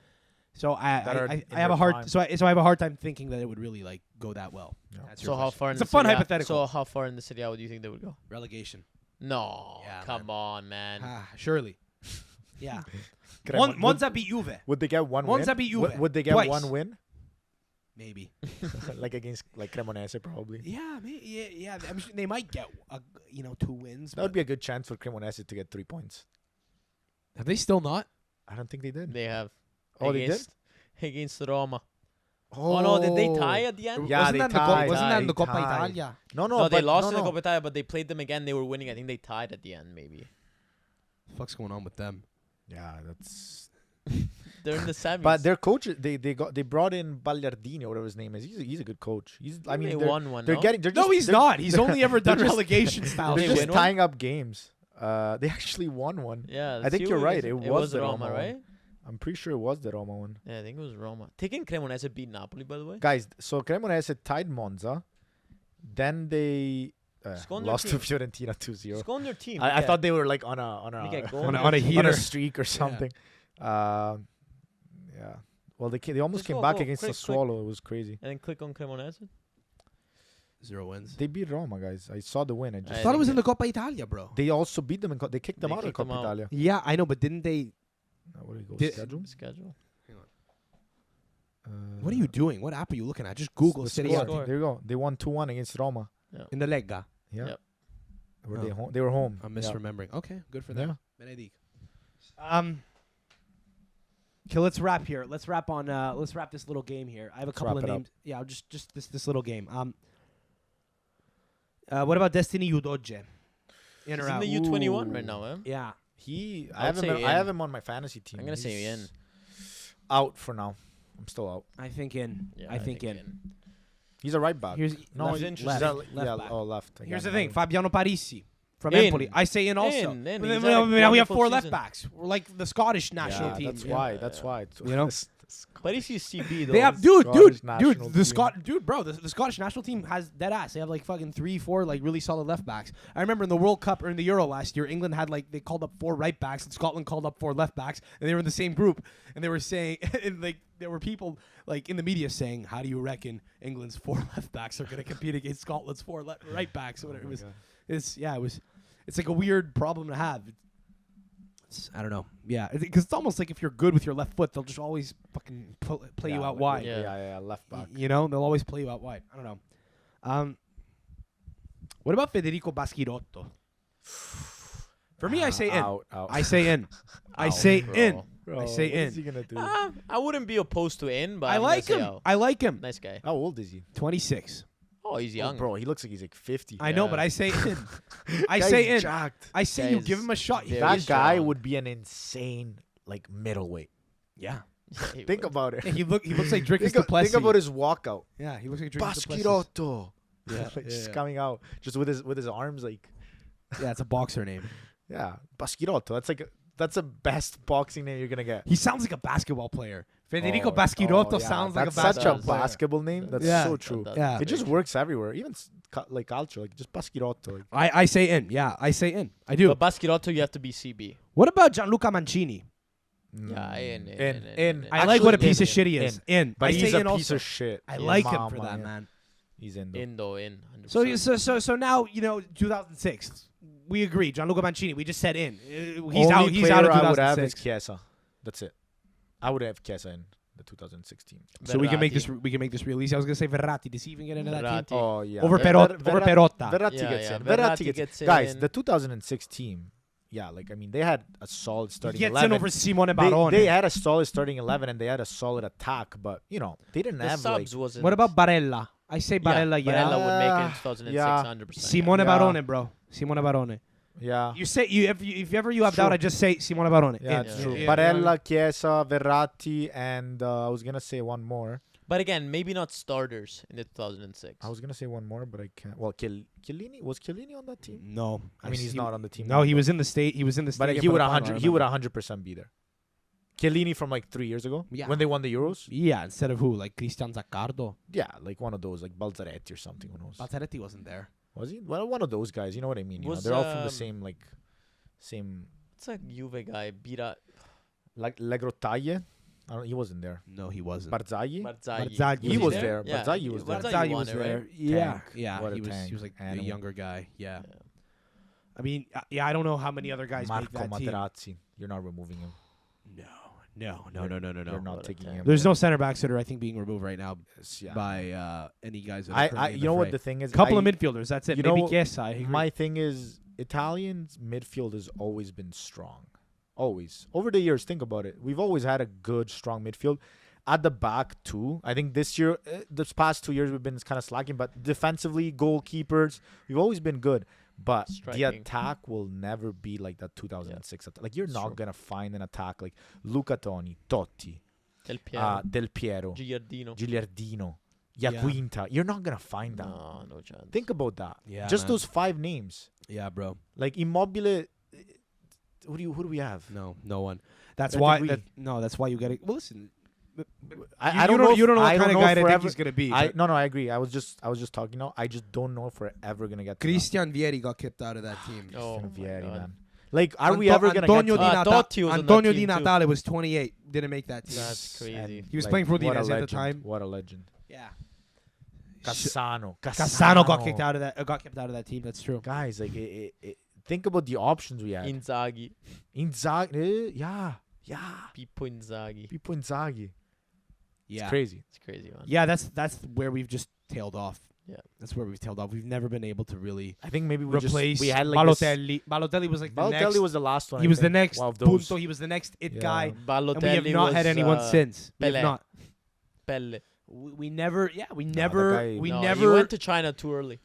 So I have a hard so I have a hard time thinking that it would really like go that well. Yeah. That's your So how question. far? It's in a the fun Serie A- hypothetical. So how far in the Serie A would you think they would go? Relegation. No, Yeah, come on, man. Surely. Yeah. Cremon- Monza beat Juve. would they get one Monza win? beat Juve. Would they get Twice. one win? Maybe. Like against like Cremonese probably. Yeah, yeah. I'm sure they might get 2 wins. That would be a good chance for Cremonese to get 3 points. Have they still not? I don't think they did. They have. Oh, they did? Against Roma. Oh, no, did they tie at the end? Yeah, wasn't they that in the tied. wasn't that in the They Coppa tied. Italia? No, they but lost in no. the Coppa Italia, but they played them again. They were winning. I think they tied at the end, maybe. What the fuck's going on with them? Yeah, that's. They're in the semis. But their coach, they brought in Ballardini or whatever his name is. He's a good coach. I mean, they they're, won one. they're no? getting. They're just, No, he's they're- not. He's only ever done they're just- relegation style. They're They just win one? tying up games. They actually won one. Yeah, I think see you're what right. is- It was the Roma, Roma one. right? I'm pretty sure it was the Roma one. Yeah, I think it was Roma. Taking Cremonese beat Napoli, by the way. Guys, so Cremonese tied Monza. Then they Scored their lost to team. Fiorentina 2-0. Score on their team. I thought they were like on They get a goal. on a on heater. a streak or something. Yeah. Well, they almost Just came go, back go. against Click, Sassuolo. It was crazy. And then click on Cremonese. 0 wins. They beat Roma, guys. I saw the win. I I just thought it was in think the Coppa Italia, bro. they also beat them. They kicked them They out of kicked them Coppa out. Italia. Yeah, I know, but didn't they? What do you go Did- schedule? Schedule. What are you doing? What app are you looking at? Just Google the Serie score. A Score. There you go. They won 2-1 against Roma. in the Lega. Yeah. Yep. Were Oh. they home? They were home. I'm Yeah. misremembering. Okay, good for Yeah. them. Benedict. Okay, let's wrap here. Let's wrap this little game here. I have a Let's couple wrap of it up. names. Yeah, just this little game. What about Destiny Udoge? In He's or in out? the U21 right now, man. Yeah. I have him. I have him on my fantasy team. I'm gonna say He's in. Out for now. I'm still out. I think in. Yeah, I think in. He's a right back. Here's no, left, he's left, yeah, left back. oh, left. Here's Again, the thing, no. Fabiano Parisi from In. Empoli. I say in also. In. But He's then had a now we have wonderful 4 left season. backs. We're like the Scottish national Yeah, team. that's Yeah. why. That's why. You know? But he's CB though. They have Scottish national team. bro. The Scottish national team has dead ass. They have like fucking 3-4 like really solid left backs. I remember in the World Cup or in the Euro last year, England had like they called up 4 right backs and Scotland called up 4 left backs, and they were in the same group. And they were saying, and like there were people like in the media saying, "How do you reckon England's 4 left backs are going to compete against Scotland's 4 right backs?" Or whatever it was. It's like a weird problem to have. I don't know. Yeah, because it's almost like if you're good with your left foot, they'll just always fucking play you out wide. Yeah. Left back. You know, they'll always play you out wide. I don't know. What about Federico Baschirotto? For me, I say in. Out. I say in. I say bro. in. Bro, I say what in. is he gonna do? I wouldn't be opposed to in, but I I'm like gonna him. say out. I like him. Nice guy. How old is he? 26. Oh, he's young. Oh, bro, he looks like he's like 50. I know, Yeah. but I say in. I Guy's say in. jacked. I say you Guys, give him a shot. very That guy strong. would be an insane like middleweight. Yeah. He Think would. about it. He looks like Drickus Think Duplessis. about his walkout. Yeah, he looks like Drickus Duplessis. Baschirotto. Yeah, Like, just yeah. coming out just with his arms like Yeah, it's a boxer name. yeah. Baschirotto. That's the best boxing name you're gonna get. He sounds like a basketball player. Federico Oh, Baschirotto oh, yeah. sounds like a That's basketball such a player. basketball name. That's Yeah. so true. Yeah. It just works everywhere. Even like culture, like just Baschirotto. Like, I say in. Yeah, I say in. I do. But Baschirotto, you have to be CB. What about Gianluca Mancini? Yeah, in. I like what a piece of in, shit he is. In. but I he's say a in piece also. of shit. I Yeah, like him mama, for that, yeah. man. He's in though. In though, in. 100%. So now 2006. We agree. Gianluca Mancini. We just said in. He's Only out. He's out of player I would have is 2006. Chiesa. That's it. I would have Chiesa in the 2016. So we can make Verratti. this. We can make this real easy. I was gonna say Verratti. Does he even get into that Verratti. team? Oh yeah. Over Ver- Perotta. Ver- Over Verratti- Perotta. Verratti Yeah, gets yeah, in. Verratti gets gets Guys, in. the 2006 team. Yeah, like I mean, they had a solid He starting gets 11. in over Simone Barone. They had a solid starting 11 and they had a solid attack, but you know they didn't The have subs like. wasn't. What about Barella? I say Barella. Yeah. Barella would make it in Yeah. 2006, Yeah. 100%. Simone Yeah. Barone, bro. Simone Barone. Yeah. You say if ever you have True. doubt, I just say Simone Barone. Yeah, In. it's Yeah. true. Yeah. Barella, Chiesa, Verratti, and I was gonna say one more. But again, maybe not starters in the 2006. I was gonna say one more, but I can't. Well, Chiellini was Chiellini on that team. No, I mean, he's not on the team. No, now, he but- was in the state. He was in the state. But he would 100% be there. Chiellini from like 3 years ago, Yeah. when they won the Euros. Yeah, instead of who? Like Cristian Zaccardo. Yeah, like one of those, like Balzaretti or something. Who knows? Balzaretti wasn't there. Was he? Well, one of those guys. You know what I mean? You know, Was, they're all from the um, same. It's a Juve guy. Bira Like Legrottaie. I don't. He wasn't there. No, he wasn't. Barzagli. Barzagli. He was there. Yeah. Barzagli was there. Barzagli Barzagli won was it, right? there. Yeah, Tank. yeah. What a He was tank. like a Animal. younger guy. Yeah. I mean, yeah, I don't know how many other guys Marco make that team. Materazzi. You're not removing him. No. You're not What a taking tank. him. There's no center backs that are, I think, being removed right now Yeah. by any guys. That are I currently in you the know what fray. the thing is? Couple I- of midfielders. That's it. you Maybe know, Chiesa. I agree. My thing is, Italians midfield has always been strong. Always. Over the years, think about it. We've always had a good, strong midfield. At the back, too. I think this year, this past 2 years, we've been kind of slacking. But defensively, goalkeepers, we've always been good. But the Striking. attack will never be like that 2006 attack. Like, you're It's not true. going to find an attack like Luca Toni, Totti, Del Piero, Del Piero, Gilardino. Gilardino, Yeah. Iaquinta. You're not going to find that. No chance. Think about that. Yeah, Just man. those 5 names. Yeah, bro. Like Immobile. Who do we have? No one. That's I why. think That's why you got to. Well, listen. I don't know. You don't know what I kind of don't guy I know think forever. he's gonna be. I I agree. I was just talking now. I just don't know if we're ever gonna get to that. Christian Vieri got kicked out of that team. Oh Christian my Vieri, God. man. Like, are we ever gonna Antonio get to Di that? Natale? Totti was on that Antonio Di team, too. Natale was 28. Didn't make that team. That's crazy. And, He was playing for what a Udinese at the legend. time. What a legend. Yeah. Cassano. Cassano got kicked out of that. Got kept out of that team. That's true. Guys, like, think about the options we had. Inzaghi. Inzaghi. Yeah. Pippo Inzaghi. Pippo Inzaghi. Yeah. It's crazy. It's crazy, man. Yeah, that's where we've just tailed off. Yeah. That's where we've tailed off. We've never been able to really I think maybe replace we had like this- Balotelli. Balotelli was like the Balotelli next. was the last one. He I was the think. next Wow, of those. punto. He was the next it Yeah. guy. Balotelli And we have not had was, anyone since. We Pelé. have not. Pelle. We never. Yeah, we that never. guy- we No, never. He went to China too early.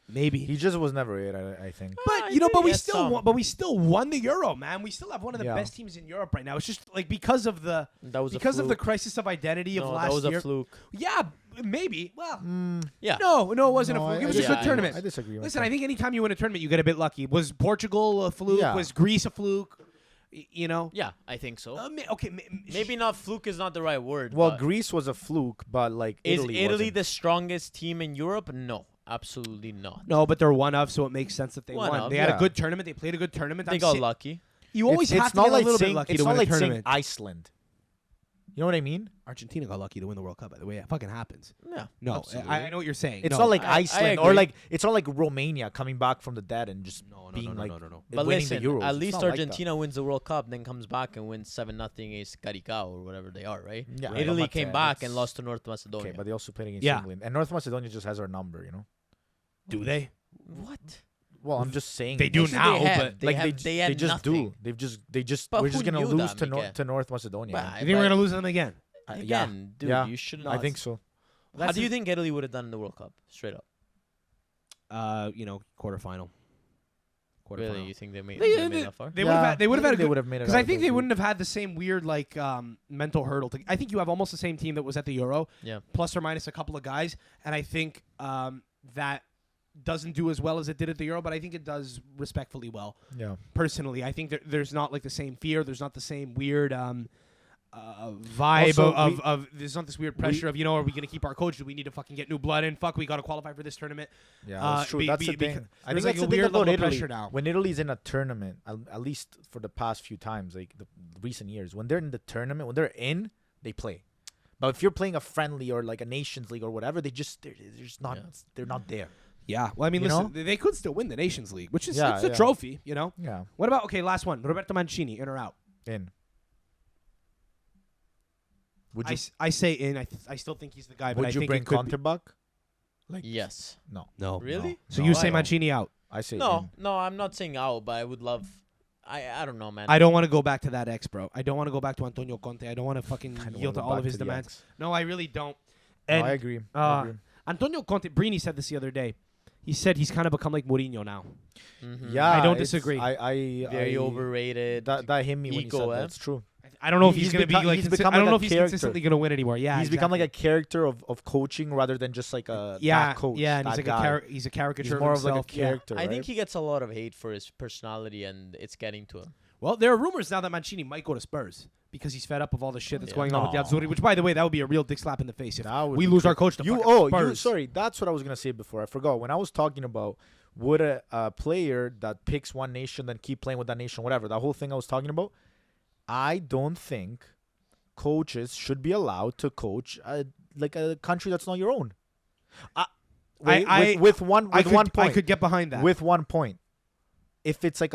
maybe. He just was never it. I think. But I you know, think but we he had still, some. won, but we still won the Euro, man. We still have one of the Yeah. best teams in Europe right now. It's just like because of the That was because a of the fluke. crisis of identity of No, last that was year. a fluke. Yeah, maybe. Well, Yeah. no, it wasn't No, a fluke. I It was disagree. a good tournament. I disagree. Listen, I think anytime you win a tournament, you get a bit lucky. Was Portugal a fluke? Yeah. Was Greece a fluke? You know. Yeah, I think so. Okay. Maybe not fluke is not the right word. Well, but Greece was a fluke, but like is Italy Italy wasn't. the strongest team in Europe? No, absolutely not. No, but they're one of, so it makes sense that they One won. of, They had a yeah. good tournament. They played a good tournament. They I'm got si- lucky. You always have it's to not get like a little saying, bit lucky it's to not win like a saying tournament. Iceland. You know what I mean? Argentina got lucky to win the World Cup. By the way, it fucking happens. Yeah. No, absolutely. I know what you're saying. It's No. not like I Iceland or agree. like it's not like Romania coming back from the dead and just No, being like no. But winning listen, the Euros. at It's least not like that. Argentina wins the World Cup, then comes back and wins 7-0 against Caricao or whatever they are, right? Yeah, Right. Italy but came Matteo, back it's- and lost to North Macedonia. Okay, but they also played against Yeah. England, and North Macedonia just has our number. You know. Do they? What? Well, I'm just saying. They do Yes, now, they have. but They like have, they had just nothing. do. They just. But We're who just gonna knew lose that, to Michele? to North Macedonia. But- You think we're gonna lose them again? Again, dude, yeah. you shouldn't. I think so. How do you think Italy would have done in the World Cup? Straight up. Quarterfinal. Really? You think they made, They- they they- made that far? They would have had. They would have had a They good. would have made it. Because out I of think those they group. wouldn't have had the same weird mental hurdle. I think you have almost the same team that was at the Euro, Yeah. plus or minus a couple of guys, and I think that doesn't do as well as it did at the Euro, but I think it does respectfully well. Yeah. Personally, I think there's not like the same fear. There's not the same weird vibe Also, of there's not this weird pressure of are we gonna keep our coach? Do we need to fucking get new blood in? Fuck, we gotta qualify for this tournament. Yeah, that's true. That's the thing. because I there's think like that's a the thing weird about level of Italy. pressure now. When Italy's in a tournament, at least for the past few times, like the recent years, when they're in the tournament, when they're in, they play. But if you're playing a friendly or like a Nations League or whatever, they're just not. Yeah. They're not there. Yeah, well, I mean, You listen, know? they could still win the Nations League, which is Yeah, it's a yeah. trophy, Yeah. What about last one, Roberto Mancini, in or out? In. Would I, you s- I say in. I still think he's the guy, but I would you think bring it could Conte be. back? Like Yes. no. No, Really? So No, you I say don't. Mancini out? I say No, in. no, I'm not saying out, but I would love. I don't know, man. I don't want to go back to that ex, bro. I don't want to go back to Antonio Conte. I don't want to fucking I don't yield to wanna go all back of his to the demands. X. No, I really don't. No, And I agree. Antonio Conte, Brini said this the other day. He said he's kind of become like Mourinho now. Mhm. Yeah, I don't it's- disagree. Very overrated. That hit me when he Ego, said eh? that. It's true. I don't know if He's he's going to be become- like. he's I become don't like know a if he's character. consistently going to win anymore. Yeah, He's become like a character of coaching rather than just like a yeah, that coach. yeah, and that he's like guy. he's a caricature. He's more of of like a himself. Yeah. character. I think right? he gets a lot of hate for his personality, and it's getting to him. Well, there are rumors now that Mancini might go to Spurs because he's fed up of all the shit that's Yeah. going on with the No. Azzurri. Which, by the way, that would be a real dick slap in the face if That would we be lose our cra- coach to you. fucking Oh, Spurs. sorry. That's what I was gonna say before. I forgot. When I was talking about would a player that picks one nation then keep playing with that nation, whatever. That whole thing I was talking about. I don't think coaches should be allowed to coach like a country that's not your own. With one I point. could get behind that. With one point. if it's like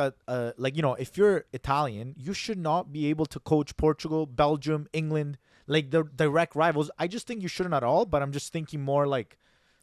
like, you know, if you're Italian, you should not be able to coach Portugal, Belgium, England, like the direct rivals. I just think you shouldn't at all. But I'm just thinking more like.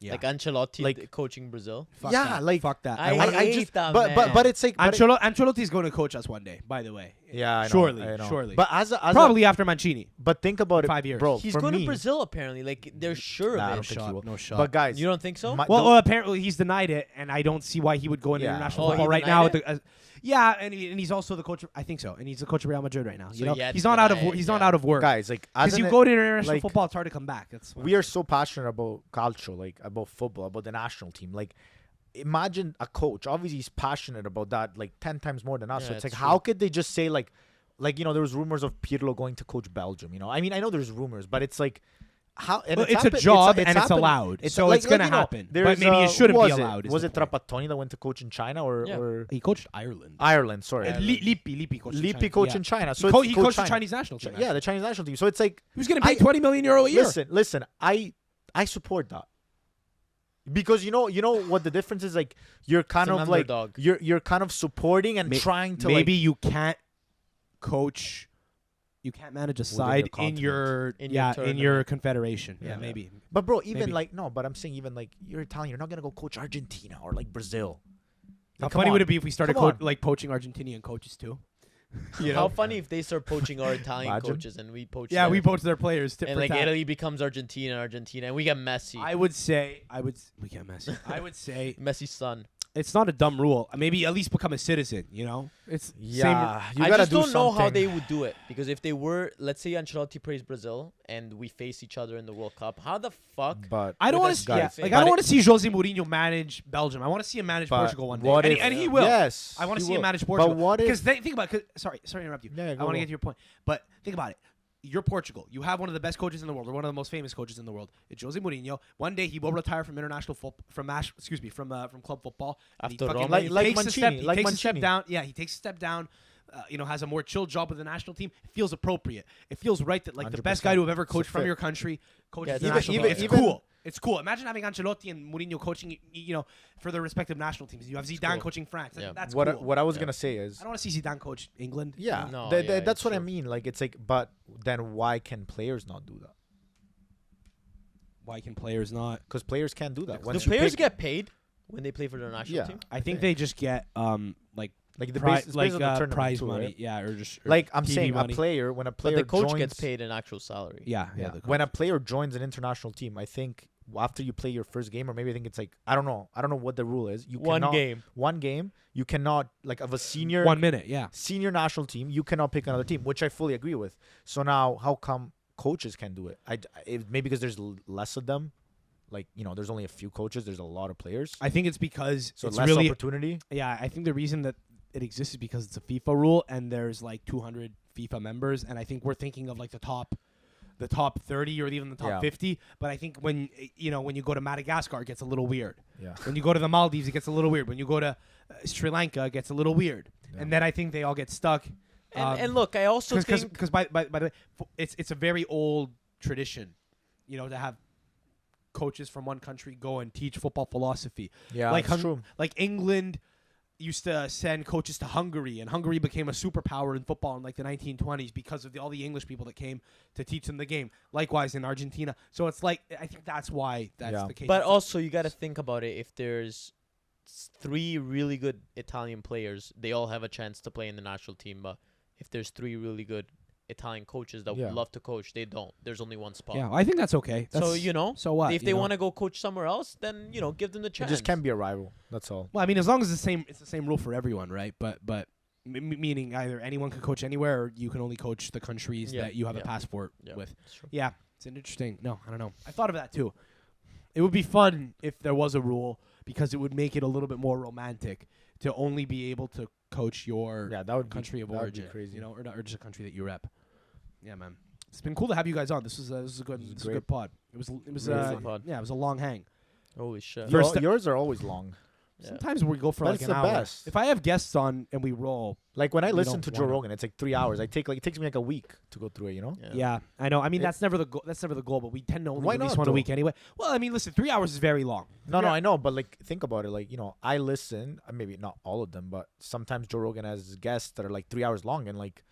Yeah. Like Ancelotti Like- coaching Brazil. Fuck Yeah, that. like- fuck that. I hate that, but man. it's like Ancelotti's going to coach us one day. By the way. yeah, I know, surely, I know. surely. But as Probably after Mancini. but think about it, 5 years. bro. He's for going me, to Brazil apparently. Like they're sure Nah, I of don't it. think he will. No shot. But guys, You don't think so? Well, apparently he's denied it, and I don't see why he would go into Yeah. international Oh, football he right now. denied Yeah, and he's also the coach. I think so, and he's the coach of Real Madrid right now. So You know, he had he's to not out of deny it, he's not yeah. out of work. guys, like as Because you an- go to international like, football, it's hard to come back. That's we are so passionate about calcio, like about football, about the national team. Like, imagine a coach. Obviously, he's passionate about that, like 10 times more than us. Yeah, So it's like, it's how true. could they just say like, you know, there was rumors of Pirlo going to coach Belgium. You know, I mean, I know there's rumors, but it's like, how? And Well, it's a happen- job and it's happening. allowed, so like- it's gonna you know, happen. But there's, maybe it who shouldn't be was allowed, is Was the it point. Trapattoni that went to coach in China Yeah. or He coached Ireland. Ireland? Sorry, Ireland. Lippi coached in Lippi China. coach Yeah. in China. So He it's coached the China. Chinese national team. Yeah, the Chinese national team. So it's like, he was getting paid I- €20 million a year. listen. I support that. Because you know what the difference is, like you're kind It's an of like underdog. you're kind of supporting and trying to maybe like you can't coach. You can't manage a your side in continent. your In your in your tournament. confederation. Yeah, Yeah. maybe. But bro, even Maybe. like no, but I'm saying even like you're Italian, you're not gonna go coach Argentina or like Brazil. How Like, come funny would on. it be if we started Come on. like poaching Argentinian coaches too? You How know? funny if they start poaching our Italian Imagine. coaches and we poach. Yeah, them. we poach their players. Tit and for like tat. Italy becomes Argentina, and we get Messi. I would say we can't mess. I would say Messi's son. it's not a dumb rule. Maybe at least become a citizen. You know, it's Yeah, you I gotta just do don't know how something. they would do it because if they were, let's say Ancelotti plays Brazil and we face each other in the World Cup, how the fuck? But I don't With want us to. Yeah, guys. like But I don't it- want to see Jose Mourinho manage Belgium. I want to see him manage but Portugal one day, what and, if- and he will. Yes, I want to he see him will. manage Portugal. But what if? Because think about it. Sorry to interrupt you. Yeah, I go, want to go. get to your point. But think about it. You're Portugal. You have one of the best coaches in the world, or one of the most famous coaches in the world. It's Jose Mourinho. One day he will retire from international from club football. And he After fucking- Roma. he Like takes a Mancini, step, like he takes a step Mancini. down. Yeah, he takes a step down. Has a more chill job with the national team. It feels appropriate. It feels right that like the best guy to have ever It's a coached from fit. your country coaches Yeah, the even- national even- team. It's even- cool. It's cool. Imagine having Ancelotti and Mourinho coaching, for their respective national teams. You have Zidane cool. coaching France. Yeah. That's what cool. what I was Yeah. gonna say is I don't want to see Zidane coach England. yeah, No, that's it's what I true. mean. Like it's like, but then why can players not do that? Why can players not? Because players can't do that. Do Once you players pick- get paid when they play for their national Yeah. team? I think they just get like like the pri- base, it's based on the tournament prize too, money. right? Yeah, or just Like I'm TV saying, money. a player when a But player the coach joins, gets paid an actual salary. Yeah, Yeah, the when a coach. player joins an international team, I think after you play your first game, or maybe I think it's like I don't know what the rule is. You One cannot, game. one game. You cannot like of a senior 1 minute. Yeah, senior national team. You cannot pick another team, which I fully agree with. So now, how come coaches can do it? Maybe because there's less of them. Like there's only a few coaches. There's a lot of players, I think it's because so it's less really opportunity. yeah. I think the reason that it exists is because it's a FIFA rule and there's like 200 FIFA members, and I think we're thinking of like the top 30 or even the top Yeah. 50. But I think when you go to Madagascar, it gets a little weird. Yeah. When you go to the Maldives, it gets a little weird. When you go to Sri Lanka, it gets a little weird. Yeah. And then I think they all get stuck. And look, I also think Because by the way, it's a very old tradition, to have coaches from one country go and teach football philosophy. Yeah, like that's true. Like England used to send coaches to Hungary, and Hungary became a superpower in football in like the 1920s because of all the English people that came to teach them the game. Likewise in Argentina. So it's like I think that's why that's Yeah. the case. But also, you got to think about it. If there's 3 really good Italian players, they all have a chance to play in the national team. But if there's 3 really good Italian coaches that Yeah. would love to coach, they don't. There's only one spot. yeah, I think that's okay. So That's, so what? if they want to go coach somewhere else, then give them the It chance. just can't be a rival. That's all. Well, I mean, as long as it's the same rule for everyone, right? But meaning either anyone can coach anywhere, or you can only coach the countries Yeah, that you have a yeah. passport Yeah, with. that's true. Yeah, it's an interesting. No, I don't know. I thought of that too. It would be fun if there was a rule because it would make it a little bit more romantic to only be able to coach your Yeah, that would country of that would be origin, crazy. or just a country that you rep. Yeah, man. It's been cool to have you guys on. This was a good great. good pod. It was Really good pod. yeah, it was a long hang. Holy shit. First- Yours are always long. Yeah. Sometimes we go for But like it's an the hour. best. If I have guests on and we roll, Like when I You listen don't to Joe wanna- Rogan, it's like 3 hours. It takes me like a week to go through it. You know. yeah, I know. I mean, It- that's never the goal. That's never the goal. But we tend to only Why release not, one a though? week anyway. Well, I mean, listen, 3 hours is very long. No, I know, but like think about it. Like I listen. Maybe not all of them, but sometimes Joe Rogan has guests that are like 3 hours long, and like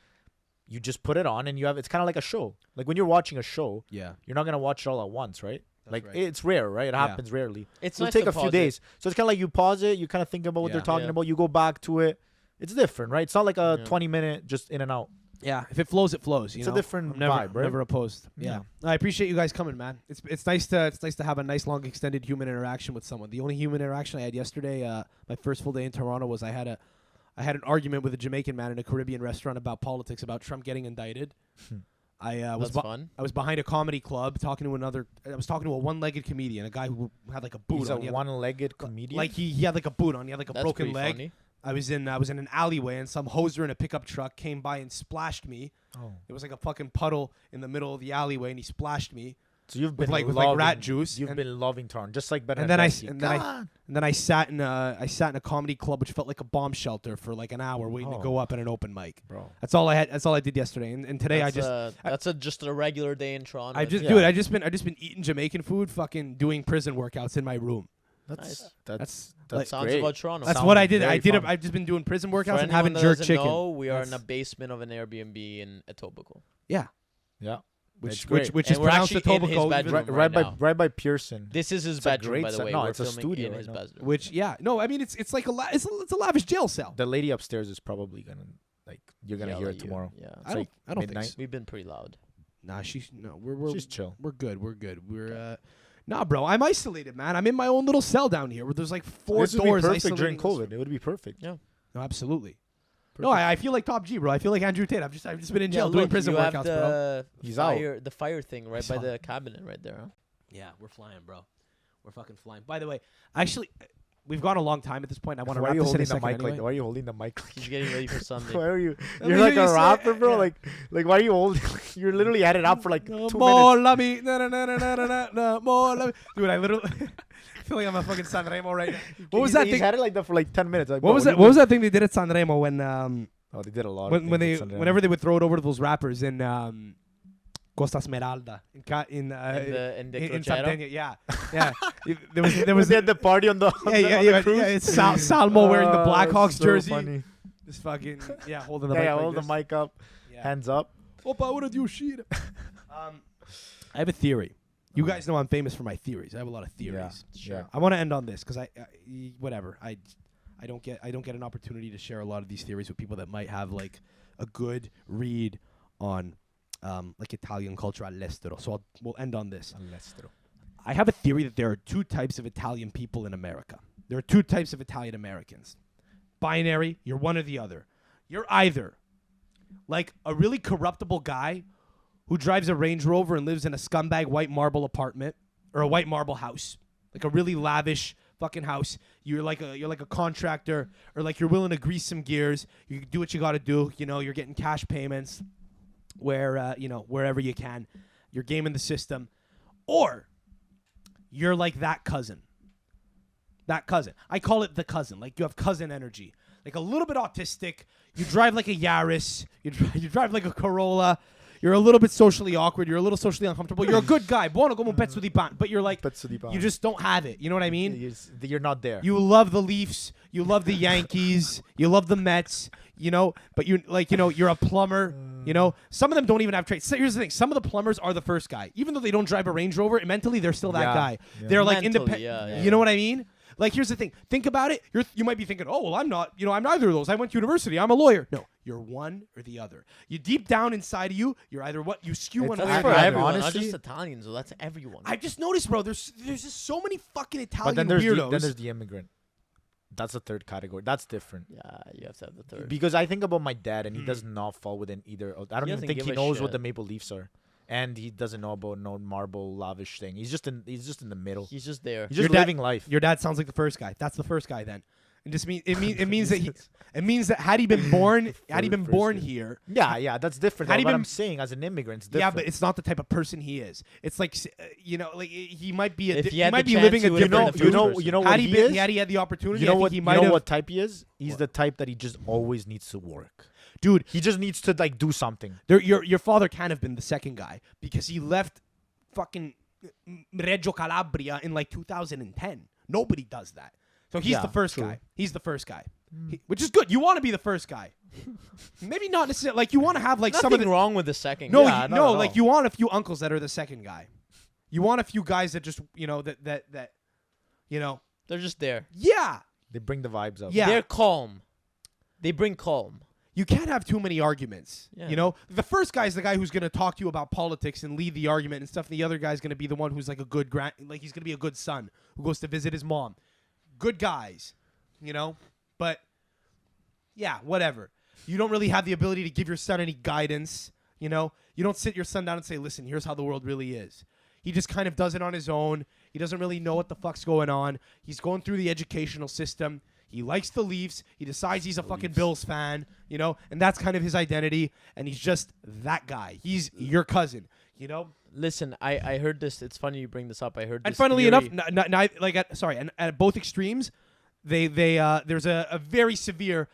you just put it on, and you have. It's kind of like a show. Like when you're watching a show, Yeah, you're not gonna watch it all at once, right? That's Like right. it's rare, right? It Yeah. happens rarely. It's It'll nice take to a few pause it. days. So it's kind of like you pause it, you kind of think about what Yeah. they're talking Yeah. about, you go back to it. It's different, right? It's not like a Yeah. 20-minute just in and out. yeah. If it flows, it flows. You It's a know? different I'm never, vibe, right? Never opposed. Yeah. I appreciate you guys coming, man. It's nice to have a nice long extended human interaction with someone. The only human interaction I had yesterday, my first full day in Toronto, was I had an argument with a Jamaican man in a Caribbean restaurant about politics, about Trump getting indicted. I was That's fun. I was behind a comedy club talking to I was talking to a one-legged comedian, a guy who had like a boot He's a on. He had- one-legged comedian. like he had like a boot on. He had like a That's broken pretty leg. funny. I was in an alleyway and some hoser in a pickup truck came by and splashed me. oh. It was like a fucking puddle in the middle of the alleyway and he splashed me. So you've with been like loving, rat juice, You've and- been loving Toronto, just like Bernardeschi. And then I God. and then I sat in a comedy club which felt like a bomb shelter for like an hour waiting to Oh. go up at an open mic. Bro. That's all I had. That's all I did yesterday. And today That's just a regular day in Toronto. I just Yeah. dude, I just been eating Jamaican food, fucking doing prison workouts in my room. Nice. That's like- sounds great. about Toronto. That's Sounds what I did. very I did. fun. I've just been doing prison workouts For and anyone having that jerk doesn't chicken. know, we are in a That's- basement of an Airbnb in Etobicoke. Yeah, Yeah. which It's great. which And is we're pronounced actually in his Etobicoke, bedroom. even- Right by now. right by Pearson. This is his It's a bedroom, great by the set. way. No, We're it's a filming studio in right his now. bedroom. which yeah, no, I mean it's like it's a lavish jail cell. The lady upstairs is probably gonna you're gonna Yell hear at it you. tomorrow. Yeah. It's I don't like think midnight. so. We've been pretty loud. Nah, we're She's chill. we're good. Nah, bro, I'm isolated, man. I'm in my own little cell down here where there's like four This would be doors perfect during isolating us. COVID. It would be perfect. Yeah. No, absolutely. No, I feel like Top G, bro. I feel like Andrew Tate. I've just been in jail doing look, prison you have workouts, bro. He's the fire thing right saw by the cabinet right there. Huh? Yeah, we're flying, bro. We're fucking flying. By the way, actually, we've gone a long time at this point. I want to Why are wrap you this in holding a the second mic anyway. like? Why are you holding the mic? Like He's getting ready for Sunday. Why are you? Let You're me like hear a you say- rapper, bro. yeah. Like why are you holding? You're literally had it out for like 2 minutes. MOLLAMI. Na, na, na, na, na, na, na, MOLLAMI. Dude, I literally I feel like I'm a fucking Sanremo right now. What was that He's thing? had it like that for like 10 minutes. Like, What bro, was are that? you What was doing? that thing they did at Sanremo when Oh, they did a lot. when they of things at Sanremo. whenever they would throw it over to those rappers in Costa Smeralda in in the in Crociera? Sardinia. Yeah, yeah. there was they had the party on the it's Salmo wearing the Blackhawks so jersey. Funny. Just fucking holding the Yeah, mic yeah, like hold this. the mic up, Yeah. hands up. Opa, what do you shit? I have a theory. You guys know I'm famous for my theories. I have a lot of theories. Yeah. I want to end on this because I whatever. I don't get an opportunity to share a lot of these theories with people that might have like a good read on like Italian culture all'estero. So we'll end on this. I have a theory that there are two types of Italian people in America. There are two types of Italian Americans. Binary, you're one or the other. You're either like a really corruptible guy who drives a Range Rover and lives in a scumbag white marble apartment or a white marble house, like a really lavish fucking house. You're like a contractor, or like you're willing to grease some gears. You do what you got to do. You know, you're getting cash payments where wherever you can. You're gaming the system, or you're like that cousin. That cousin. I call it the cousin. Like you have cousin energy. Like a little bit autistic. You drive like a Yaris. You drive like a Corolla. You're a little bit socially awkward. You're a little socially uncomfortable. You're a good guy. Buono come un pezzo di pan. But you're like, you just don't have it. You know what I mean? You're not there. You love the Leafs. You love the Yankees. You love the Mets. You know, but you're like, you're a plumber. You know, some of them don't even have traits. So here's the thing: some of the plumbers are the first guy, even though they don't drive a Range Rover. Mentally, they're still that Yeah. guy. Yeah. They're like Mentally, independent. yeah. You know what I mean? Like, here's the thing. Think about it. You might be thinking, oh, well, I'm not. I'm neither of those. I went to university. I'm a lawyer. No, you're one or the other. You deep down inside of you, you're either what you skew one way That's or for the other. everyone, not honestly- just Italians. Though. That's everyone. I just noticed, bro. There's just so many fucking But Italian then there's weirdos. the immigrant. That's the third category. That's different. yeah, you have to have the third. Because I think about my dad, and he does not fall within either. I don't He even doesn't think give he a knows what shit. the Maple Leafs are, and he doesn't know about no marble lavish thing. He's just in the middle. He's just there. He's Your just dad- living life. Your dad sounds like the first guy. That's the first guy then. It means that had he been born here. Yeah, that's different. Had he What been- I'm saying as an immigrant, it's Yeah, different. but it's not the type of person he is. It's like like he might be If he he had might the be chance, living he a would've been different. the first person. you know had what he he been, is? had he had the opportunity, You know I think what? he You might know have. what type he is? He's What? the type that he just always needs to work. Dude, He just needs to like do something. your father can have been the second guy because he left fucking Reggio Calabria in like 2010. Nobody does that. So he's Yeah, the first true. guy. He's the first guy. Which is good. You want to be the first guy. Maybe not necessarily. Like you want to have like Nothing some of the wrong with the second. No, guy. Yeah, not at like all. you want a few uncles that are the second guy. You want a few guys that just that They're just there. yeah. They bring the vibes up. Yeah. They're calm. They bring calm. You can't have too many arguments. Yeah. The first guy is the guy who's going to talk to you about politics and lead the argument and stuff. And the other guy's going to be the one who's like a good he's going to be a good son who goes to visit his mom. Good guys, But yeah, whatever. You don't really have the ability to give your son any guidance. You don't sit your son down and say, "Listen, here's how the world really is." He just kind of does it on his own. He doesn't really know what the fuck's going on. He's going through the educational system. He likes the Leafs. He decides he's a fucking Bills fan, and that's kind of his identity. And he's just that guy. He's your cousin, Listen, I heard this. It's funny you bring this up. I heard this. And funnily theory. enough, and at both extremes, there's a very severe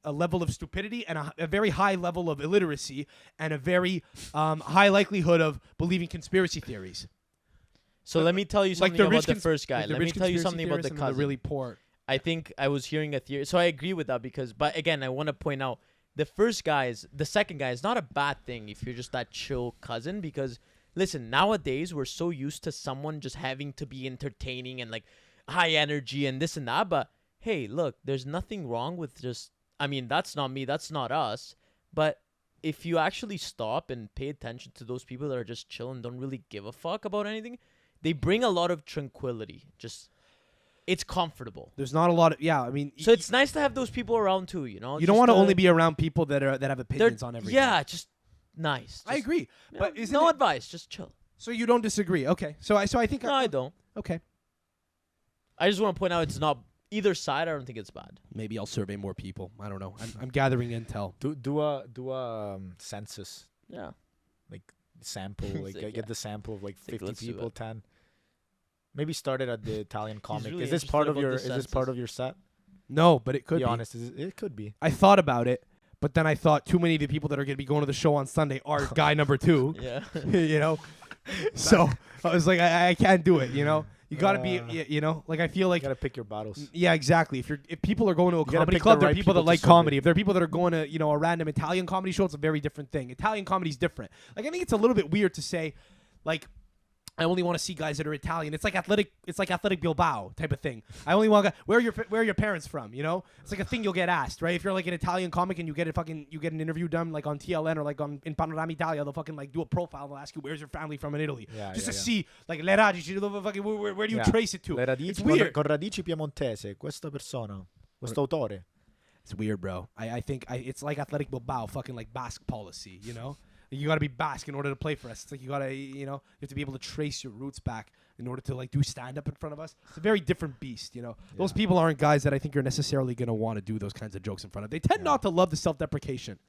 a level of stupidity and a very high level of illiteracy and a very high likelihood of believing conspiracy theories. So let me tell you something about the first guy. like the Let me rich tell you conspiracy something about the theorists and cousin. the really poor. I think I was hearing a theory. So I agree with that but again, I want to point out the second guy is not a bad thing if you're just that chill cousin because listen, nowadays we're so used to someone just having to be entertaining and like high energy and this and that. But hey, look, there's nothing wrong with that's not me, that's not us. But if you actually stop and pay attention to those people that are just chill and don't really give a fuck about anything, they bring a lot of tranquility. It's comfortable. There's not a lot of So it's nice to have those people around too, you don't want to only be around people that have opinions on everything. Yeah, just nice. I agree. But isn't no it, advice, just chill. so you don't disagree? Okay. So I think No, I don't. okay. I just want to point out it's not either side. I don't think it's bad. Maybe I'll survey more people. I don't know. I'm gathering intel. Do a census, Yeah. like sample, like Sick, get yeah. the sample of like Sick, 50 let's do people, it. 10. Maybe start it at the Italian comic. really Is this part interested of about your? the Is this part census. of your set? No, but it could Be be. honest, it could be. I thought about it, but then I thought too many of the people that are going to be going to the show on Sunday are guy number 2. Yeah. So I was like, I can't do it. You got to be, like I feel like. You gotta pick your battles. Yeah, exactly. If people are going to a gotta comedy pick club, the they're right people that people to like survey. comedy. If they're people that are going to, a random Italian comedy show, it's a very different thing. Italian comedy's different. Like I think it's a little bit weird to say, like, I only want to see guys that are Italian. It's like athletic Bilbao type of thing. I only want where are your parents from? It's like a thing you'll get asked, right? If you're like an Italian comic and you get an interview done like on TLN or like in Panorama Italia, they'll fucking like do a profile. They'll ask you where's your family from in Italy, Yeah, just yeah, to yeah. see like le radici, where do you trace it to? Le radici, It's weird. Con radici piemontese. Questa persona, questo autore. It's weird, bro. I think it's like athletic Bilbao, fucking like Basque policy, You got to be Basque in order to play for us. It's like you got to, you have to be able to trace your roots back in order to like do stand up in front of us. It's a very different beast, Those people aren't guys that I think you're necessarily going to want to do those kinds of jokes in front of. They tend not to love the self-deprecation.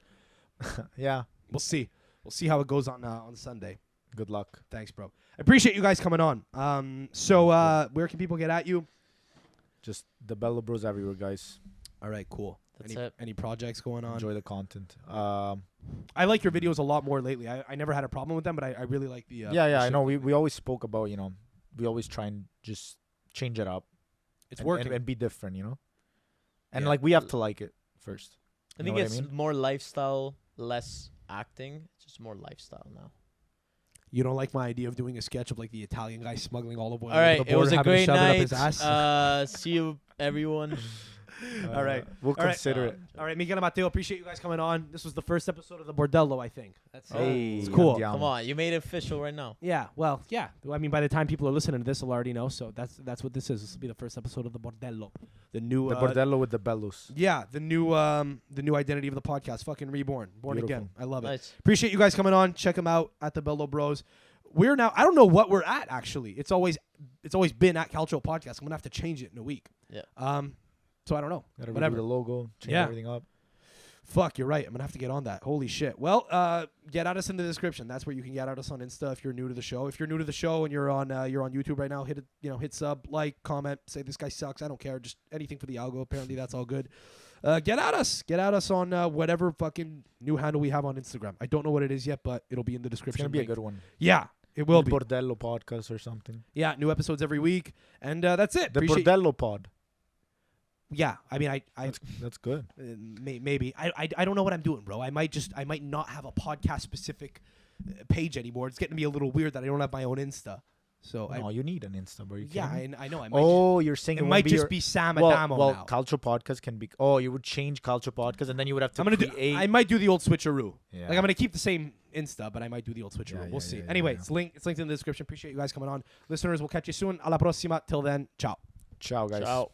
Yeah. We'll see. We'll see how it goes on Sunday. Good luck. Thanks, bro. I appreciate you guys coming on. So where can people get at you? Just the Bello Bros everywhere, guys. All right, cool. That's it. Any projects going on? Enjoy the content. I like your videos a lot more lately. I never had a problem with them, but I really like the. Yeah, the I shit. know. We always spoke about, we always try and just change it up. It's working. and be different, And Yeah. like we have to like it first. I You think know what it's I mean? more lifestyle, less acting. It's just more lifestyle now. You don't like my idea of doing a sketch of like the Italian guy smuggling olive oil All right, over the it border, was a having to great shove it up night. his ass? See you, everyone. All right. We'll All right. consider it. All right, Michele and Matteo, appreciate you guys coming on. This was the first episode of the Bordello, I think. That's Hey, it's cool. andiamo. Come on, you made it official right now. Yeah, well, yeah. I mean, by the time people are listening to this, they'll already know. So that's what this is. This will be the first episode of the Bordello, the new The Bordello with the Bellos. Yeah, the new identity of the podcast. Fucking reborn, born Beautiful. again. I love it. Nice. Appreciate you guys coming on. Check them out at the Bello Bros. We're now. I don't know what we're at actually. It's always been at Calcio Podcast. I'm gonna have to change it in a week. Yeah. So I don't know. Gotta redo Whatever. the logo, change Yeah. everything up. Fuck, you're right. I'm gonna have to get on that. Holy shit. Well, get at us in the description. That's where you can get at us on Insta if you're new to the show. If you're new to the show and you're on YouTube right now, hit sub, like, comment, say this guy sucks. I don't care. Just anything for the algo. Apparently that's all good. Get at us. Get at us on whatever fucking new handle we have on Instagram. I don't know what it is yet, but it'll be in the It's description. gonna be a link. good one. Yeah, it will be. Bordello podcast or something. Yeah, new episodes every week, and that's it. The Appreciate- Bordello pod. Yeah, I mean, I That's good. maybe I don't know what I'm doing, bro. I might not have a podcast specific page anymore. It's getting to be a little weird that I don't have my own Insta. So No, you need an Insta, bro. You yeah, can't. I know. I might you're saying it might won't just your- be Sam well, Adamo now. Culture podcast can be. Oh, you would change culture podcast, and then you would have to I'm gonna create. I might do the old switcheroo. Yeah. Like I'm gonna keep the same Insta, but I might do the old switcheroo. Yeah, We'll yeah, see. yeah, Anyway, yeah. it's linked in the description. Appreciate you guys coming on, listeners. We'll catch you soon. Alla prossima. Till then, ciao. Ciao, guys. Ciao.